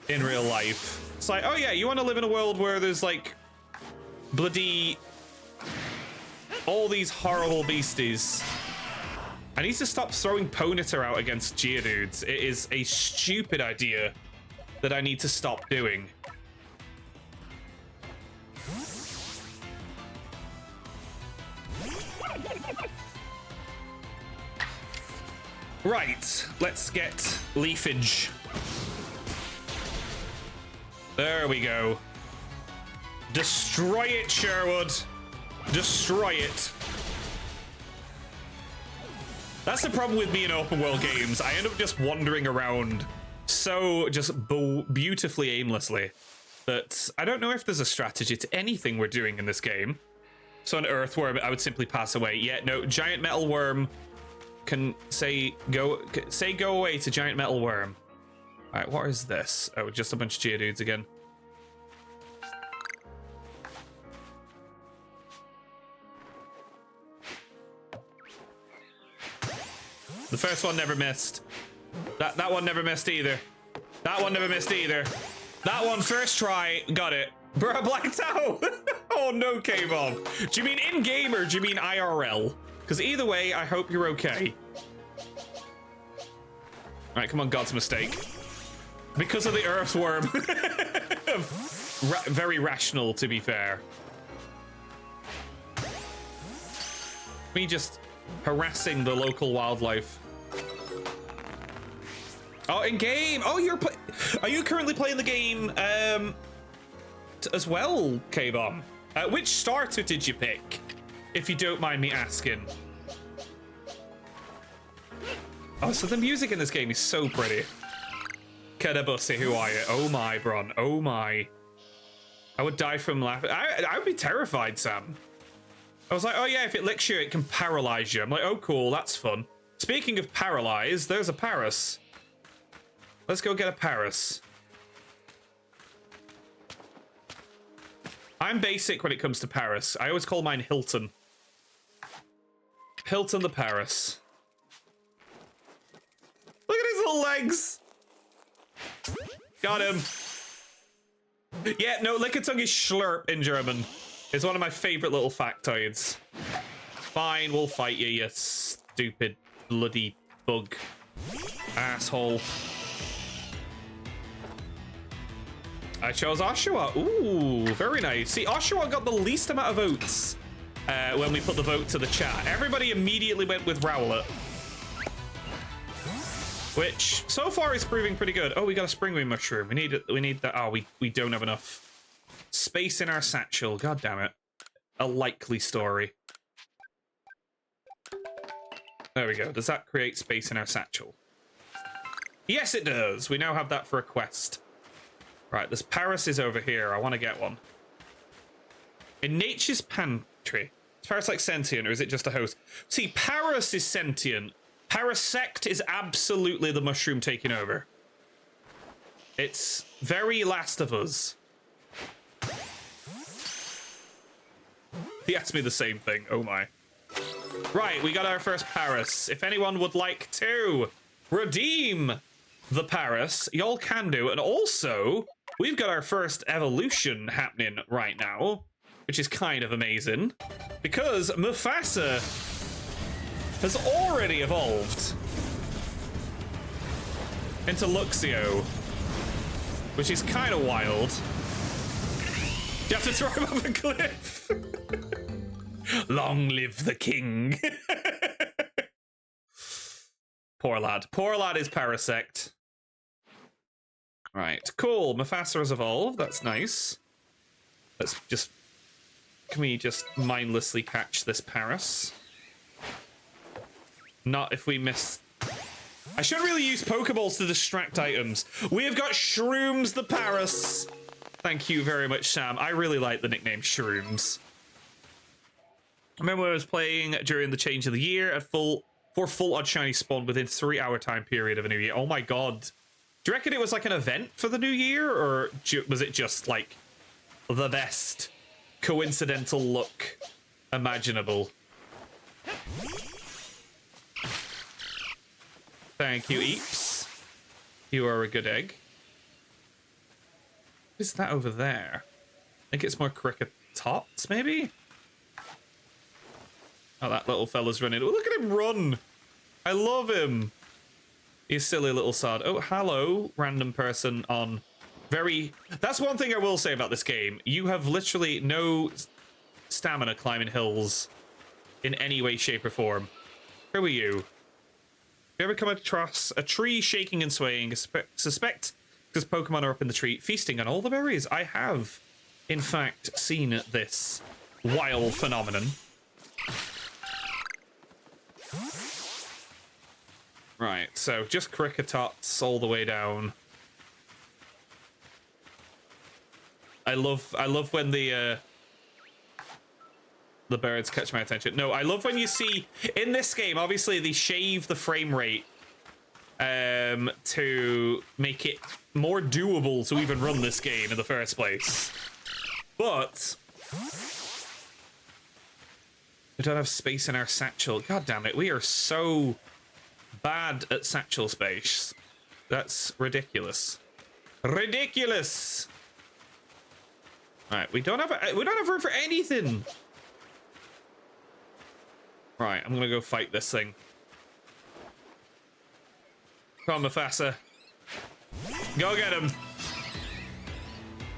in real life. It's like, oh yeah, you want to live in a world where there's like bloody all these horrible beasties. I need to stop throwing Ponyta out against Geodudes. It is a stupid idea that I need to stop doing. Right, let's get leafage. There we go. Destroy it, Sherwood. Destroy it. That's the problem with me in open world games. I end up just wandering around so just beautifully aimlessly that I don't know if there's a strategy to anything we're doing in this game. So an earthworm, I would simply pass away. Yeah, no, giant metal worm can say go away to giant metal worm. All right, what is this? Oh, just a bunch of Geodudes again. The first one never missed. That one never missed either. That one never missed either. That one first try, got it. Bro, blacked out. Oh no, K-Bomb. Do you mean in game or do you mean IRL? Because either way, I hope you're okay. All right, come on, God's mistake. Because of the earthworm. Very rational, to be fair. We just harassing the local wildlife. Oh, in game. Oh, are you currently playing the game as well, K-Bomb? Which starter did you pick, if you don't mind me asking? Oh, so the music in this game is so pretty. Kedabussy, who are you? Oh my, Bron. Oh my. I would die from laughing. I would be terrified, Sam. I was like, oh yeah, if it licks you, it can paralyze you. I'm like, oh cool, that's fun. Speaking of paralyzed, there's a Paris. Let's go get a Paris. I'm basic when it comes to Paris. I always call mine Hilton. Hilton the Paris. Look at his little legs. Got him. Yeah, no, Lickitung is Schlurp in German. It's one of my favorite little factoids. Fine, we'll fight you, you stupid bloody bug. Asshole. I chose Oshawott. Ooh, very nice. See, Oshawott got the least amount of votes when we put the vote to the chat. Everybody immediately went with Rowlet, which so far is proving pretty good. Oh, we got a springwing mushroom. We need that. Oh, we don't have enough space in our satchel. God damn it. A likely story. There we go. Does that create space in our satchel? Yes, it does. We now have that for a quest. Right, this Paris is over here. I want to get one. In Nature's Pantry. Is Paris like sentient, or is it just a host? See, Paris is sentient. Parasect is absolutely the mushroom taking over. It's very Last of Us. He asked me the same thing. Oh my. Right, we got our first Paris. If anyone would like to redeem the Paris, y'all can do. And also, we've got our first evolution happening right now, which is kind of amazing, because Mufasa has already evolved into Luxio, which is kind of wild. You have to throw him off a cliff. Long live the king. Poor lad. Poor lad is Parasect. Right, cool. Mufasa has evolved. That's nice. Let's just... Can we just mindlessly catch this Paris? Not if we miss... I should really use Pokeballs to distract items. We have got Shrooms the Paris. Thank you very much, Sam. I really like the nickname Shrooms. I remember when I was playing during the change of the year for full odd shiny spawn within 3-hour time period of a new year. Oh my god. Do you reckon it was like an event for the new year, or was it just like the best coincidental look imaginable? Thank you, Eeps. You are a good egg. What is that over there? I think it's more Cricketots, maybe? Oh, that little fella's running. Oh, look at him run. I love him. He's silly little sod. Oh, hello, random person on very... That's one thing I will say about this game. You have literally no stamina climbing hills in any way, shape, or form. Who are you? You ever come across a tree shaking and swaying? Suspect because Pokemon are up in the tree feasting on all the berries. I have, in fact, seen this wild phenomenon. Right, so just Cricketots all the way down. I love when the birds catch my attention. No, I love when you see in this game, obviously they shave the frame rate to make it more doable to even run this game in the first place. But we don't have space in our satchel. God damn it, we are so bad at satchel space. That's ridiculous. Ridiculous. Right, we don't have room for anything. Right, I'm gonna go fight this thing. Come on, Mufasa. Go get him.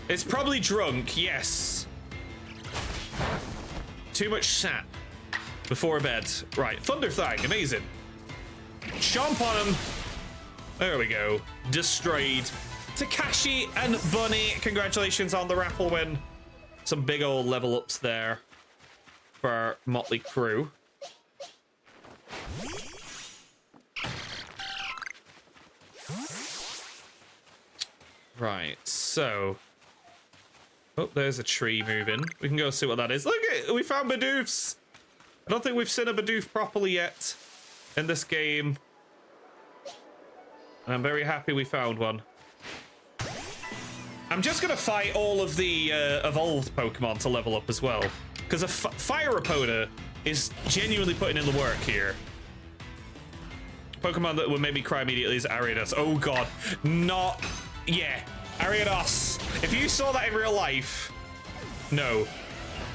It's probably drunk, yes. Too much sap. before bed. Right, Thunder Thang, amazing. Chomp on him. There we go. Destroyed. Takashi and Bunny, congratulations on the raffle win. Some big old level ups there for our motley crew. Right, so... Oh, there's a tree moving. We can go see what that is. Look at, we found Bidoofs. I don't think we've seen a Bidoof properly yet in this game. And I'm very happy we found one. I'm just gonna fight all of the evolved Pokemon to level up as well. Because a Fire Epona is genuinely putting in the work here. Pokemon that would make me cry immediately is Ariados. Oh god, not... Yeah, Ariados. If you saw that in real life, no.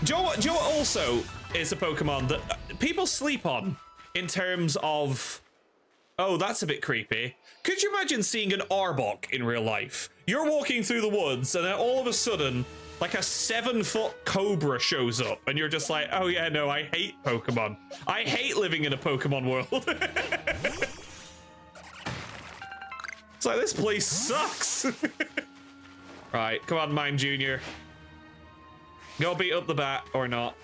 Joe also is a Pokemon that people sleep on in terms of, oh, that's a bit creepy. Could you imagine seeing an Arbok in real life? You're walking through the woods and then all of a sudden, like a 7-foot cobra shows up and you're just like, oh yeah, no, I hate Pokemon. I hate living in a Pokemon world. It's like, this place sucks. Right, come on, Mime Jr. Go beat up the bat, or not.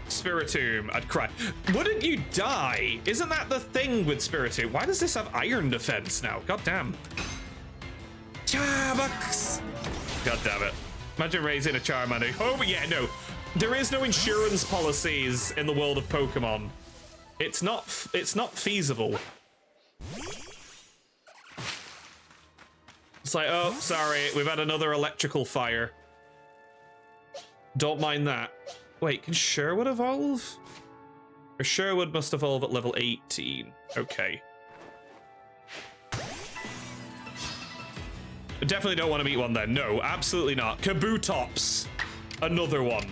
Spiritomb, I'd cry. Wouldn't you die? Isn't that the thing with Spiritomb? Why does this have iron defense now? God damn. Charbucks. God damn it. Imagine raising a Charmander. Oh, but yeah, no. There is no insurance policies in the world of Pokemon. It's not feasible. It's like, oh, sorry, we've had another electrical fire. Don't mind that. Wait, can Sherwood evolve? Or Sherwood must evolve at level 18. Okay. I definitely don't want to meet one then. No, absolutely not. Kabutops. Another one.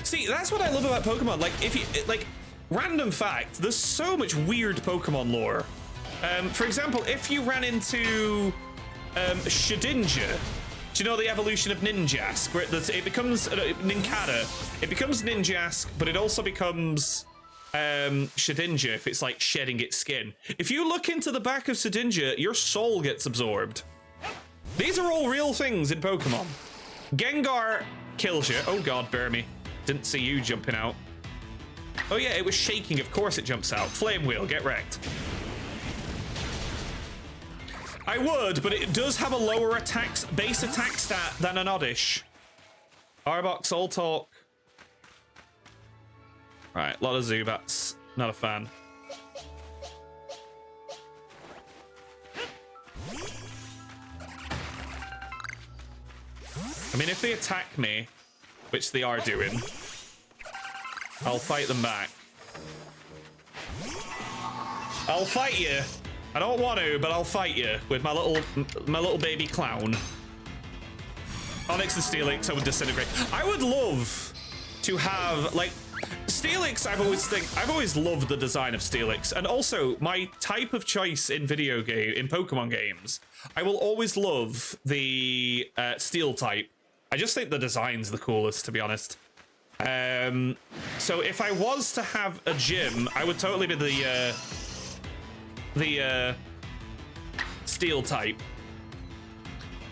See, that's what I love about Pokemon. Like, if you, like, random fact, there's so much weird Pokemon lore. For example, if you ran into Shedinja, do you know the evolution of Ninjask? Where it becomes Nincada, it becomes Ninjask, but it also becomes Shedinja if it's like shedding its skin. If you look into the back of Shedinja, your soul gets absorbed. These are all real things in Pokemon. Gengar kills you. Oh god, bear me. Didn't see you jumping out. Oh yeah, it was shaking. Of course it jumps out. Flame Wheel, get wrecked. I would, but it does have a lower base attack stat than an Oddish. Arbok, Soul Talk. Right, a lot of Zubats. Not a fan. I mean, if they attack me, which they are doing, I'll fight them back. I'll fight you. I don't want to, but I'll fight you with my little baby clown. Onyx and Steelix, I would disintegrate. I would love to have, like, Steelix. I've always loved the design of Steelix, and also my type of choice in Pokemon games. I will always love the Steel type. I just think the design's the coolest, to be honest. So if I was to have a gym, I would totally be the Steel type.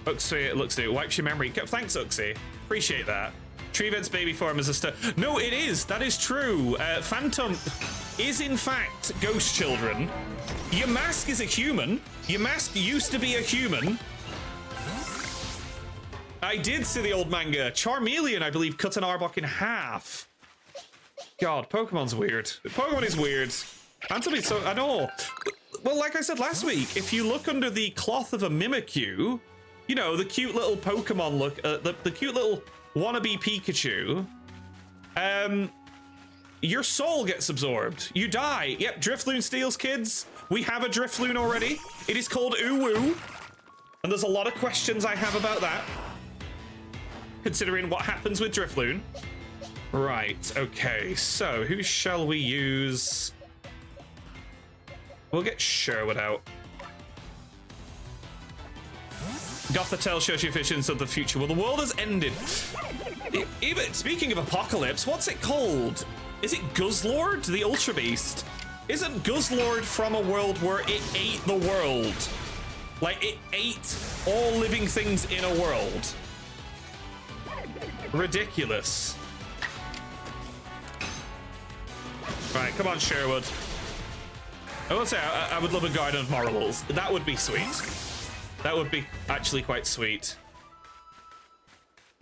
Uxie, it looks to wipes your memory. Thanks, Uxie. Appreciate that. Treevent's baby form is a star. No, it is. That is true. Phantom is in fact Ghost Children. Yamask is a human. Yamask used to be a human. I did see the old manga. Charmeleon, I believe, cut an Arbok in half. God, Pokemon's weird. Pokemon is weird. Phantom is so... I know. Well, like I said last week, if you look under the cloth of a Mimikyu, you know, the cute little Pokemon look, the cute little wannabe Pikachu, your soul gets absorbed. You die. Yep, Drifloon steals kids. We have a Drifloon already. It is called Uwu. And there's a lot of questions I have about that, considering what happens with Drifloon. Right, okay, so who shall we use? We'll get Sherwood out. Gothitelle shows you visions of the future. Well, the world has ended. Even speaking of apocalypse, what's it called? Is it Guzzlord, the Ultra Beast? Isn't Guzzlord from a world where it ate the world? Like, it ate all living things in a world. Ridiculous. Right, come on, Sherwood. I will say, I would love a Garden of Marbles. That would be sweet. That would be actually quite sweet.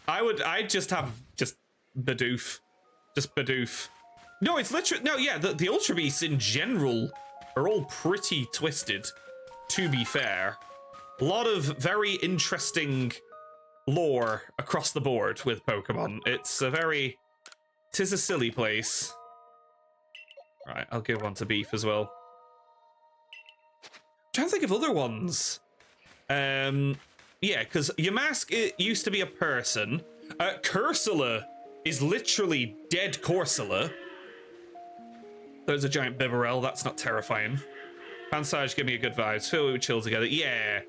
I'd just have Bidoof. Just Bidoof. No, it's literally, no, yeah, the Ultra Beasts in general are all pretty twisted, to be fair. A lot of very interesting lore across the board with Pokemon. Tis a silly place. Right, I'll give one to Beef as well. I'm trying to think of other ones. Yeah, because Yamask, it used to be a person. Cursula is literally dead Corsola. There's a giant Bibarel, that's not terrifying. Pansage, give me a good vibes. Feel we would chill together. Yeah.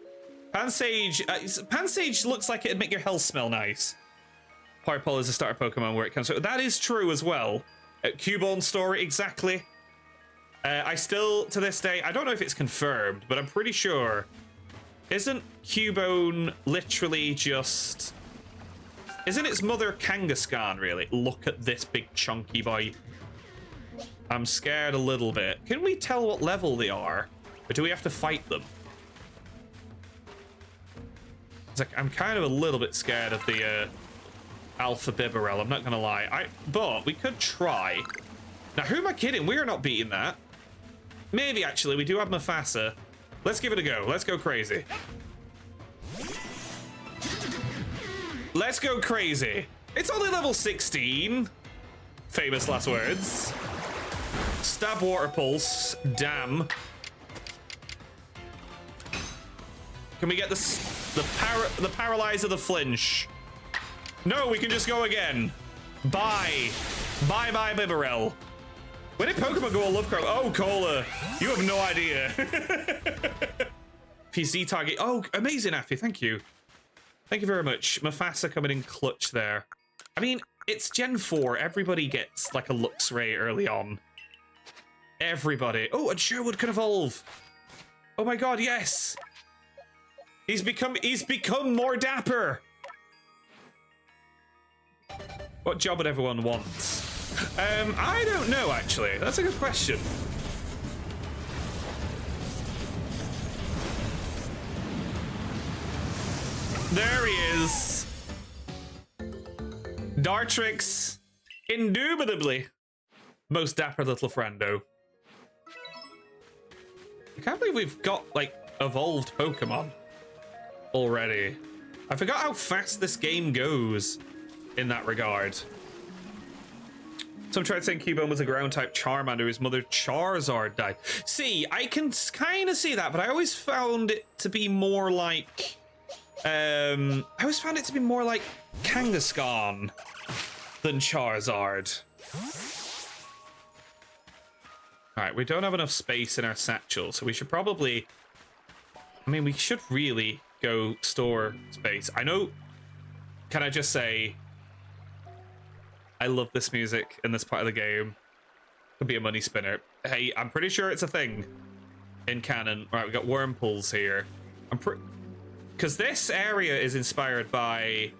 Pansage looks like it'd make your health smell nice. Porypole is a starter Pokemon where it comes from. That is true as well. Cubone story, exactly. I still, to this day, I don't know if it's confirmed, but I'm pretty sure. Isn't Cubone literally just... Isn't its mother Kangaskhan, really? Look at this big chunky boy. I'm scared a little bit. Can we tell what level they are? Or do we have to fight them? It's like, I'm kind of a little bit scared of the Alpha Bibarel, I'm not gonna lie. But we could try. Now, who am I kidding? We are not beating that. Maybe, actually, we do have Mufasa. Let's give it a go. Let's go crazy. Let's go crazy. It's only level 16. Famous last words. Stab Water Pulse. Damn. Can we get the Paralyzer, the Flinch? No, we can just go again. Bye. Bye-bye, Bibarel. When did Pokemon go all Lovecraft? Oh, Cola. You have no idea. PC target. Oh, amazing, Affy. Thank you. Thank you very much. Mufasa coming in clutch there. I mean, it's Gen 4. Everybody gets like a Luxray early on. Everybody. Oh, and Sherwood can evolve. Oh my god, yes. He's become more dapper. What job would everyone want? I don't know, actually. That's a good question. There he is. Dartrix, indubitably most dapper little friendo. I can't believe we've got, like, evolved Pokemon already. I forgot how fast this game goes in that regard. Some tried saying Cubone was a ground-type Charmander whose mother Charizard died. See, I can kind of see that, but I always found it to be more like... I always found it to be more like Kangaskhan than Charizard. Alright, we don't have enough space in our satchel, so we should probably... I mean, we should really go store space. I know... Can I just say... I love this music in this part of the game. Could be a money spinner. Hey, I'm pretty sure it's a thing in canon. Right, we got Wurmples here. Because this area is inspired by...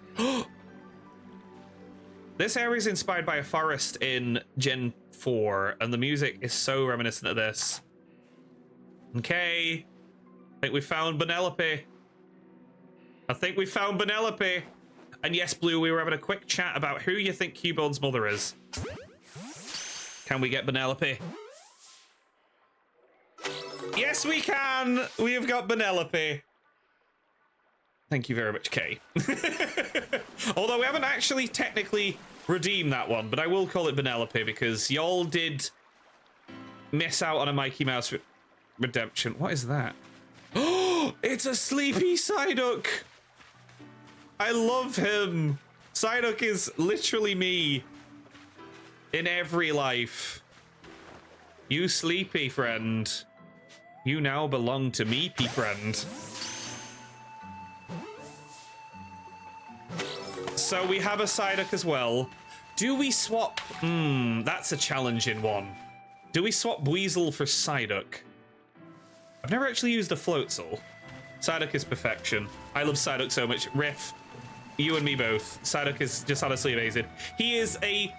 This area is inspired by a forest in Gen 4, and the music is so reminiscent of this. Okay. I think we found Penelope. And yes, Blue, we were having a quick chat about who you think Cubone's mother is. Can we get Penelope? Yes, we can! We have got Penelope. Thank you very much, Kay. Although we haven't actually technically redeemed that one, but I will call it Penelope because y'all did miss out on a Mikey Mouse redemption. What is that? Oh, it's a sleepy Psyduck! I love him. Psyduck is literally me in every life. You sleepy friend. You now belong to me, friend. So we have a Psyduck as well. Do we swap? That's a challenging one. Do we swap Weasel for Psyduck? I've never actually used a Floatzel. Psyduck is perfection. I love Psyduck so much. Riff, you and me both. Psyduck is just honestly amazing. He is a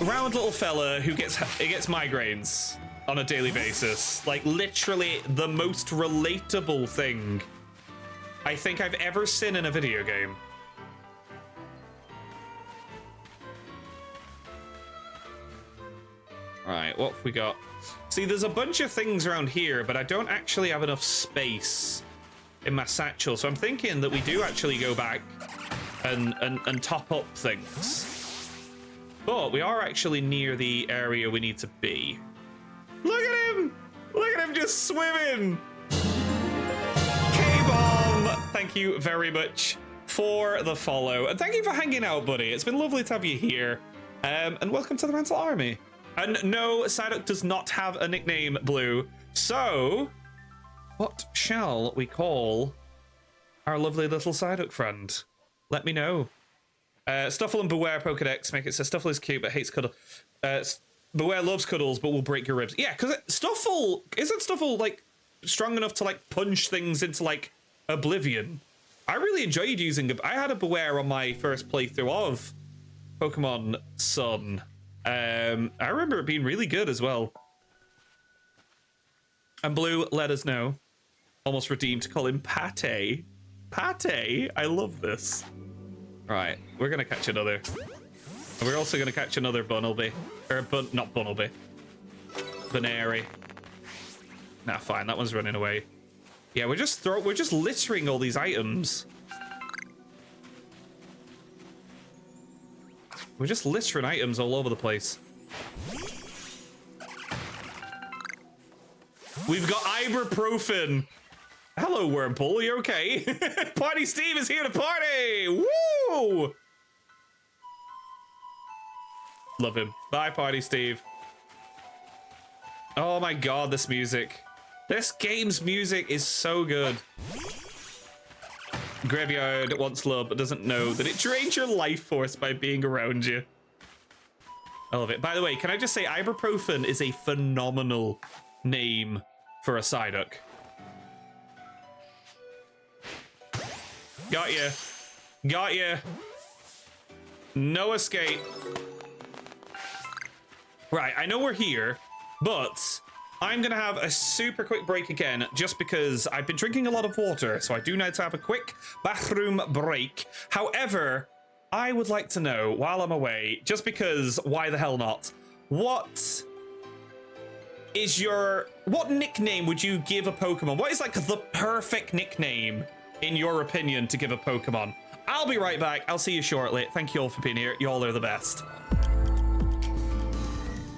round little fella who gets migraines on a daily basis. Like, literally the most relatable thing I think I've ever seen in a video game. Right, what have we got? See, there's a bunch of things around here, but I don't actually have enough space in my satchel, so I'm thinking that we do actually go back and top up things. But we are actually near the area we need to be. Look at him! Look at him just swimming! K-Bomb! Thank you very much for the follow, and thank you for hanging out, buddy. It's been lovely to have you here. And welcome to the Rental Army. And no, Psyduck does not have a nickname, Blue. So, what shall we call our lovely little Psyduck friend? Let me know. Stuffle and Beware Pokedex make it so Stuffle is cute but hates cuddle. Beware loves cuddles but will break your ribs. Yeah, because Stuffle, isn't Stuffle like strong enough to like punch things into like oblivion? I really enjoyed using it. I had a Beware on my first playthrough of Pokemon Sun. I remember it being really good as well. And Blue, let us know. Almost redeemed to call him Pate. Pate? I love this. Right, we're gonna catch another. And we're also gonna catch another Bunnelby. Or, not Bunnelby. Baneri. Nah, fine, that one's running away. Yeah, we're just littering all these items. We're just littering items all over the place. We've got ibuprofen. Hello, Wormpool. You okay? Party Steve is here to party. Woo! Love him. Bye, Party Steve. Oh my god, this music. This game's music is so good. Graveyard wants love but doesn't know that it drains your life force by being around you. I love it. By the way, can I just say ibuprofen is a phenomenal name for a Psyduck. Got you. Got you. No escape. Right, I know we're here, but I'm gonna have a super quick break again, just because I've been drinking a lot of water, so I do need to have a quick bathroom break. However, I would like to know, while I'm away, just because, why the hell not, what nickname would you give a Pokemon? What is like the perfect nickname, in your opinion, to give a Pokemon? I'll be right back. I'll see you shortly. Thank you all for being here. You all are the best.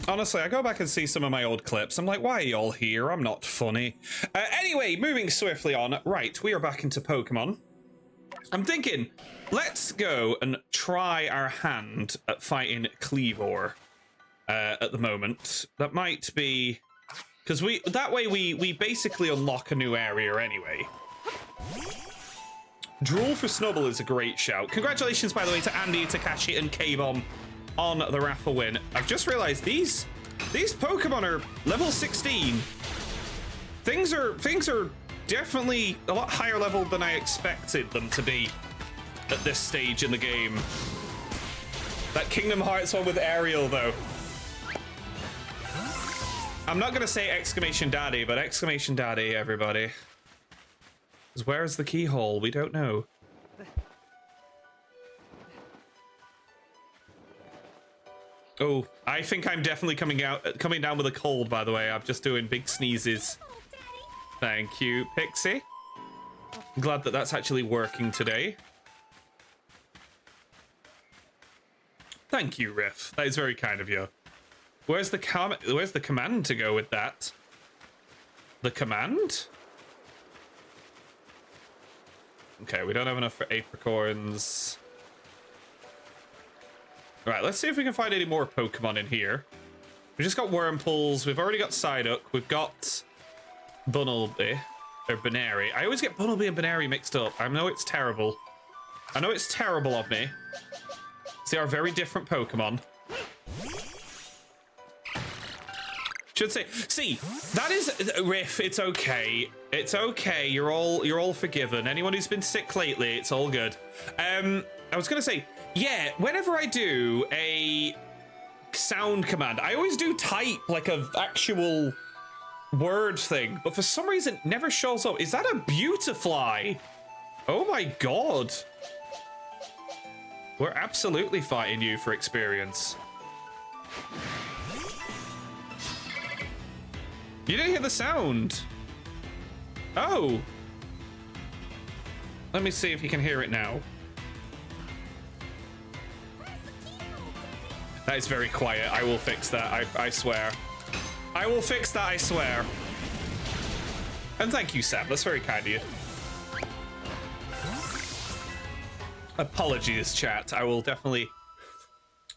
Honestly, I go back and see some of my old clips. I'm like, why are you all here? I'm not funny. Anyway, moving swiftly on. Right, we are back into Pokemon. I'm thinking, let's go and try our hand at fighting Cleavor at the moment. That might be... because that way we basically unlock a new area anyway. Drool for Snubble is a great shout. Congratulations, by the way, to Andy, Takashi, and K-Bomb on the raffle win. I've just realized these Pokemon are level 16. Things are definitely a lot higher level than I expected them to be at this stage in the game. That Kingdom Hearts one with Ariel, though. I'm not gonna say exclamation daddy, but exclamation daddy, everybody. Because where's the keyhole? We don't know. Oh, I think I'm definitely coming down with a cold, by the way. I'm just doing big sneezes. Thank you, Pixie. I'm glad that that's actually working today. Thank you, Riff. That is very kind of you. Where's the command to go with that? The command? Okay, we don't have enough for apricorns. Right, let's see if we can find any more Pokemon in here. We just got Wurmpools. We've already got Psyduck. We've got Bunnelby. Or Baneri. I always get Bunnelby and Baneri mixed up. I know it's terrible. I know it's terrible of me. They are very different Pokemon. Should say, see, that is Riff. It's okay. It's okay. You're all forgiven. Anyone who's been sick lately, it's all good. I was gonna say, yeah. Whenever I do a sound command, I always do type like a actual word thing, but for some reason it never shows up. Is that a Beautifly? Oh my god. We're absolutely fighting you for experience. You didn't hear the sound. Oh. Let me see if you can hear it now. That is very quiet. I will fix that. I swear. I will fix that, I swear. And thank you, Sam. That's very kind of you. Apologies, chat. I will definitely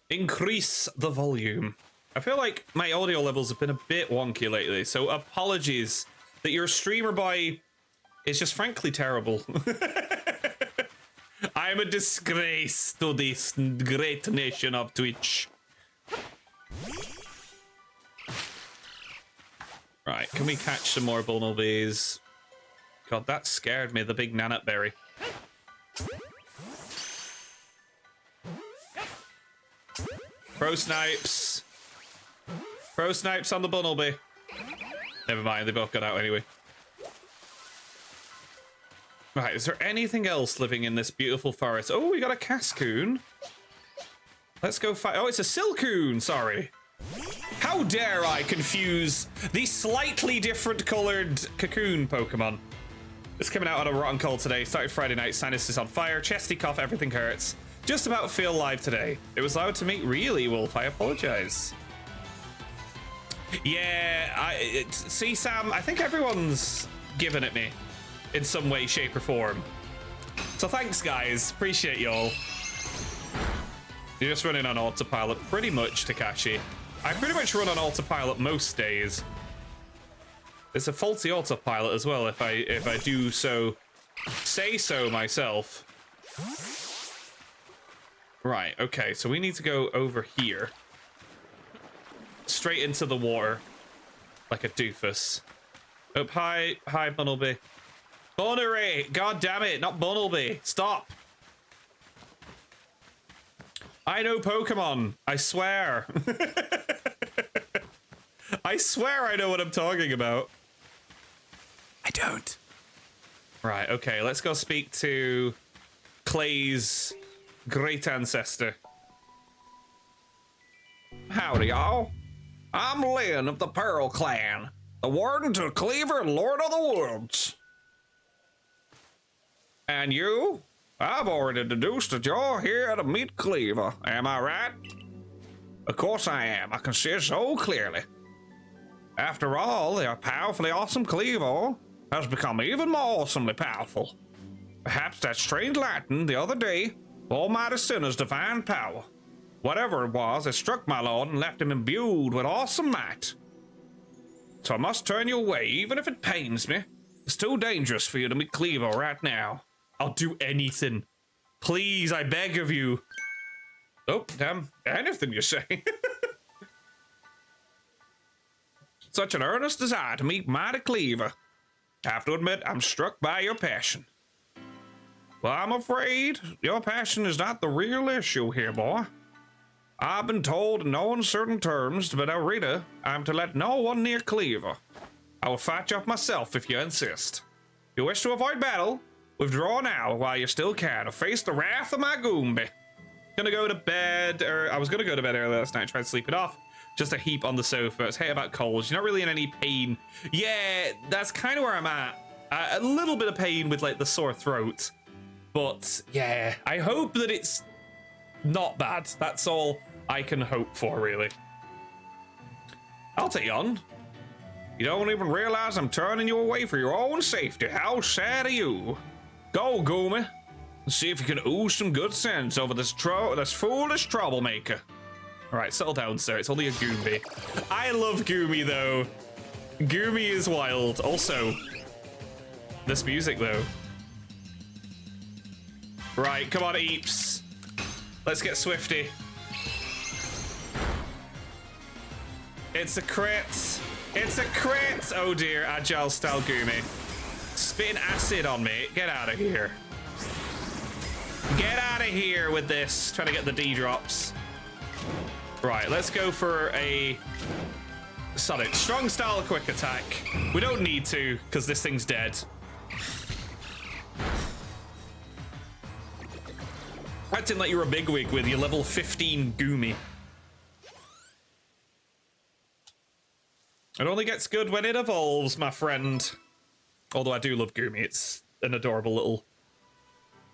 increase the volume. I feel like my audio levels have been a bit wonky lately, so apologies that your streamer boy is just frankly terrible. I'm a disgrace to this great nation of Twitch. Right, can we catch some more bumblebees? God, that scared me, the big nanut berry. Pro snipes. Pro snipes on the Bunnelby. Never mind, they both got out anyway. Right, is there anything else living in this beautiful forest? Oh, we got a Cascoon. Let's go fight. Oh, it's a Silcoon, sorry. How dare I confuse the slightly different colored Cocoon Pokemon. It's coming out on a rotten cold today. Started Friday night, sinus is on fire, chesty cough, everything hurts. Just about feel live today. It was loud to me. Really, Wolf, I apologize. Yeah, see, Sam, I think everyone's given at me in some way, shape, or form. So thanks, guys. Appreciate y'all. You're just running on autopilot pretty much, Takashi. I pretty much run on autopilot most days. It's a faulty autopilot as well, if I do so say so myself. Right, okay, so we need to go over here. Straight into the water. Like a doofus. Oh, hi, Bunnelby. Bunnery! God damn it, not Bunnelby. Stop! I know Pokemon. I swear. I swear I know what I'm talking about. I don't. Right, okay, let's go speak to Clay's great ancestor. Howdy, y'all. I'm Lynn of the Pearl Clan, the Warden to Cleaver and Lord of the Woods. And you? I've already deduced that you're here to meet Cleaver, am I right? Of course I am, I can see it so clearly. After all, the powerfully awesome Cleaver has become even more awesomely powerful. Perhaps that strange lightning the other day, Almighty Sinnoh's divine power. Whatever it was, it struck my lord and left him imbued with awesome might. So I must turn you away, even if it pains me. It's too dangerous for you to meet Cleaver right now. I'll do anything. Please, I beg of you. Oh, damn. Anything you say. Such an earnest desire to meet mighty Cleaver. I have to admit, I'm struck by your passion. Well, I'm afraid your passion is not the real issue here, boy. I've been told in no uncertain terms, but Arita, I'm to let no one near Cleaver. I will fight you off myself if you insist. If you wish to avoid battle, withdraw now while you still can, to face the wrath of my Goombie. Gonna go to bed, or I was gonna go to bed earlier last night, try to sleep it off. Just a heap on the sofa. It's hey about colds. You're not really in any pain. Yeah, that's kind of where I'm at. A little bit of pain with like the sore throat. But yeah, I hope that it's not bad. That's all I can hope for, really. I'll take you on. You don't even realize I'm turning you away for your own safety. How sad of you. Go, Goomy, and see if you can ooze some good sense over this foolish troublemaker. All right, settle down, sir. It's only a Goomy. I love Goomy, though. Goomy is wild. Also, this music, though. Right, come on, Eeps. Let's get swifty. It's a crit. It's a crit. Oh dear, agile style Goomy. Spitting acid on me. Get out of here. Get out of here with this. Trying to get the D drops. Right, let's go for a Sonic strong style quick attack. We don't need to because this thing's dead. Acting like you're a bigwig with your level 15 Goomy. It only gets good when it evolves, my friend. Although I do love Goomy, it's an adorable little...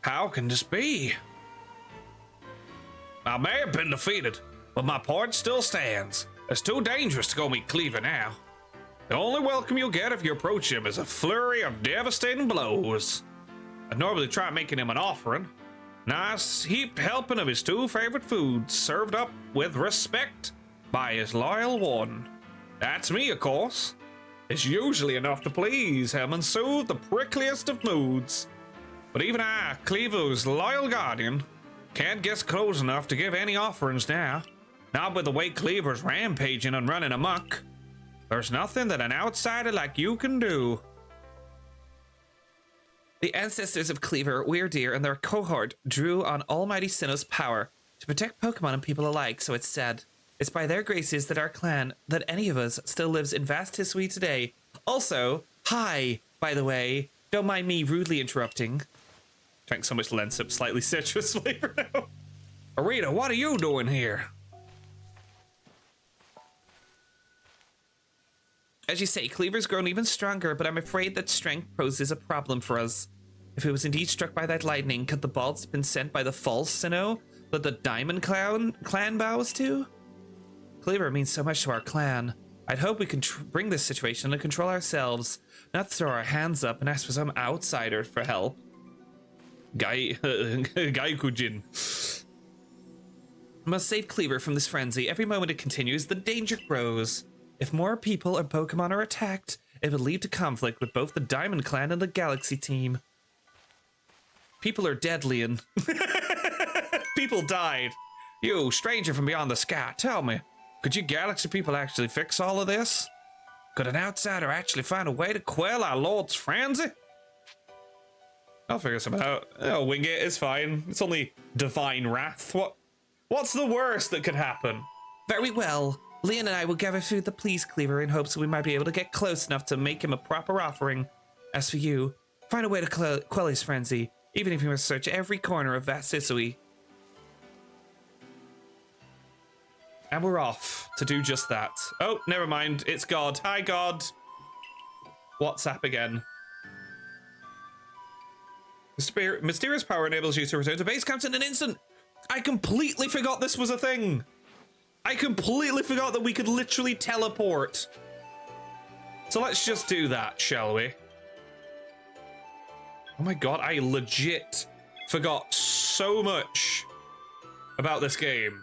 How can this be? I may have been defeated, but my point still stands. It's too dangerous to go meet Cleaver now. The only welcome you'll get if you approach him is a flurry of devastating blows. I'd normally try making him an offering. Nice heaped helping of his two favorite foods, served up with respect by his loyal warden. That's me, of course. It's usually enough to please him and soothe the prickliest of moods. But even I, Cleaver's loyal guardian, can't get close enough to give any offerings now. Not with the way Cleaver's rampaging and running amok. There's nothing that an outsider like you can do.
The ancestors of Cleaver, Weirdeer, and their cohort drew on Almighty Sinnoh's power to protect Pokemon and people alike, so it's said. It's by their graces that our clan, that any of us, still lives in vast history today. Also, hi, by the way. Don't mind me rudely interrupting. Drank so much Lensip, slightly citrus flavor now.
Arita, what are you doing here?
As you say, Cleaver's grown even stronger, but I'm afraid that strength poses a problem for us. If it was indeed struck by that lightning, could the bolts have been sent by the false Sinnoh that the Diamond Clan bows to? Cleaver means so much to our clan. I'd hope we can bring this situation under control ourselves, not throw our hands up and ask for some outsider for help.
Gaikujin.
Must save Cleaver from this frenzy. Every moment it continues, the danger grows. If more people or Pokemon are attacked, it would lead to conflict with both the Diamond Clan and the Galaxy team. People are dead, Leon.
People died.
You, stranger from beyond the sky, tell me, could you Galaxy people actually fix all of this? Could an outsider actually find a way to quell our Lord's frenzy?
I'll figure something out. I'll wing it, it's fine. It's only divine wrath. What's the worst that could happen?
Very well. Leon and I will gather food that please Cleaver in hopes that we might be able to get close enough to make him a proper offering. As for you, find a way to quell his frenzy, even if you must search every corner of vast Hisui.
And we're off to do just that. Oh, never mind. It's God. Hi, God. WhatsApp again. Mysterious power enables you to return to base camp in an instant. I completely forgot this was a thing. I completely forgot that we could literally teleport. So let's just do that, shall we? Oh my god, I legit forgot so much about this game.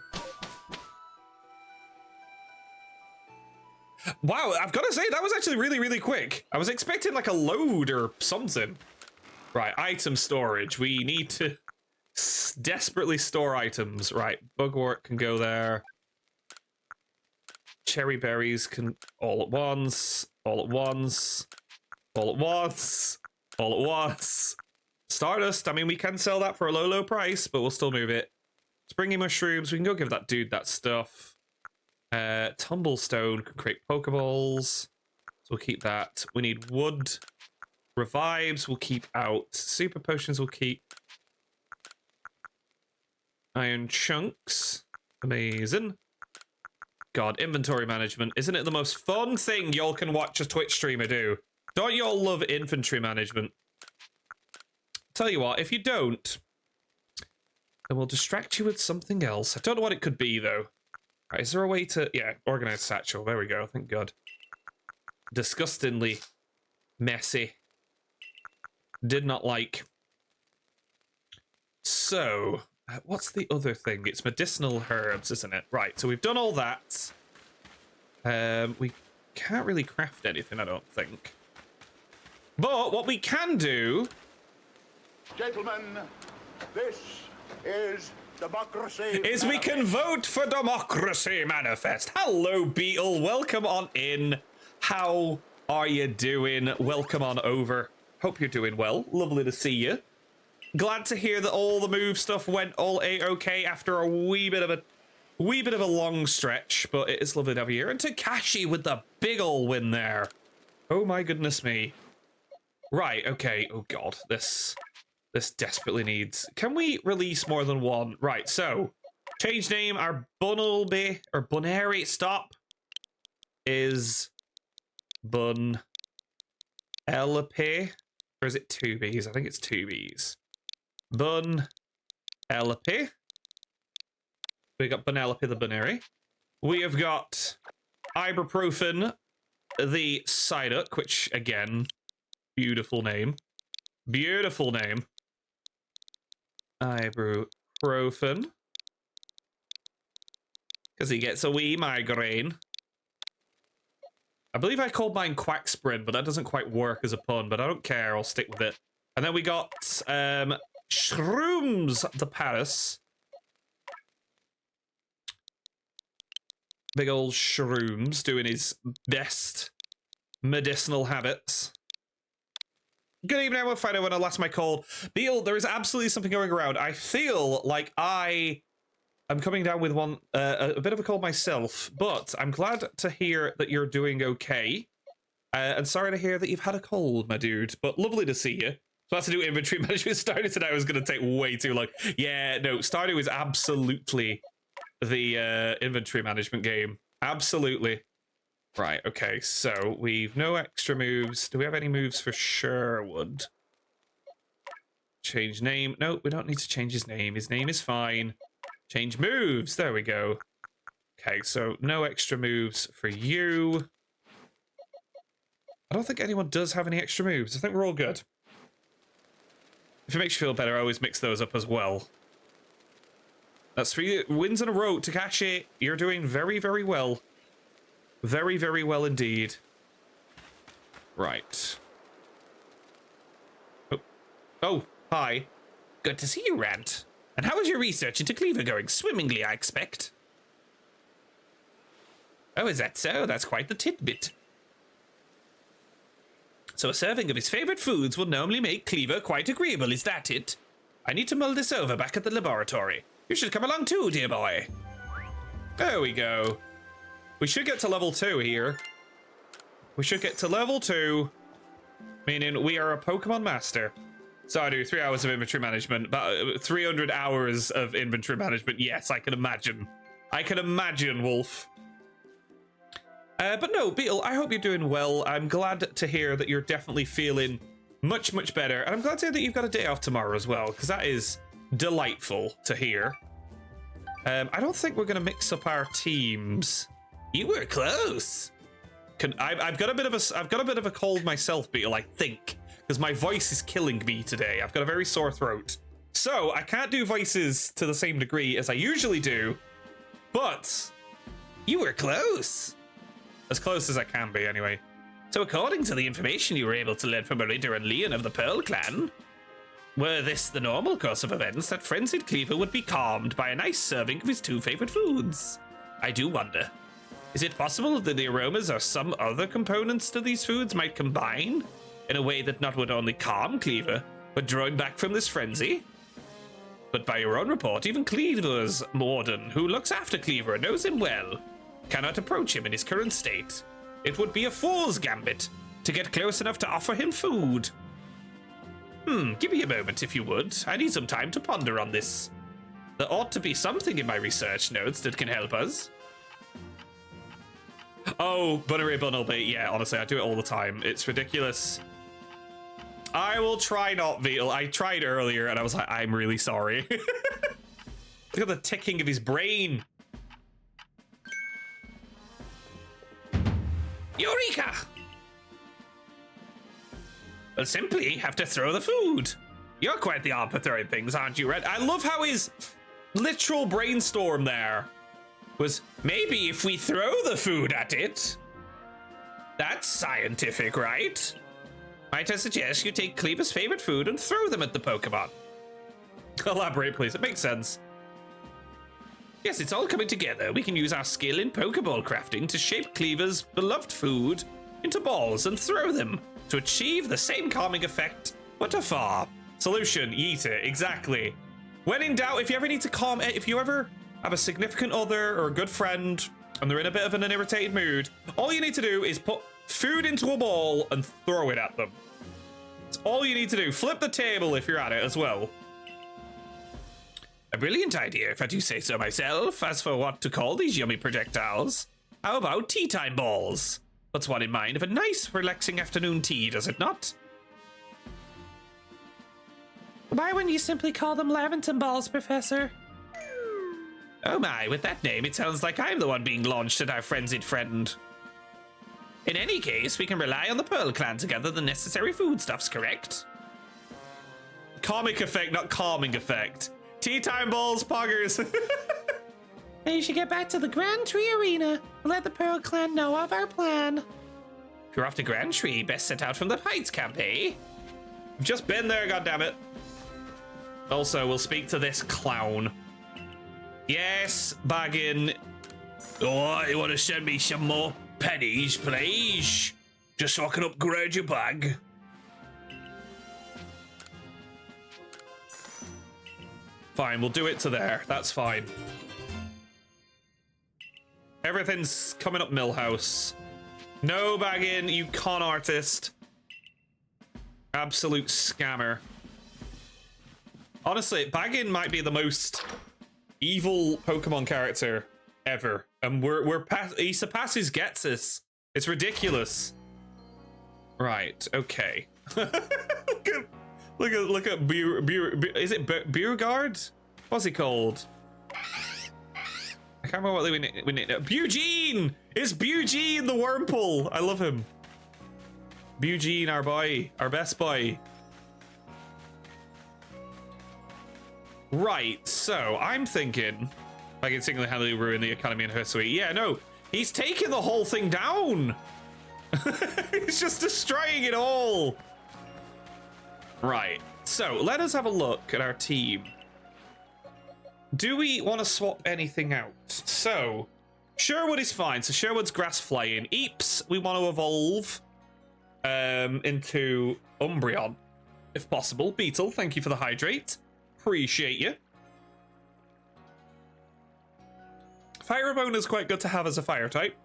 Wow, I've got to say, that was actually really, really quick. I was expecting like a load or something. Right, item storage. We need to desperately store items. Right, Bugwort can go there. Cherry berries can all at once, all at once, all at once, all at once. Stardust, I mean, we can sell that for a low, low price, but we'll still move it. Springy mushrooms, we can go give that dude that stuff. Tumblestone can create Pokeballs, so we'll keep that. We need wood. Revives we'll keep out. Super potions we'll keep. Iron chunks. Amazing. God, inventory management. Isn't it the most fun thing y'all can watch a Twitch streamer do? Don't y'all love inventory management? Tell you what, if you don't, then we'll distract you with something else. I don't know what it could be, though. Right, is there a way to... Yeah, organized satchel. There we go. Thank God. Disgustingly messy. Did not like. So, what's the other thing? It's medicinal herbs, isn't it? Right, so we've done all that. We can't really craft anything, I don't think. But what we can do...
Gentlemen,
This is democracy.
Is we can vote for democracy manifest. Hello, Beetle. Welcome on in. How are you doing? Welcome on over. Hope you're doing well. Lovely to see you. Glad to hear that all the move stuff went all a-okay after a wee bit of a long stretch, but it is lovely to have you here. And Takashi with the big ol' win there. Oh my goodness me. Right, okay. Oh god, this desperately needs... Can we release more than one? Right, so change name. Our Bunnelby or Bunary stop is Bun LP, or is it 2Bs? I think it's 2Bs. Bun LP. We got Bunelope the Bunary. We have got Ibuprofen the Psyduck, which again, beautiful name. Beautiful name. Ibuprofen. Because he gets a wee migraine. I believe I called mine Quacksprin, but that doesn't quite work as a pun, but I don't care, I'll stick with it. And then we got Shrooms the Paris. Big old Shrooms doing his best medicinal habits. Good evening, everyone. Find out when I lost my cold. Beal, there is absolutely something going around. I feel like I'm coming down with a bit of a cold myself, but I'm glad to hear that you're doing okay. And sorry to hear that you've had a cold, my dude, but lovely to see you. So I have to do inventory management. Stardew today was going to take way too long. Yeah, no, Stardew is absolutely the inventory management game. Absolutely. Right, okay, so we've no extra moves. Do we have any moves for Sherwood? Change name. No, we don't need to change his name. His name is fine. Change moves. There we go. Okay, so no extra moves for you. I don't think anyone does have any extra moves. I think we're all good. If it makes you feel better, I always mix those up as well. That's 3 wins in a row. Takashi, you're doing very, very well. Very, very well indeed. Right. Oh, hi.
Good to see you, Rant. And how is your research into Cleaver going? Swimmingly, I expect. Oh, is that so? That's quite the tidbit. So a serving of his favorite foods will normally make Cleaver quite agreeable, is that it? I need to mull this over back at the laboratory. You should come along too, dear boy. There we go. We should get to level 2 here. We should get to level 2, meaning we are a Pokemon master. So I do 3 hours of inventory management, about 300 hours of inventory management. Yes, I can imagine. I can imagine, Wolf. But no, Beetle, I hope you're doing well. I'm glad to hear that you're definitely feeling much, much better. And I'm glad to hear that you've got a day off tomorrow as well, because that is delightful to hear. I don't think we're going to mix up our teams. You were close.
I've got a bit of a cold myself, Beetle, I think, because my voice is killing me today. I've got a very sore throat. So I can't do voices to the same degree as I usually do, but
you were close.
As close as I can be, anyway.
So according to the information you were able to learn from Marita and Leon of the Pearl Clan, were this the normal course of events, that frenzied Cleaver would be calmed by a nice serving of his 2 favorite foods. I do wonder, is it possible that the aromas or some other components to these foods might combine in a way that not would only calm Cleaver, but draw him back from this frenzy? But by your own report, even Cleaver's warden, who looks after Cleaver and knows him well, cannot approach him in his current state. It would be a fool's gambit to get close enough to offer him food. Give me a moment if you would. I need some time to ponder on this. There ought to be something in my research notes that can help us. Oh, Bunnery Bunnelby. Yeah, honestly, I do it all the time. It's ridiculous. I will try not, Beetle. I tried earlier and I was like, I'm really sorry. Look at the ticking of his brain. Eureka! Well, simply have to throw the food. You're quite the arm for throwing things, aren't you, Red?
I love how his literal brainstorm there
was, maybe if we throw the food at it. That's scientific, right? Might I suggest you take Cleaver's favorite food and throw them at the Pokemon?
Elaborate, please. It makes sense. Yes, it's all coming together. We can use our skill in Pokeball crafting to shape Cleaver's beloved food into balls and throw them to achieve the same calming effect, but afar. Solution, eat it. Exactly. When in doubt, if you ever need to calm, if you ever have a significant other or a good friend and they're in a bit of an irritated mood, all you need to do is put food into a ball and throw it at them. That's all you need to do. Flip the table if you're at it as well. A brilliant idea, if I do say so myself. As for what to call these yummy projectiles, how about tea time balls? Puts one in mind of a nice, relaxing afternoon tea, does it not?
Why wouldn't you simply call them Laventon balls, Professor?
Oh my, with that name, it sounds like I'm the one being launched at our frenzied friend. In any case, we can rely on the Pearl Clan to gather the necessary foodstuffs, correct?
Comic effect, not calming effect. Tea time balls, poggers.
And you should get back to the Grand Tree Arena and let the Pearl Clan know of our plan.
If you're off to Grand Tree, best set out from the Heights camp, eh?
I've just been there, goddammit. Also, we'll speak to this clown. Yes, Baggin.
Oh, you want to send me some more pennies, please? Just so I can upgrade your bag.
Fine, we'll do it to there. That's fine. Everything's coming up Millhouse. No, Baggin, you con artist. Absolute scammer. Honestly, Baggin might be the most evil Pokemon character ever. And we're past, he surpasses Getsus. It's ridiculous. Right, okay. Look at is it Beauregard? What's he called? I can't remember what we need. Bugene! It's Bugene the Wurmple! I love him. Bugene, our boy. Our best boy. Right, so I'm thinking I can single-handedly ruin the economy in Hootsuite. Yeah, no, he's taking the whole thing down. He's just destroying it all. Right, so let us have a look at our team. Do we want to swap anything out? So, Sherwood is fine. So Sherwood's grass flying. Eeps, we want to evolve into Umbreon, if possible. Beetle, thank you for the hydrate. Appreciate you. Firebone is quite good to have as a fire type.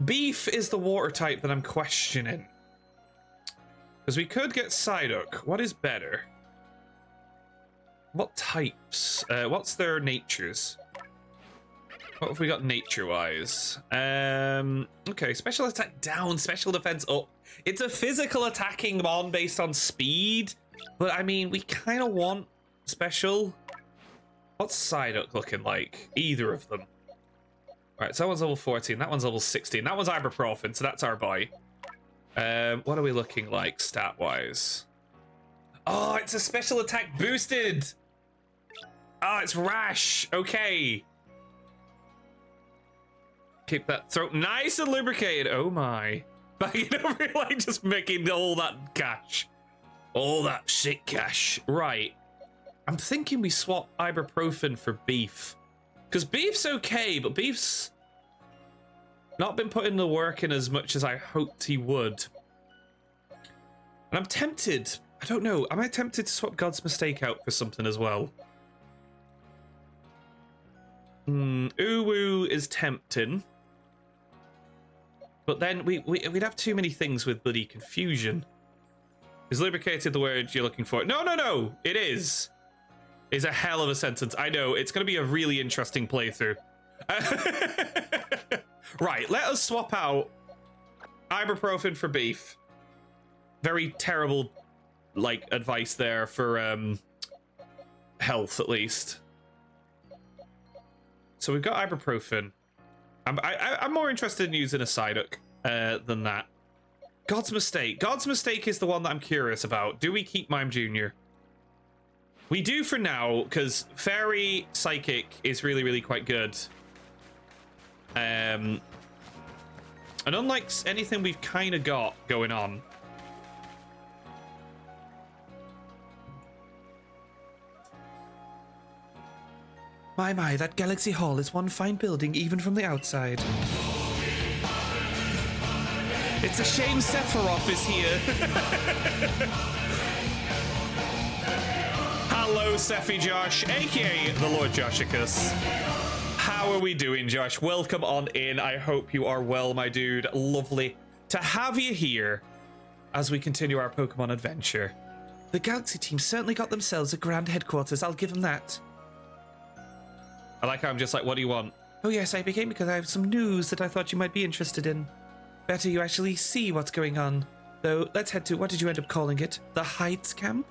Beef is the water type that I'm questioning. Because we could get Psyduck. What is better? What types? What's their natures? What have we got nature-wise? Okay, special attack down, special defense up. It's a physical attacking mon based on speed. But, I mean, we kind of want special. What's Psyduck looking like? Either of them. Alright, so that one's level 14, that one's level 16. That one's ibuprofen, so that's our boy. What are we looking like stat-wise? Oh, it's a special attack boosted! Oh, it's Rash! Okay. Keep that throat nice and lubricated. Oh my. Backing over, like, just making all that cash. All that sick cash. Right. I'm thinking we swap ibuprofen for Beef. Because Beef's okay, but Beef's not been putting the work in as much as I hoped he would. And I'm tempted. I don't know. Am I tempted to swap God's Mistake out for something as well? Uwu is tempting. But then we'd have too many things with bloody confusion. Is lubricated the word you're looking for? No, no, no. It is. Is a hell of a sentence. I know. It's going to be a really interesting playthrough. Right. Let us swap out ibuprofen for Beef. Very terrible, like, advice there for health, at least. So we've got ibuprofen. I'm more interested in using a Psyduck than that. God's Mistake. God's Mistake is the one that I'm curious about. Do we keep Mime Jr.? We do for now, because Fairy Psychic is really, really quite good. And unlike anything we've kind of got going on,
My, that Galaxy Hall is one fine building even from the outside.
It's a shame Sephiroth is here. Hello, Sephi Josh, aka the Lord Joshicus. How are we doing, Josh? Welcome on in. I hope you are well, my dude. Lovely to have you here as we continue our Pokemon adventure.
The Galaxy team certainly got themselves a grand headquarters, I'll give them that.
I like how I'm just like, what do you want?
Oh yes, I became because I have some news that I thought you might be interested in. Better you actually see what's going on. Though, let's head to, what did you end up calling it? The Heights Camp?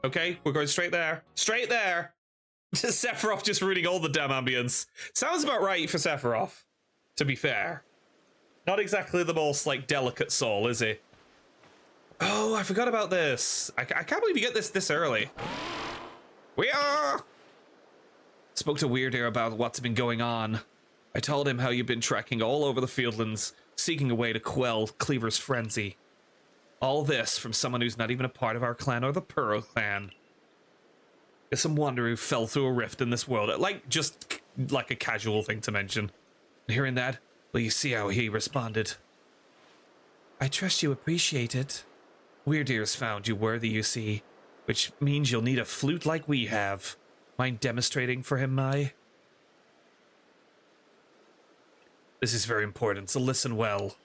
Okay, we're going straight there. Straight there! Sephiroth just ruining all the damn ambience. Sounds about right for Sephiroth, to be fair. Not exactly the most, like, delicate soul, is he? Oh, I forgot about this. I can't believe you get this early. We are... Spoke to Weird Ear about what's been going on. I told him how you've been trekking all over the Fieldlands, seeking a way to quell Cleaver's frenzy. All this from someone who's not even a part of our clan or the Puro clan. There's some wanderer who fell through a rift in this world, just like a casual thing to mention. Hearing that, well, you see how he responded.
I trust you appreciate it.
Weird Ear's found you worthy, you see, which means you'll need a flute like we have. Mind demonstrating for him, Mai? This is very important, so listen well.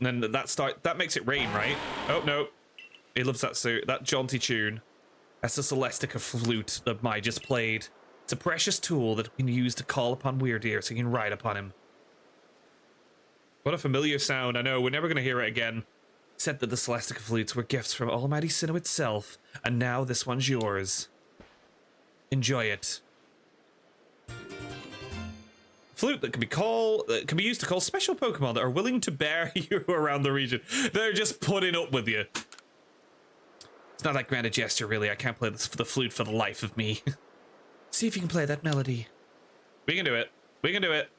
And then that makes it rain, right? Oh, no. He loves that jaunty tune. That's the Celestica flute that Mai just played. It's a precious tool that we can use to call upon Weird Ear so you can ride upon him. What a familiar sound. I know, we're never going to hear it again. Said that the Celestica flutes were gifts from Almighty Sinnoh itself, and now this one's yours. Enjoy it. Flute that can be used to call special Pokemon that are willing to bear you around the region. They're just putting up with you. It's not that grand a gesture, really. I can't play the flute for the life of me.
See if you can play that melody.
We can do it. We can do it.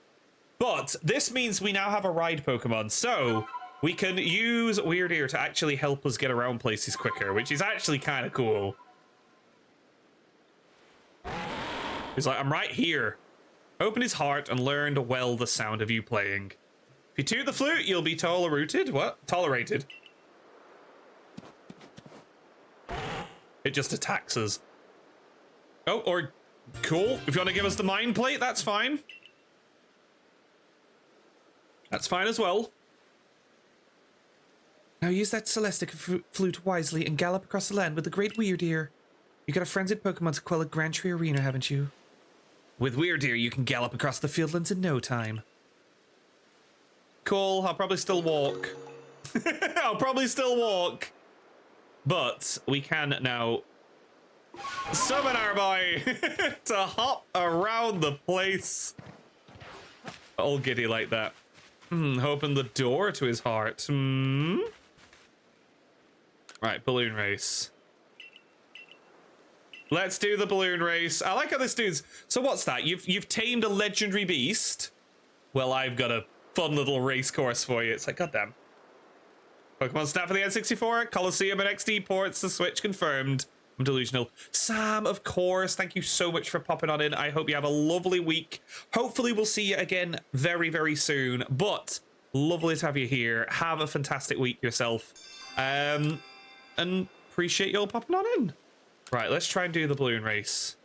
But this means we now have a ride Pokemon, so we can use Weird Ear to actually help us get around places quicker, which is actually kind of cool. He's like, I'm right here. Open his heart and learn to well the sound of you playing. If you toot the flute, you'll be tolerated. What? Tolerated. It just attacks us. Oh, or cool. If you want to give us the mind plate, that's fine. That's fine as well.
Now use that Celestica flute wisely and gallop across the land with the great Weird Ear. You got a frenzied Pokemon to quell a Grand Tree Arena, haven't you?
With Weird Ear, you can gallop across the Fieldlands in no time. Cool, I'll probably still walk. I'll probably still walk. But we can now summon our boy to hop around the place. All giddy like that. Open the door to his heart. Right, balloon race. Let's do the balloon race. I like how this dude's... So what's that? You've tamed a legendary beast? Well, I've got a fun little race course for you. It's like, goddamn. Pokemon Snap for the N64, Coliseum and XD ports, the Switch confirmed. I'm delusional. Sam, of course, thank you so much for popping on in. I hope you have a lovely week. Hopefully we'll see you again very, very soon. But lovely to have you here. Have a fantastic week yourself. And appreciate you all popping on in. Right, let's try and do the balloon race.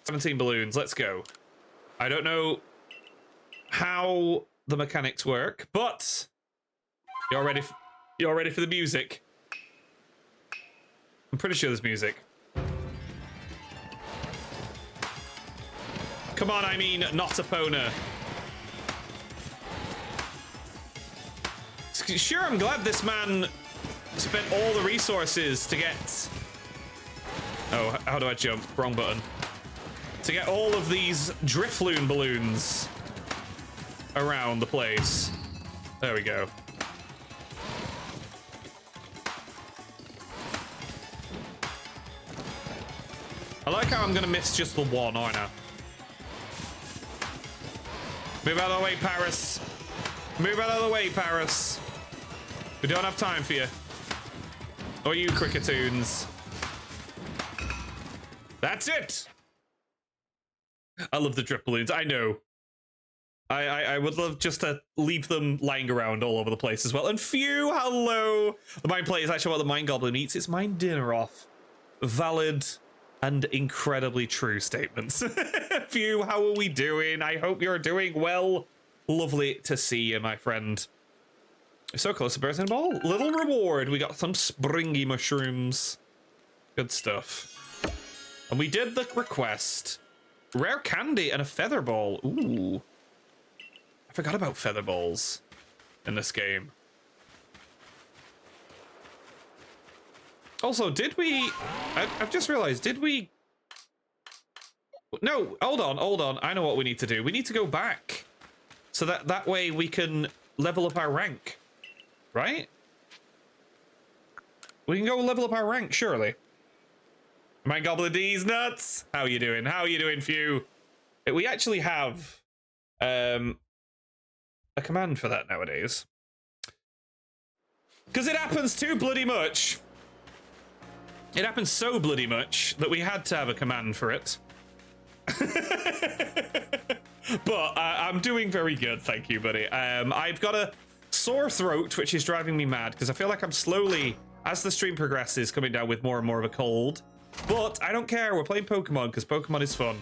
17 balloons, let's go. I don't know how the mechanics work, but you're ready for the music. I'm pretty sure there's music. Come on, I mean, not Epona. Sure, I'm glad this man spent all the resources to get... Oh, how do I jump? Wrong button. To get all of these Drifloon balloons around the place. There we go. I like how I'm gonna miss just the one, aren't I? Move out of the way, Paris. Move out of the way, Paris. We don't have time for you. Or you, Cricketoons. That's it! I love the drip balloons, I know. I would love just to leave them lying around all over the place as well. And phew, hello! The mind plate is actually what the mind goblin eats. It's mind dinner off. Valid and incredibly true statements. Phew, how are we doing? I hope you're doing well. Lovely to see you, my friend. So close to bursting a ball. Little reward. We got some springy mushrooms. Good stuff. And we did the request. Rare candy and a feather ball. Ooh. I forgot about feather balls in this game. Also, did we... I've just realized, did we... No, hold on. I know what we need to do. We need to go back. So that way we can level up our rank. Right? We can go level up our rank, surely. My Goblin D's nuts! How you doing? How you doing, Phew? We actually have... a command for that nowadays. Because it happens too bloody much. It happens so bloody much that we had to have a command for it. But I'm doing very good, thank you, buddy. I've got a sore throat, which is driving me mad, because I feel like I'm slowly, as the stream progresses, coming down with more and more of a cold. But I don't care, we're playing Pokemon, because Pokemon is fun.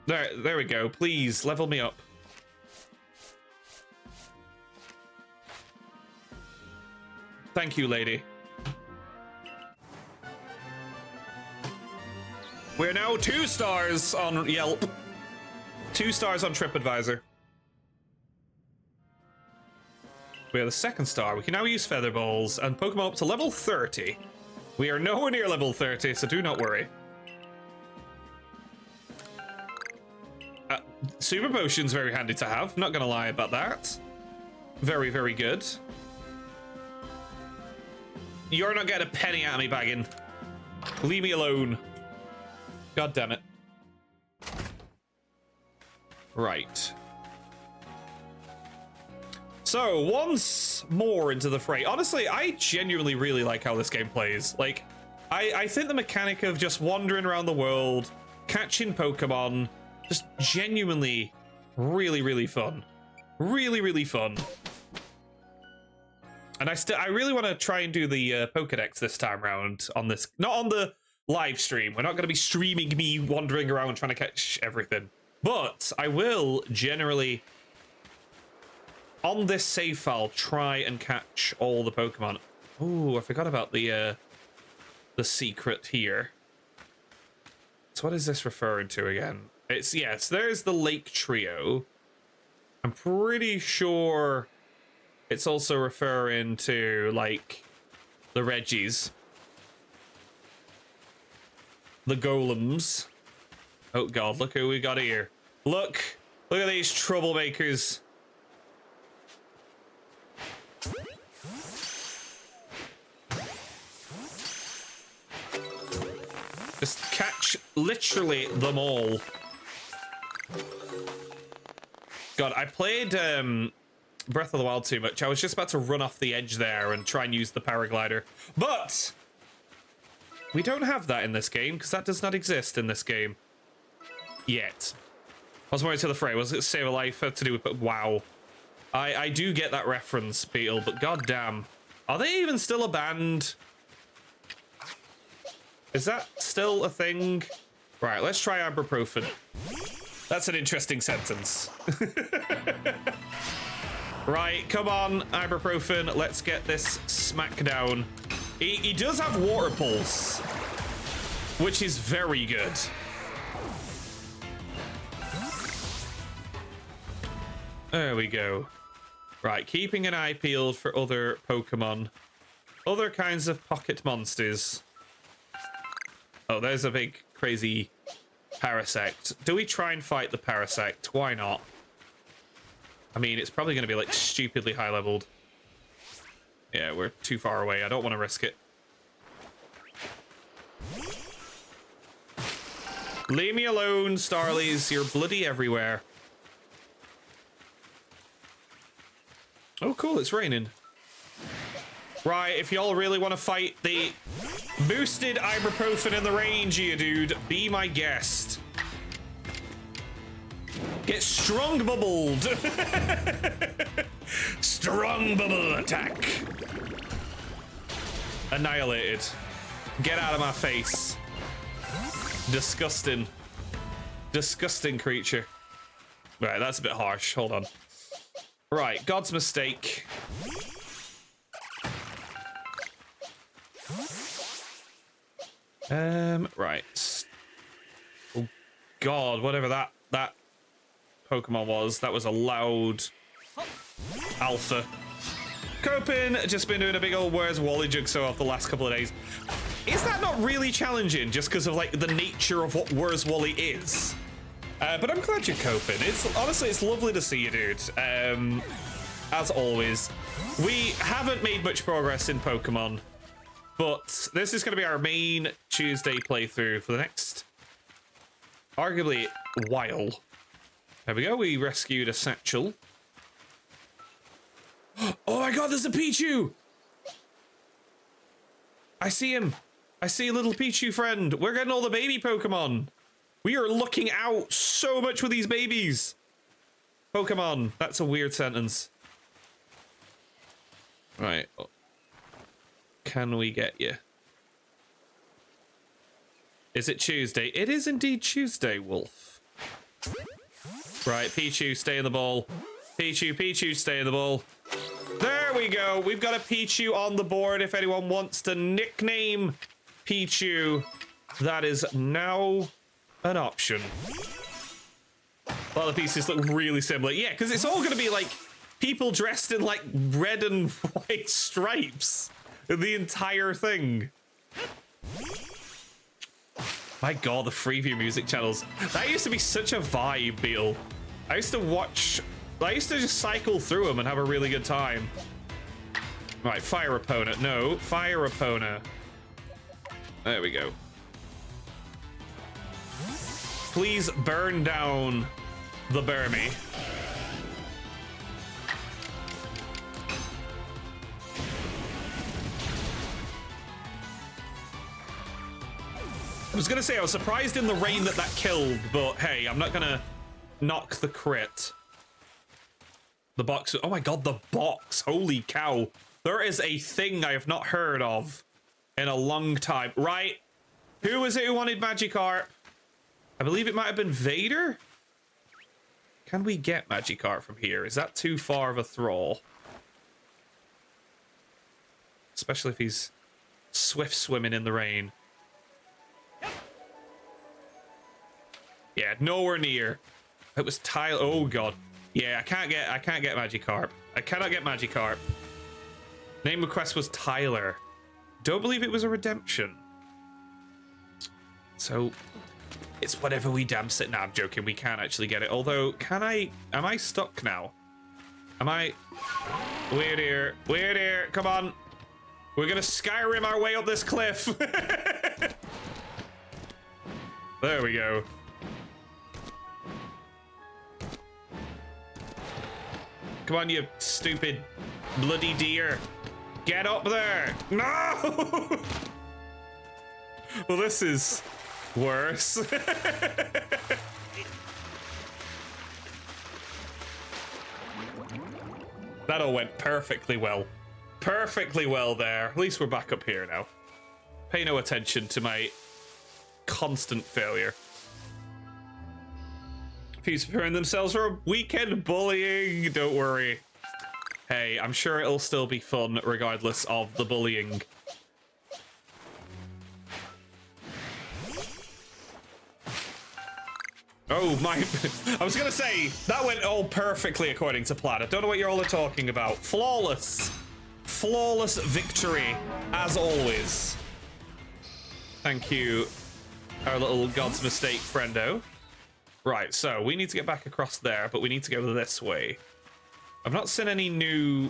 There we go. Please, level me up. Thank you, lady. We're now 2 stars on Yelp. 2 stars on TripAdvisor. We are the 2nd star. We can now use feather balls and Pokemon up to level 30. We are nowhere near level 30, so do not worry. Super Potion's very handy to have. Not gonna lie about that. Very, very good. You're not getting a penny out of me, Baggin. Leave me alone. God damn it. Right. So, once more into the fray. Honestly, I genuinely really like how this game plays. Like, I think the mechanic of just wandering around the world, catching Pokemon, just genuinely really, really fun. Really, really fun. And I really want to try and do the Pokedex this time around on this. Not on the live stream. We're not going to be streaming me wandering around trying to catch everything. But I will generally, on this save file, try and catch all the Pokemon. Ooh, I forgot about the secret here. So what is this referring to again? It's, yes, there's the Lake Trio. I'm pretty sure it's also referring to, like, the Reggies. The Golems. Oh god, look who we got here. Look at these troublemakers. Just catch literally them all. God, I played Breath of the Wild too much. I was just about to run off the edge there and try and use the paraglider. But we don't have that in this game, because that does not exist in this game. Yet. I was more into the fray. Was it save a life? Had to do with... Wow. I do get that reference, Beetle, but goddamn. Are they even still a band? Is that still a thing? Right, let's try ibuprofen. That's an interesting sentence. Right, come on, ibuprofen. Let's get this smack down. He does have water pulse, which is very good. There we go. Right, keeping an eye peeled for other Pokemon. Other kinds of pocket monsters. Oh, there's a big, crazy Parasect. Do we try and fight the Parasect? Why not? I mean, it's probably going to be, like, stupidly high-leveled. Yeah, we're too far away. I don't want to risk it. Leave me alone, Starlies. You're bloody everywhere. Oh, cool. It's raining. Right, if y'all really want to fight the boosted ibuprofen in the rain, Geodude, be my guest. Get strong bubbled. Strong bubble attack. Annihilated. Get out of my face. Disgusting. Disgusting creature. Right, that's a bit harsh. Hold on. Right, God's mistake. Right. Oh God, whatever that Pokemon was, that was a loud alpha. Coping, just been doing a big old Where's Wally jigsaw off the last couple of days. Is that not really challenging just because of like the nature of what Where's Wally is? But I'm glad you're coping. Honestly, it's lovely to see you, dude. As always, we haven't made much progress in Pokemon, but this is going to be our main Tuesday playthrough for the next, arguably, while. There we go. We rescued a satchel. Oh my God, there's a Pichu! I see him. I see a little Pichu friend. We're getting all the baby Pokemon. We are looking out so much with these babies. Pokemon. That's a weird sentence. Right. Can we get you? Is it Tuesday? It is indeed Tuesday, Wolf. Right, Pichu, stay in the ball. Pichu, stay in the ball. There we go. We've got a Pichu on the board. If anyone wants to nickname Pichu, that is now an option. A lot of pieces look really similar. Yeah, because it's all going to be like people dressed in like red and white stripes. The entire thing. My God, the Freeview music channels. That used to be such a vibe, Beetle. I used to just cycle through them and have a really good time. Right, Fire Opponent. No, Fire Opponent. There we go. Please burn down the Burmy. I was gonna say I was surprised in the rain that killed, but hey, I'm not gonna knock the crit. The box. Oh my God, the box. Holy cow. There is a thing I have not heard of in a long time. Right. Who was it who wanted Magikarp? I believe it might have been Vader. Can we get Magikarp from here? Is that too far of a thrall? Especially if he's swift swimming in the rain. Yeah, nowhere near. It was Tyler. Oh God. Yeah, I can't get Magikarp. I cannot get Magikarp. Name request was Tyler. Don't believe it was a redemption. So it's whatever we damn sit. Nah, I'm joking. We can't actually get it. Although, am I stuck now? Am I? Weird here. Come on. We're gonna Skyrim our way up this cliff. There we go. Come on, you stupid bloody deer. Get up there. No! Well, this is worse. That all went perfectly well. Perfectly well there. At least we're back up here now. Pay no attention to my constant failure. People preparing themselves for weekend bullying. Don't worry. Hey, I'm sure it'll still be fun regardless of the bullying. Oh my, I was gonna say, that went all perfectly according to plan. I don't know what you're all talking about. Flawless. Flawless victory, as always. Thank you, our little God's mistake friendo. Right, so we need to get back across there, but we need to go this way. I've not seen any new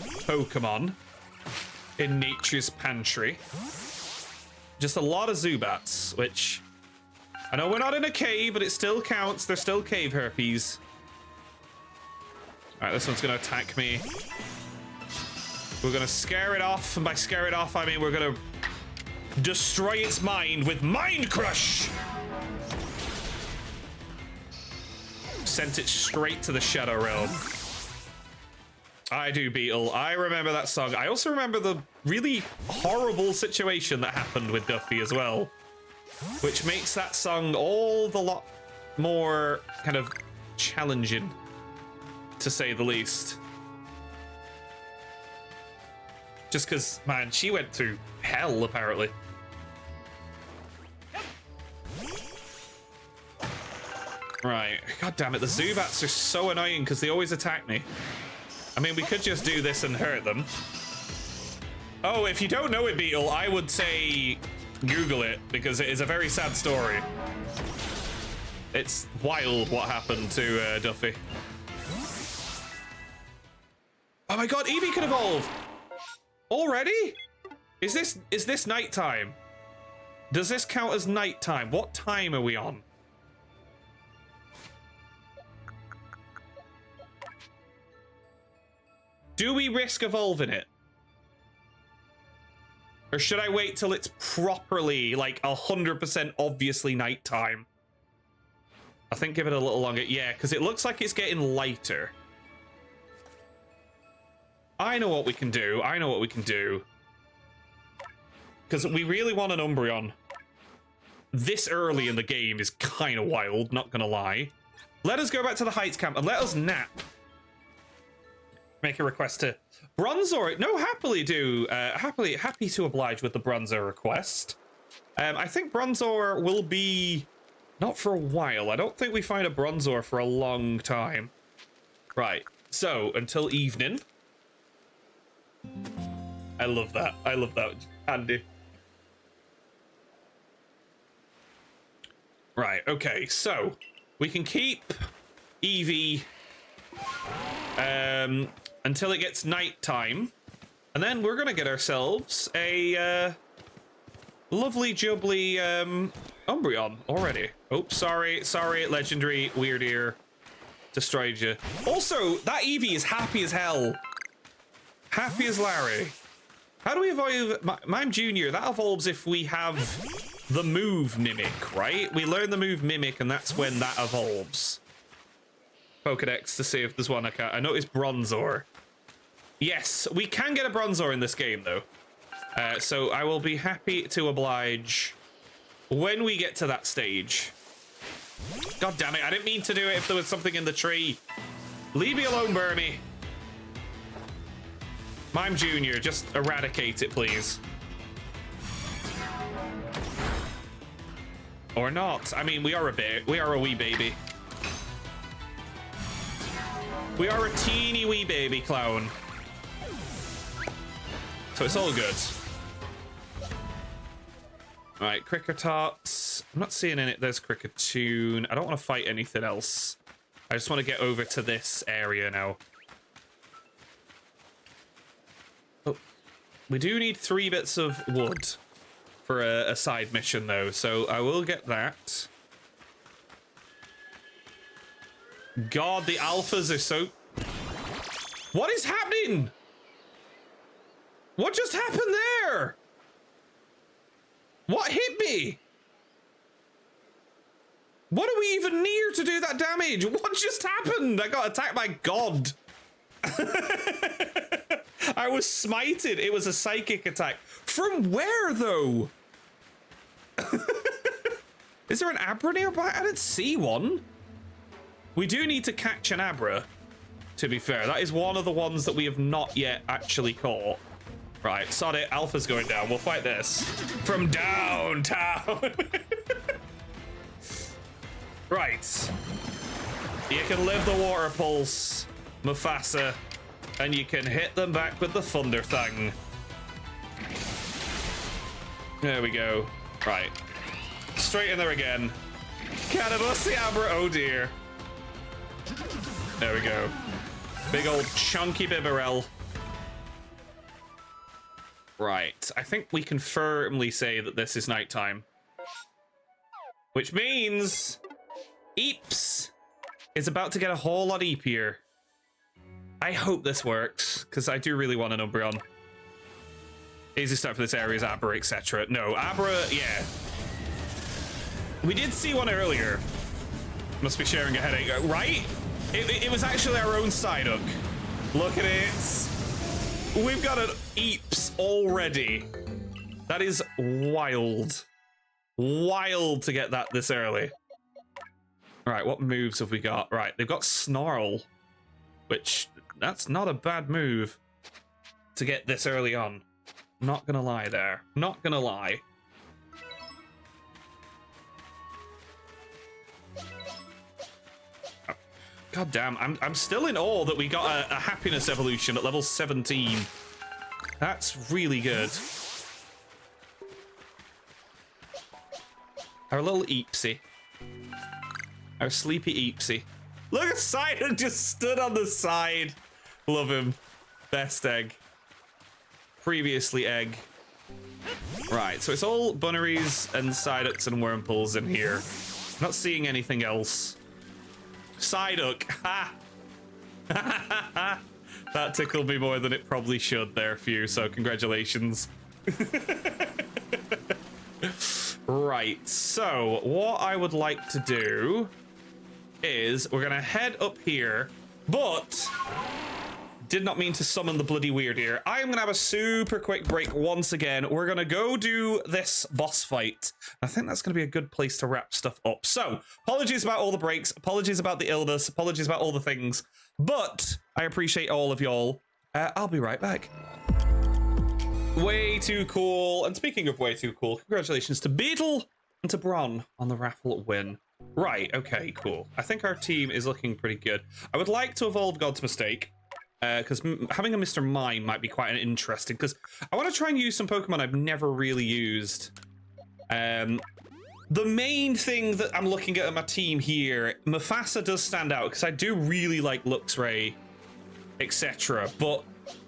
Pokemon in Nature's Pantry. Just a lot of Zubats, which I know we're not in a cave, but it still counts. There's still cave herpes. All right, this one's gonna attack me. We're gonna scare it off, and by scare it off, I mean we're gonna destroy its mind with Mind Crush. Sent it straight to the Shadow Realm. I do, Beetle. I remember that song. I also remember the really horrible situation that happened with Duffy as well, which makes that song all the lot more kind of challenging, to say the least. Just because, man, she went through hell, apparently. Right. God damn it, the Zubats are so annoying because they always attack me. I mean, we could just do this and hurt them. Oh, if you don't know it, Beetle, I would say Google it, because it is a very sad story. It's wild what happened to Duffy. Oh my god, Eevee can evolve! Already? Is this nighttime? Does this count as nighttime? What time are we on? Do we risk evolving it? Or should I wait till it's properly, like, 100% obviously nighttime? I think give it a little longer. Yeah, because it looks like it's getting lighter. I know what we can do. I know what we can do. Because we really want an Umbreon. This early in the game is kind of wild, not gonna lie. Let us go back to the Heights camp and let us nap. Make a request to Bronzor. No, happily do. Happy to oblige with the Bronzor request. I think Bronzor will be not for a while. I don't think we find a Bronzor for a long time. Right. So until evening. I love that. I love that, Andy. Right. Okay. So we can keep Eevee. Until it gets nighttime, and then we're gonna get ourselves a lovely jubbly Umbreon already. Oh, sorry, legendary weird ear destroyed you. Also, that Eevee is happy as hell, happy as Larry. How do we evolve Mime Junior? That evolves if we have the move Mimic, right? We learn the move Mimic, and that's when that evolves. Pokedex to see if there's one I can't. I noticed Bronzor. Yes, we can get a Bronzor in this game, though. So I will be happy to oblige when we get to that stage. God damn it, I didn't mean to do it if there was something in the tree. Leave me alone, Burmy. Mime Junior, just eradicate it, please. Or not. I mean, we are a wee baby. We are a teeny wee baby clown. So it's all good. Alright, Cricketot. I'm not seeing any. There's Cricketune. I don't want to fight anything else. I just want to get over to this area now. Oh, we do need 3 bits of wood for a side mission, though. So I will get that. God, the alphas are so... What is happening? What just happened there? What hit me? What are we even near to do that damage? What just happened? I got attacked by God. I was smited. It was a psychic attack. From where, though? Is there an Abra nearby? I didn't see one. We do need to catch an Abra, to be fair. That is one of the ones that we have not yet actually caught. Right, sod it. Alpha's going down. We'll fight this from downtown. Right. You can live the water pulse, Mufasa, and you can hit them back with the thunder thing. There we go. Right. Straight in there again. Cannabis the Abra. Oh dear. There we go. Big old chunky Bibarel. Right. I think we can firmly say that this is nighttime. Which means Eeps is about to get a whole lot eepier. I hope this works, because I do really want an Umbreon. Easy start for this area is Abra, etc. No, Abra, yeah. We did see one earlier. Must be sharing a headache, right? It was actually our own Psyduck. Look at it. We've got an Eeps already. That is wild. Wild to get that this early. Right, what moves have we got? Right, they've got Snarl, which that's not a bad move to get this early on. Not gonna lie there. Not gonna lie. God damn, I'm still in awe that we got a happiness evolution at level 17. That's really good. Our little Eepsy. Our sleepy Eepsy. Look at Sidon just stood on the side. Love him. Best egg. Previously egg. Right, so it's all Bunneries and Psyducks and Wurmples in here. Not seeing anything else. Psyduck. Ha! That tickled me more than it probably should there, Few, so congratulations. Right, so what I would like to do is we're gonna head up here, but did not mean to summon the bloody weird ear. I am gonna have a super quick break once again. We're gonna go do this boss fight. I think that's gonna be a good place to wrap stuff up. So apologies about all the breaks, apologies about the illness, apologies about all the things, but I appreciate all of y'all. I'll be right back. Way too cool. And speaking of way too cool, congratulations to Beetle and to Bron on the raffle win. Right, okay, cool. I think our team is looking pretty good. I would like to evolve God's Mistake, because having a Mr. Mime might be quite an interesting, because I want to try and use some Pokemon I've never really used. The main thing that I'm looking at my team here, Mufasa does stand out, because I do really like Luxray, etc. But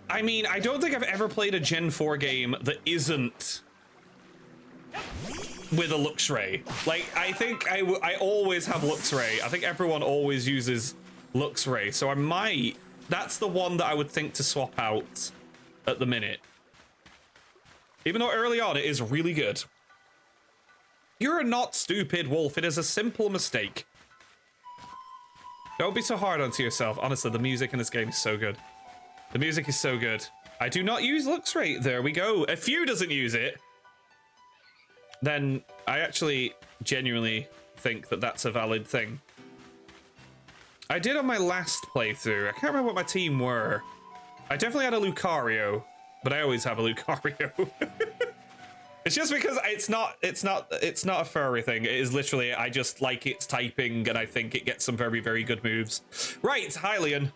I mean, I don't think I've ever played a Gen 4 game that isn't with a Luxray. Like, I think I always have Luxray. I think everyone always uses Luxray. So I might... That's the one that I would think to swap out at the minute. Even though early on it is really good. You're not stupid, Wolf. It is a simple mistake. Don't be so hard onto yourself. Honestly, the music in this game is so good. The music is so good. I do not use Luxray. There we go. If Few doesn't use it, then I actually genuinely think that that's a valid thing. I did on my last playthrough. I can't remember what my team were. I definitely had a Lucario, but I always have a Lucario. It's just because it's not a furry thing. It is literally, I just like its typing and I think it gets some very, very good moves. Right, Hylian.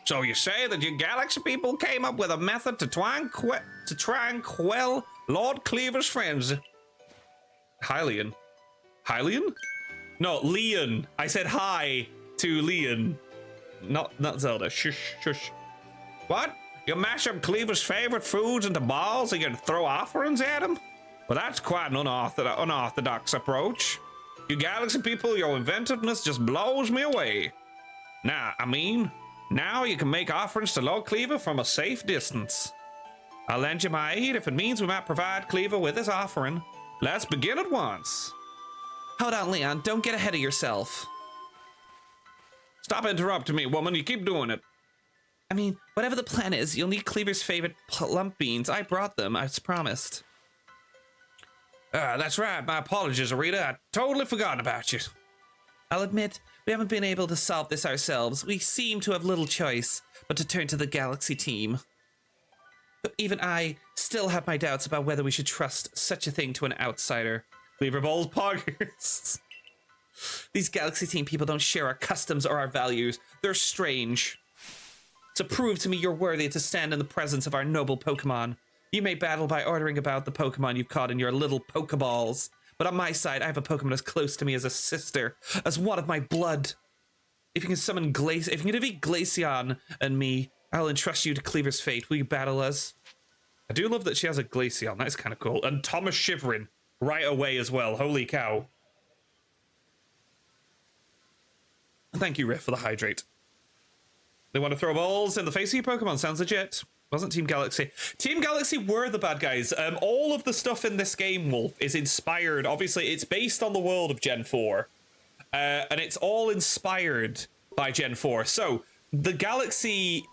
So you say that you Galaxy people came up with a method to try and quell Lord Cleaver's friends. Hylian. Hylian? No, Leon. I said hi to Leon. Not Zelda. Shush, shush. What? You mash up Cleaver's favorite foods into balls and you throw offerings at him? Well, that's quite an unorthodox approach. You Galaxy people, your inventiveness just blows me away. Now you can make offerings to Lord Cleaver from a safe distance. I'll lend you my aid if it means we might provide Cleaver with his offering. Let's begin at once.
Hold on, Leon. Don't get ahead of yourself.
Stop interrupting me, woman. You keep doing it.
I mean, whatever the plan is, you'll need Cleaver's favorite plump beans. I brought them, as promised.
That's right. My apologies, Arita. I totally forgotten about you.
I'll admit, we haven't been able to solve this ourselves. We seem to have little choice but to turn to the Galaxy team. But even I still have my doubts about whether we should trust such a thing to an outsider.
Cleaver Balls Poggers.
These Galaxy team people don't share our customs or our values. They're strange. To prove to me you're worthy to stand in the presence of our noble Pokemon, you may battle by ordering about the Pokemon you've caught in your little Pokeballs. But on my side, I have a Pokemon as close to me as a sister, as one of my blood. If you can summon if you can defeat Glaceon and me, I'll entrust you to Cleaver's fate. Will you battle us?
I do love that she has a Glaceon. That is kind of cool. And Thomas shivering right away as well. Holy cow. Thank you, Riff, for the hydrate. They want to throw balls in the face of your Pokemon. Sounds legit. Wasn't Team Galaxy. Team Galaxy were the bad guys. All of the stuff in this game, Wolf, is inspired. Obviously, it's based on the world of Gen 4. And it's all inspired by Gen 4. So, the Galaxy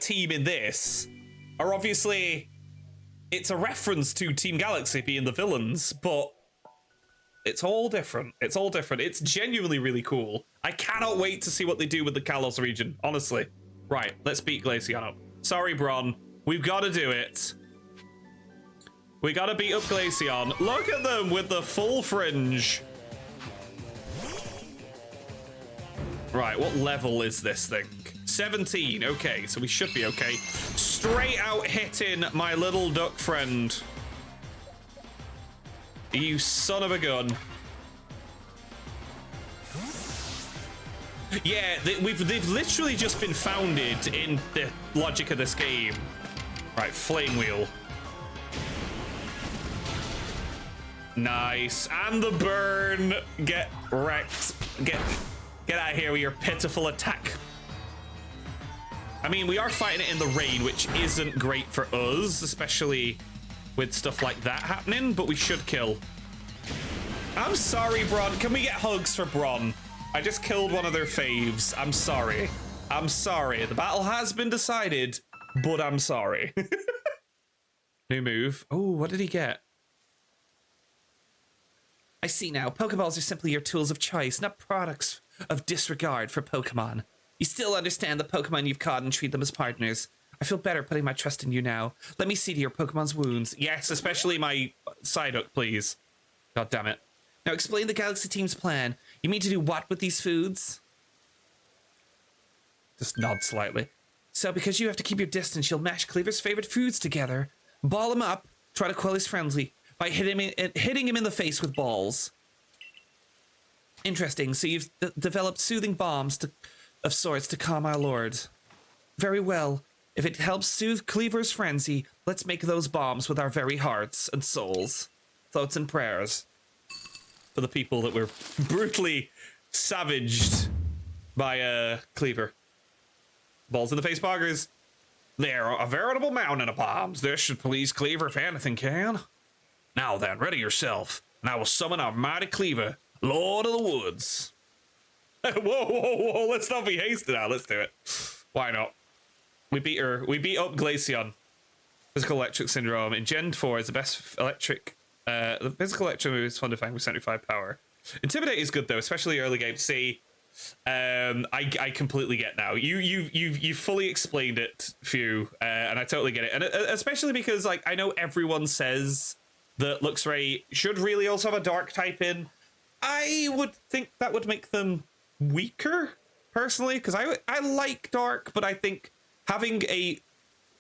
team in this are obviously... It's a reference to Team Galaxy being the villains, but it's all different. It's all different. It's genuinely really cool. I cannot wait to see what they do with the Kalos region, honestly. Right, let's beat Glaceon up. Sorry, Bron. We've got to do it. We got to beat up Glaceon. Look at them with the full fringe. Right, what level is this thing? 17. Okay, so we should be okay. Straight out hitting my little duck friend. You son of a gun. Yeah, they've literally just been founded in the logic of this game. Right, Flame Wheel. Nice. And the burn. Get wrecked. Get out of here with your pitiful attack. I mean, we are fighting it in the rain, which isn't great for us, especially with stuff like that happening, but we should kill. I'm sorry, Bron. Can we get hugs for Bron? I just killed one of their faves. I'm sorry. I'm sorry. The battle has been decided, but I'm sorry. New move. Oh, what did he get? I see now. Pokeballs are simply your tools of choice, not products of disregard for Pokemon. You still understand the Pokemon you've caught and treat them as partners. I feel better putting my trust in you now. Let me see to your Pokemon's wounds. Yes, especially my Psyduck, please. God damn it. Now explain the Galaxy team's plan. You mean to do what with these foods? Just nod slightly. So because you have to keep your distance, you'll mash Cleaver's favorite foods together. Ball him up. Try to quell his frenzy by hitting him in the face with balls. Interesting. So you've developed soothing bombs of sorts to calm our lord. Very well. If it helps soothe Cleaver's frenzy, let's make those bombs with our very hearts and souls. Thoughts and prayers. For the people that were brutally savaged by Cleaver. Balls in the face poggers. They're a veritable mountain of bombs. This should please Cleaver if anything can. Now then, ready yourself, and I will summon our mighty Cleaver, Lord of the Woods. Whoa, let's not be hasty now. Let's do it. Why not? We beat up Glaceon. Physical Electric Syndrome in Gen 4 is the best electric. The physical electric move is fun to find with 75 power. Intimidate is good though, especially early game. See, I completely get now. You fully explained it, Few, and I totally get it. And especially because like I know everyone says that Luxray should really also have a dark type in. I would think that would make them weaker personally, because I like dark, but I think having a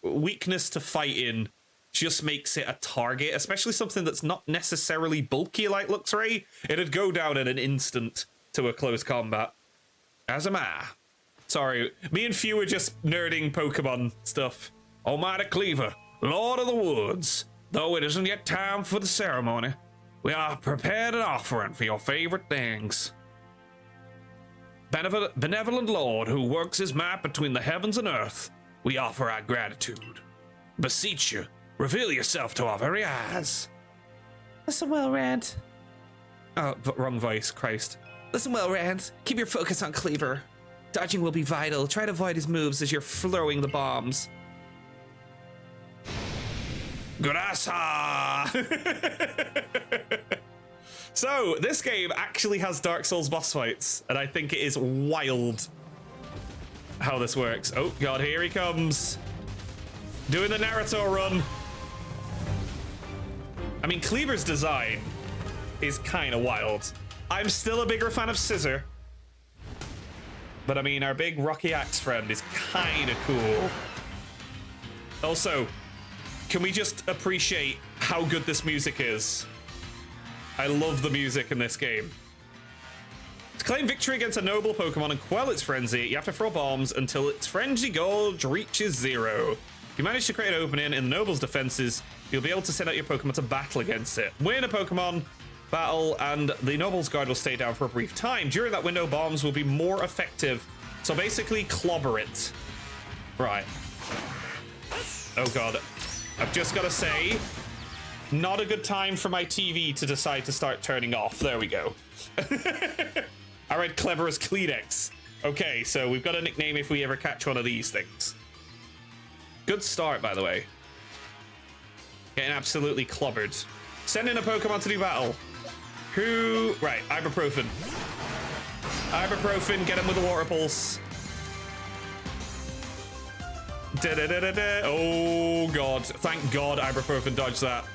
weakness to fight in just makes it a target, especially something that's not necessarily bulky like Luxray. It'd go down in an instant to a close combat. As am I. Sorry, me and Few are just nerding Pokemon stuff. Almighty Cleaver, Lord of the Woods, though it isn't yet time for the ceremony, we have prepared an offering for your favorite things. Benevolent Lord who works his might between the heavens and earth, we offer our gratitude. Beseech you, reveal yourself to our very eyes.
Listen well, Rand.
Oh, wrong voice, Christ.
Listen well, Rand. Keep your focus on Cleaver. Dodging will be vital. Try to avoid his moves as you're throwing the bombs.
Grasa! So, this game actually has Dark Souls boss fights, and I think it is wild how this works. Oh, God, here he comes. Doing the Naruto run. I mean, Cleaver's design is kind of wild. I'm still a bigger fan of Scissor. But I mean, our big Rocky Axe friend is kind of cool. Also, can we just appreciate how good this music is? I love the music in this game. To claim victory against a noble Pokemon and quell its frenzy, you have to throw bombs until its frenzy gauge reaches 0. If you manage to create an opening in the noble's defenses, you'll be able to send out your Pokemon to battle against it. Win a Pokemon battle, and the noble's guard will stay down for a brief time. During that window, bombs will be more effective. So basically, clobber it. Right. Oh god. I've just got to say, not a good time for my TV to decide to start turning off. There we go. I read clever as Kleenex. Okay, so we've got a nickname if we ever catch one of these things. Good start, by the way. Getting absolutely clobbered. Send in a Pokemon to do battle. Who? Right, ibuprofen. Ibuprofen, get him with a water pulse. Da-da-da-da-da. Oh god, thank god ibuprofen dodged that.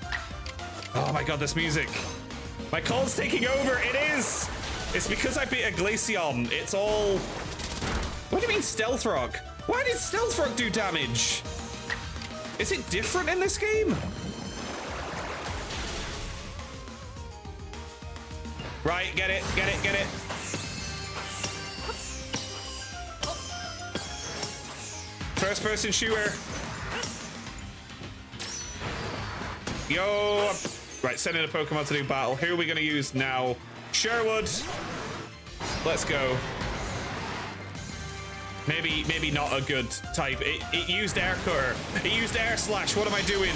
Oh my god, this music. My cold's taking over, it is! It's because I beat a Glaceon. It's all... What do you mean Stealth Rock? Why did Stealth Rock do damage? Is it different in this game? Right, get it, get it, get it. First person shooter. Yo. Right, send in a Pokemon to do battle. Who are we going to use now? Sherwood. Let's go. Maybe not a good type. It used Air Cutter. It used Air Slash. What am I doing?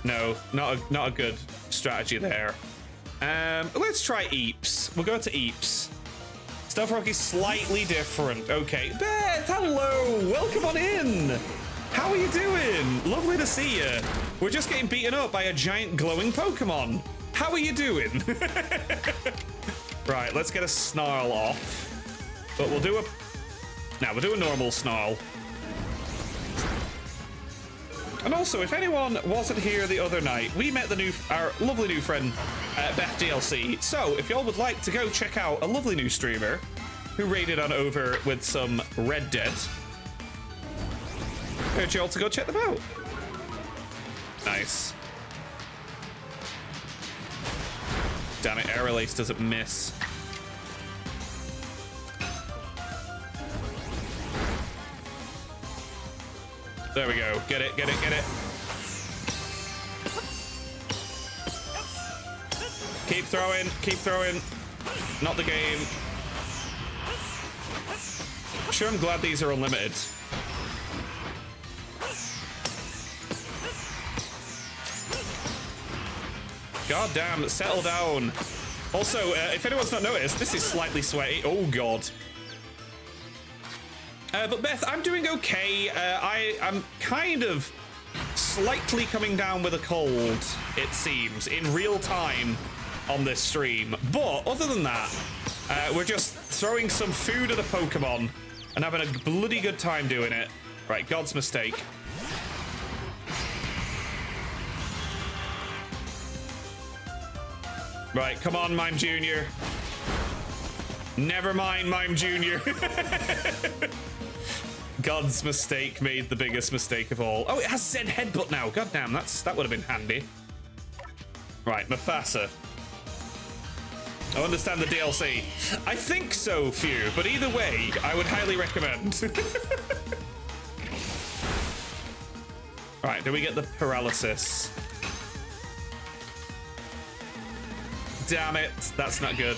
No, not a good strategy there. Let's try Eeps. We'll go to Eeps. Stealth Rock is slightly different. Okay. Beth, hello. Welcome on in. How are you doing? Lovely to see you. We're just getting beaten up by a giant glowing Pokemon. How are you doing? Right, let's get a Snarl off. But we'll do a... Now, we'll do a normal Snarl. And also, if anyone wasn't here the other night, we met our lovely new friend, Beth DLC. So, if y'all would like to go check out a lovely new streamer who raided on over with some Red Dead, urge y'all to go check them out. Nice. Damn it, Air Release doesn't miss. There we go. Get it, get it, get it. Keep throwing, keep throwing. Not the game. Sure, I'm glad these are unlimited. God damn, settle down. Also, if anyone's not noticed, this is slightly sweaty. Oh, God. But Beth, I'm doing okay. I'm kind of slightly coming down with a cold, it seems, in real time on this stream. But other than that, we're just throwing some food at a Pokemon and having a bloody good time doing it. Right, God's mistake. Right, come on, Mime Jr. Never mind, Mime Jr. God's mistake made the biggest mistake of all. Oh, it has Zen Headbutt now. God damn, that would have been handy. Right, Mufasa. I understand the DLC. I think so, few, but either way, I would highly recommend. Right, do we get the paralysis? Damn it, that's not good.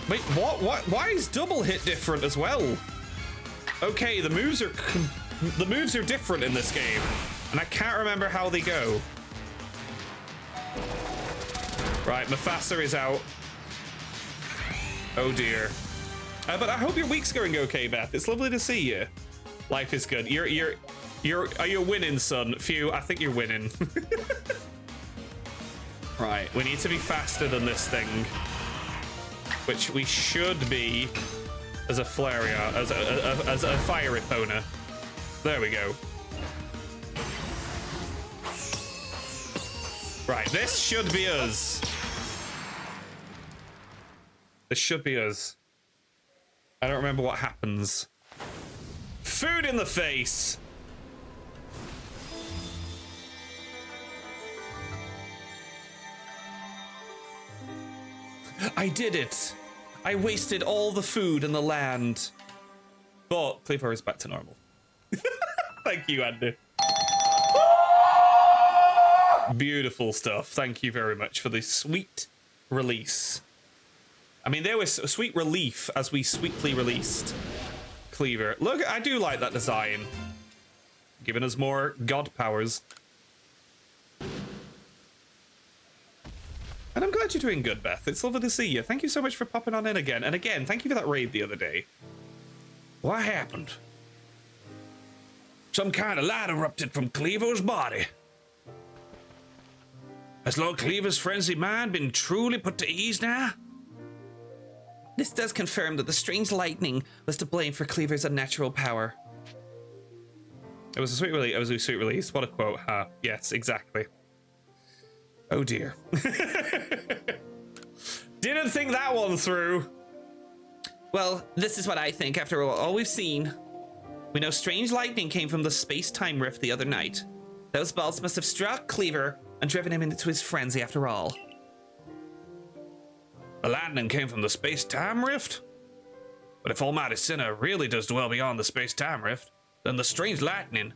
Wait, what? Why is double hit different as well? Okay, the moves are different in this game, and I can't remember how they go. Right, Mufasa is out. Oh dear. But I hope your week's going okay, Beth. It's lovely to see you. Life is good. Are you winning, son? Phew, I think you're winning. Right, we need to be faster than this thing. Which we should be as a Flareon, as a Fire Epona. There we go. Right, this should be us. This should be us. I don't remember what happens. Food in the face! I did it! I wasted all the food in the land. But Cleaver is back to normal. Thank you, Andy. Beautiful stuff. Thank you very much for the sweet release. I mean, there was a sweet relief as we sweetly released Cleaver. Look, I do like that design. Giving us more god powers. And I'm glad you're doing good, Beth. It's lovely to see you. Thank you so much for popping on in again. And again, thank you for that raid the other day.
What happened? Some kind of light erupted from Cleaver's body. Has Lord Cleaver's frenzied mind been truly put to ease now?
This does confirm that the strange lightning was to blame for Cleaver's unnatural power.
It was a sweet release. It was a sweet release. What a quote, huh? Yes, exactly. Oh dear. Didn't think that one through.
Well, this is what I think after all we've seen. We know strange lightning came from the space-time rift the other night. Those bolts must have struck Cleaver and driven him into his frenzy after all.
The lightning came from the space-time rift? But if Almighty Sinnoh really does dwell beyond the space-time rift, then the strange lightning,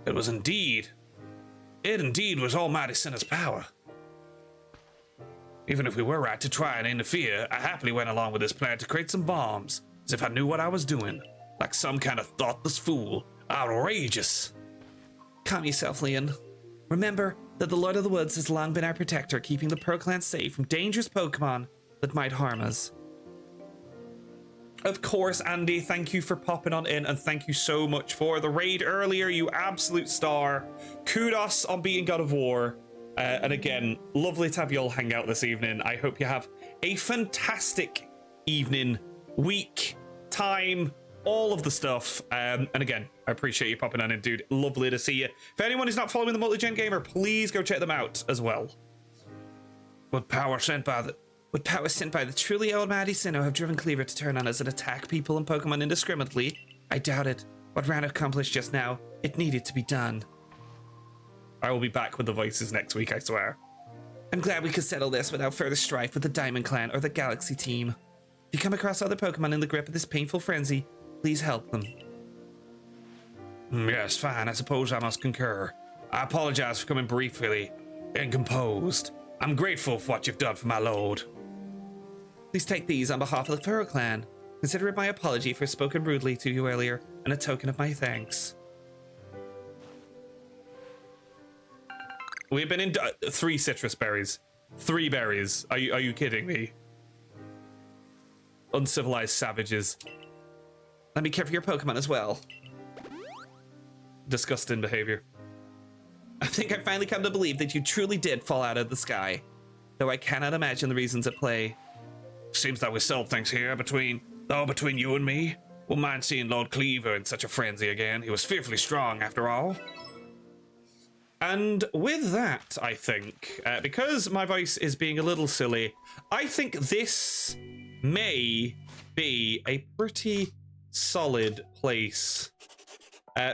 it indeed was Almighty Sinnoh's power. Even if we were right to try and interfere, I happily went along with this plan to create some bombs, as if I knew what I was doing, like some kind of thoughtless fool. Outrageous.
Calm yourself, Leon. Remember that the Lord of the Woods has long been our protector, keeping the Pearl Clan safe from dangerous Pokemon that might harm us.
Of course, Andy, thank you for popping on in, and thank you so much for the raid earlier, you absolute star. Kudos on beating God of War. And again, lovely to have you all hang out this evening. I hope you have a fantastic evening, week, time, all of the stuff. And again, I appreciate you popping on in, dude. Lovely to see you. If anyone is not following the Multi-Gen Gamer, please go check them out as well.
Would power sent by the
truly almighty Sinnoh have driven Cleaver to turn on us and attack people and Pokemon indiscriminately? I doubt it. What Ran accomplished just now, it needed to be done.
I will be back with the voices next week, I swear.
I'm glad we could settle this without further strife with the Diamond Clan or the Galaxy team. If you come across other Pokemon in the grip of this painful frenzy, please help them.
Yes, fine. I suppose I must concur. I apologize for coming briefly and composed. I'm grateful for what you've done for my lord.
Please take these on behalf of the Pearl Clan. Consider it my apology for spoken rudely to you earlier and a token of my thanks.
We've been in 3 citrus berries. 3 berries. Are you kidding me? Uncivilized savages.
Let me care for your Pokemon as well.
Disgusting behavior.
I think I finally come to believe that you truly did fall out of the sky, though I cannot imagine the reasons at play.
Seems that we settled things here between you and me. Won't mind seeing Lord Cleaver in such a frenzy again. He was fearfully strong after all.
And with that, I think, because my voice is being a little silly, I think this may be a pretty solid place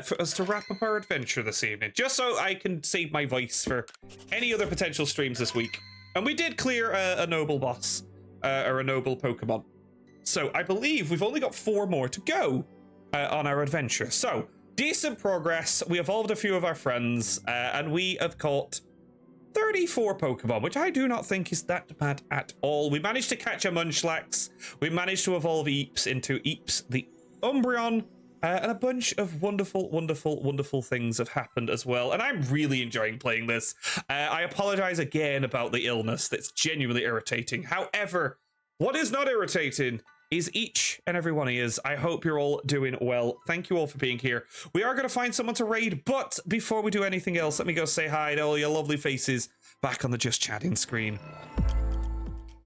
for us to wrap up our adventure this evening, just so I can save my voice for any other potential streams this week. And we did clear a noble boss, or a noble Pokemon. So I believe we've only got 4 more to go on our adventure. So, decent progress. We evolved a few of our friends, and we have caught 34 Pokemon, which I do not think is that bad at all. We managed to catch a Munchlax. We managed to evolve Eeps into Eeps the Umbreon, and a bunch of wonderful, wonderful, wonderful things have happened as well. And I'm really enjoying playing this. I apologize again about the illness. That's genuinely irritating. However, what is not irritating is each and every one of you. I hope you're all doing well. Thank you all for being here. We are going to find someone to raid, but before we do anything else, let me go say hi to all your lovely faces back on the Just Chatting screen.